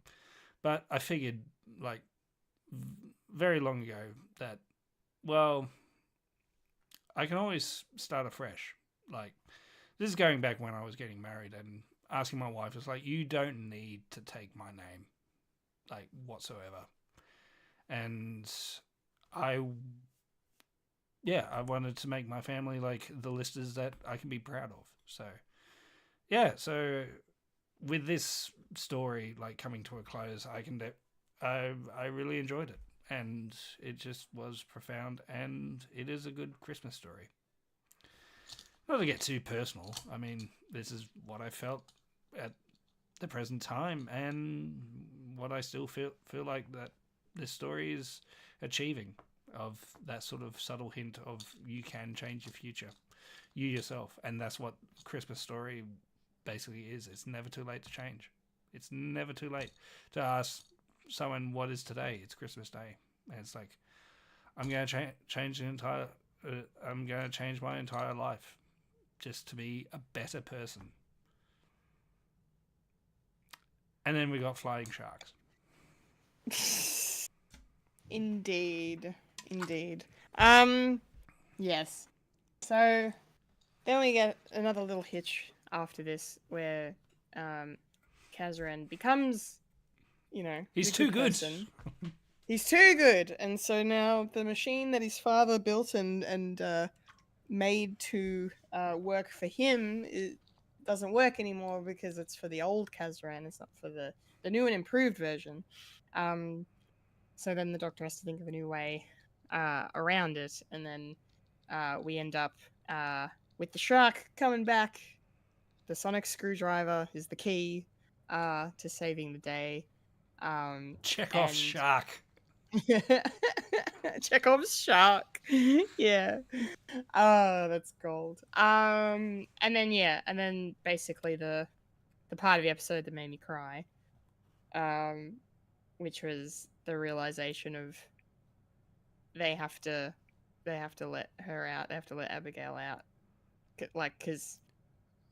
But I figured, like, very long ago that, well, I can always start afresh. Like, this is going back when I was getting married and asking my wife, it's like, you don't need to take my name, like, whatsoever. And I wanted to make my family like the listers that I can be proud of. So with this story, like, coming to a close, I really enjoyed it, and it just was profound, and it is a good Christmas story. Not to get too personal, I mean, this is what I felt at the present time, and what I still feel like that this story is achieving, of that sort of subtle hint of, you can change your future, you yourself. And that's what Christmas story basically is. It's never too late to change. It's never too late to ask someone, what is today? It's Christmas Day. And it's like, I'm going to change the entire. I'm going to change my entire life just to be a better person. And then we got flying sharks. Indeed. Yes. So then we get another little hitch after this where Kazran becomes, He's the too good. person. He's too good, and so now the machine that his father built and made to work for him doesn't work anymore because it's for the old Kazran. It's not for the new and improved version. So then the Doctor has to think of a new way around it, and then we end up with the shark coming back. The sonic screwdriver is the key to saving the day. Chekhov's shark. Chekhov's shark. Yeah. Oh, that's gold. And then basically the part of the episode that made me cry, which was the realization of they have to let her out. They have to let Abigail out, because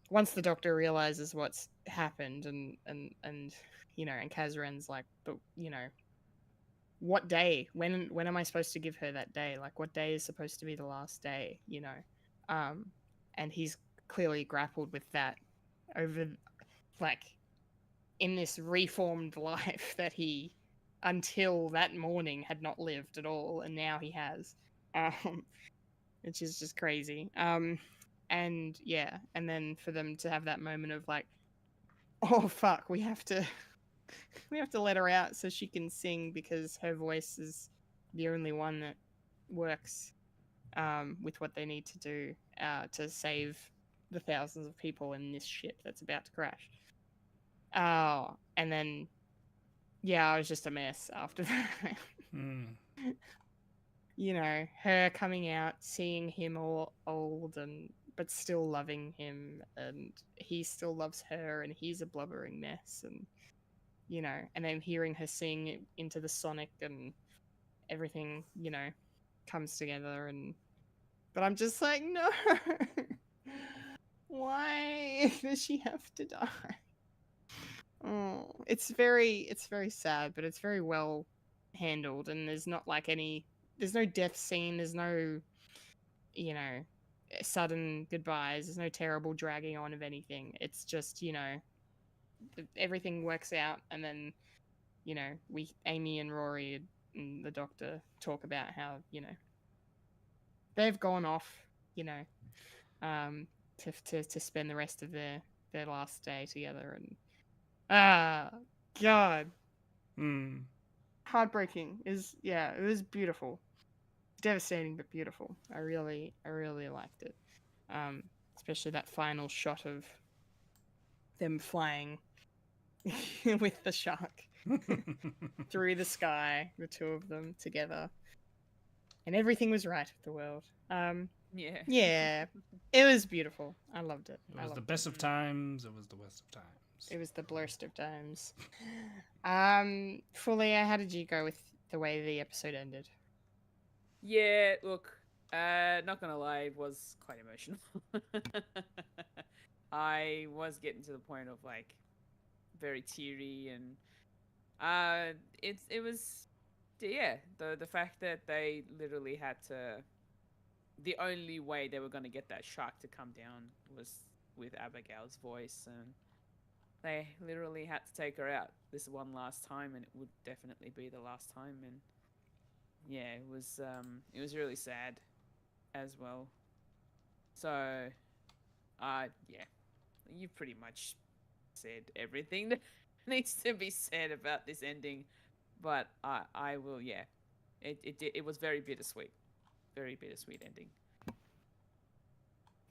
once the Doctor realizes what's happened and Kazran's like, but what day? When am I supposed to give her that day? Like, what day is supposed to be the last day? And he's clearly grappled with that over, in this reformed life that he, until that morning, had not lived at all, and now he has, which is just crazy. And then for them to have that moment of like, oh fuck, we have to let her out so she can sing because her voice is the only one that works with what they need to do to save the thousands of people in this ship that's about to crash. And then, I was just a mess after that. Her coming out, seeing him all old but still loving him, and he still loves her, and he's a blubbering mess, and and then hearing her sing into the sonic, and everything, comes together, but I'm just like, no, why does she have to die? Oh, it's very sad, but it's very well handled, and there's not there's no death scene, there's no, sudden goodbyes, there's no terrible dragging on of anything. It's just, everything works out, and then, Amy and Rory and the Doctor talk about how, they've gone off, to spend the rest of their last day together, and God. Heartbreaking it was beautiful. Devastating but beautiful. I really liked it. Especially that final shot of them flying with the shark through the sky, the two of them together. And everything was right with the world. Yeah. It was beautiful. I loved it. It was the best of times. It was the worst of times. It was the blurst of times. Fulya, how did you go with the way the episode ended? Yeah, look, not gonna lie, it was quite emotional. I was getting to the point of like very teary, and it was the fact that they literally had to, the only way they were gonna get that shark to come down was with Abigail's voice, and they literally had to take her out this one last time, and it would definitely be the last time. And yeah, it was really sad as well. So, you've pretty much said everything that needs to be said about this ending. But I will, it was very bittersweet ending.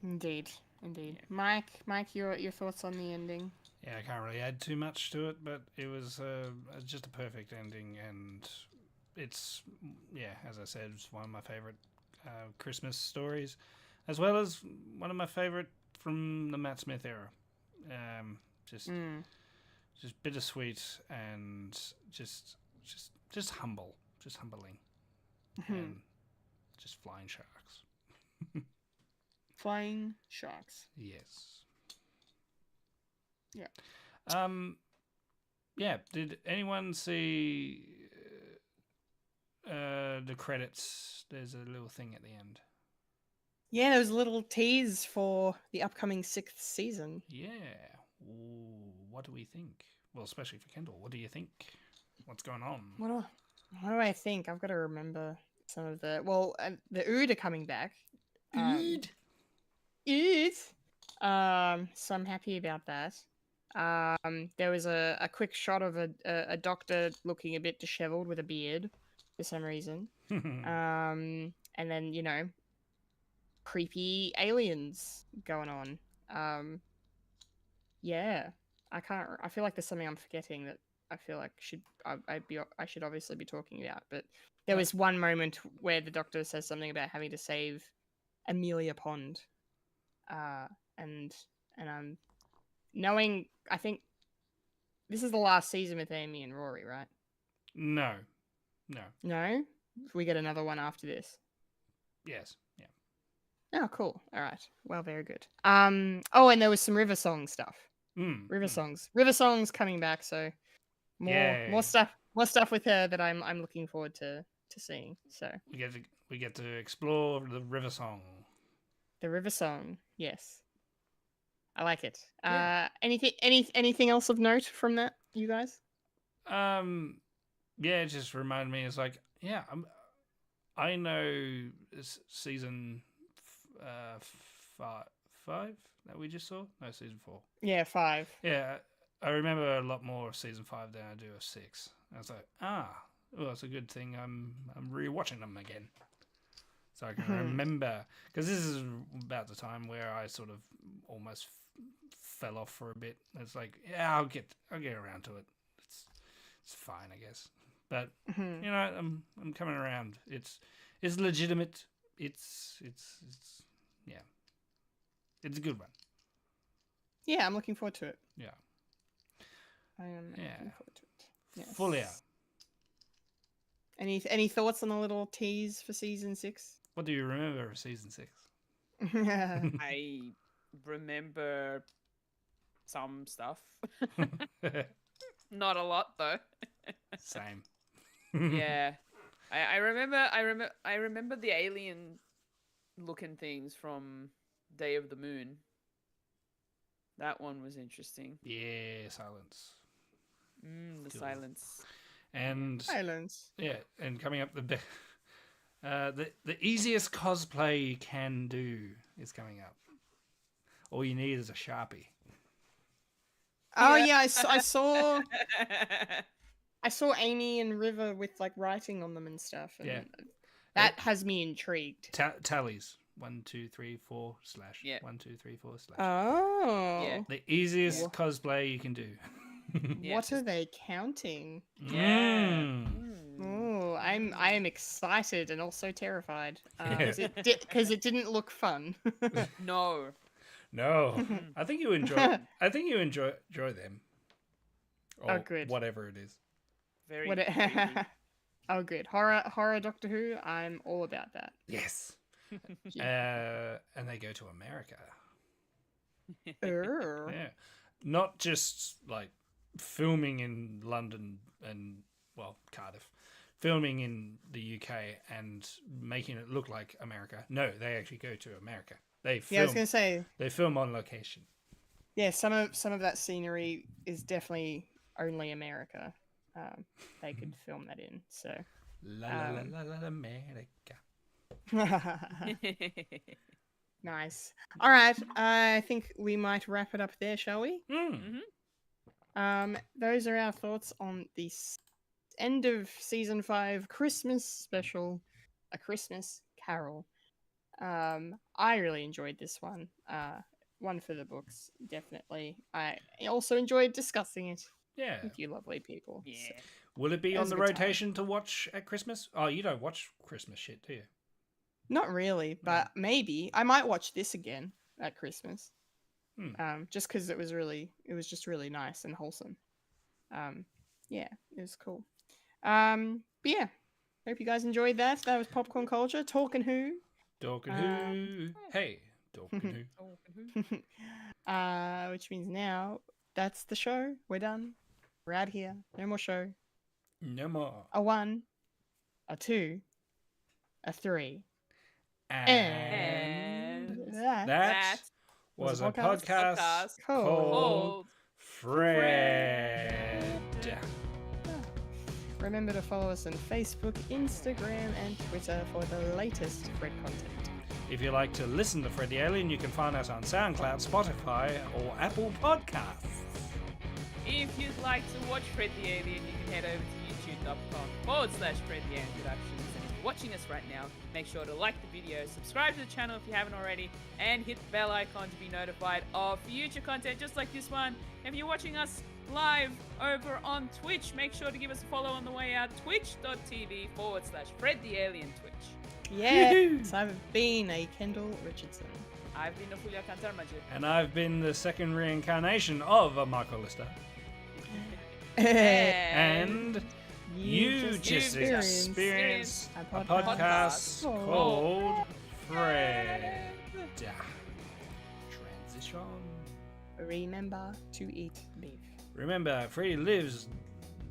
Indeed. Yeah. Mike, your thoughts on the ending? Yeah, I can't really add too much to it, but it was just a perfect ending, and it's, as I said, it's one of my favorite Christmas stories, as well as one of my favorite from the Matt Smith era. Just bittersweet and just humbling. and just flying sharks. Flying sharks. Yes. Yeah. Yeah. Did anyone see the credits? There's a little thing at the end. Yeah, there was a little tease for the upcoming 6th season. Yeah. Ooh, what do we think? Well, especially for Kendall. What do you think? What's going on? What do I think? I've got to remember some of the... Well, the Ood are coming back. Ood? Ood! So I'm happy about that. There was a quick shot of a doctor looking a bit disheveled with a beard for some reason. And then, creepy aliens going on. Yeah, I feel like there's something I'm forgetting that I feel like I should obviously be talking about. But there was one moment where the doctor says something about having to save Amelia Pond, and I'm knowing. I think this is the last season with Amy and Rory, right? No. No, we get another one after this. Yes. Yeah. Oh, cool. All right. Well, very good. Oh, and there was some River Song stuff. River Songs coming back. So more stuff with her that I'm looking forward to seeing. So we get to explore the River Song. The River Song, yes, I like it. Yeah. Anything else of note from that, you guys? Yeah, it just reminded me. It's like, yeah, I know season 5 that we just saw. No, season 4. Yeah, 5. Yeah, I remember a lot more of season 5 than I do of 6. I was like, well, it's a good thing I'm rewatching them again, so I can remember, because this is about the time where I sort of almost fell off for a bit. It's like, yeah, I'll get around to it. It's fine, I guess. But I'm coming around. It's legitimate. It's yeah. It's a good one. Yeah, I'm looking forward to it. Yeah. I am looking forward to it. Yes. Fulya. Any thoughts on the little tease for season 6? What do you remember of season 6? I remember some stuff. Not a lot though. Same. Yeah. I remember the alien looking things from Day of the Moon. That one was interesting. Yeah, silence. The Cool. silence. And Silence. yeah, and coming up the easiest cosplay you can do is coming up. All you need is a Sharpie. Oh yeah, I saw Amy and River with like writing on them and stuff. And that has me intrigued. Tallies 1, 2, 3, 4 / Yeah. 1, 2, 3, 4 / Oh. Yeah. The easiest cosplay you can do. Yeah, What are they counting? Yeah. Oh, I am excited and also terrified because it didn't look fun. No. No, I think you enjoy. I think you enjoy them. Or good. Whatever it is. Very. Oh, good. Horror Doctor Who. I'm all about that. Yes. And they go to America. Err. Yeah, not just like filming in London and Cardiff, filming in the UK and making it look like America. No, they actually go to America. They film, Yeah, I was gonna say. they film on location. Yeah, some of that scenery is definitely only America. They could film that in. So. La la la la la America. Nice. All right. I think we might wrap it up there, shall we? Those are our thoughts on the end of season 5 Christmas special, A Christmas Carol. I really enjoyed this one. One for the books, definitely. I also enjoyed discussing it with you lovely people. Yeah. So, Will it be That on was the a good time. rotation to watch at Christmas? Oh, you don't watch Christmas shit, do you? not really, but maybe I might watch this again at Christmas. Just because it was just really nice and wholesome. Yeah, it was cool. But yeah, Hope you guys enjoyed that. That was Popcorn Culture. Talking Who. Dorkin who? Hey, Dorkin who? Which means now that's the show. We're done. We're out here. No more show. No more. A 1, a 2, a 3. And that that was a podcast called Fred. Remember to follow us on Facebook, Instagram, and Twitter for the latest Fred content. If you like to listen to Fred the Alien, you can find us on SoundCloud, Spotify, or Apple Podcasts. If you'd like to watch Fred the Alien, you can head over to youtube.com/Fred the Alien Productions. And if you're watching us right now, make sure to like the video, subscribe to the channel if you haven't already, and hit the bell icon to be notified of future content just like this one. If you're watching us live over on Twitch, make sure to give us a follow on the way out, twitch.tv/Fred the Alien Twitch. Yes, I've been a Kendall Richardson. I've been a Fulya and And I've been the second reincarnation of a Michael Lister. And you just experienced a podcast called Fred. Transition. Remember to eat beef. Remember, Freddy lives,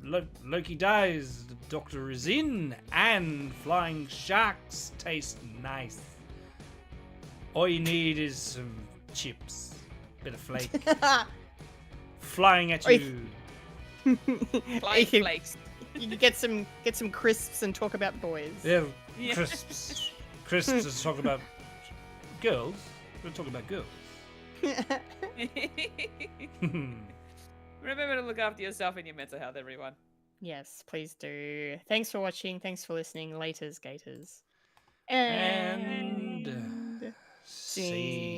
Loki dies, the Doctor is in, and flying sharks taste nice. All you need is some chips, bit of flake, flying at you. Flying flakes. You can get some crisps and talk about boys. Yeah, crisps. Crisps to talk about girls. We're talking about girls. Remember to look after yourself and your mental health, everyone. Yes, please do. Thanks for watching. Thanks for listening. Laters, Gators. And see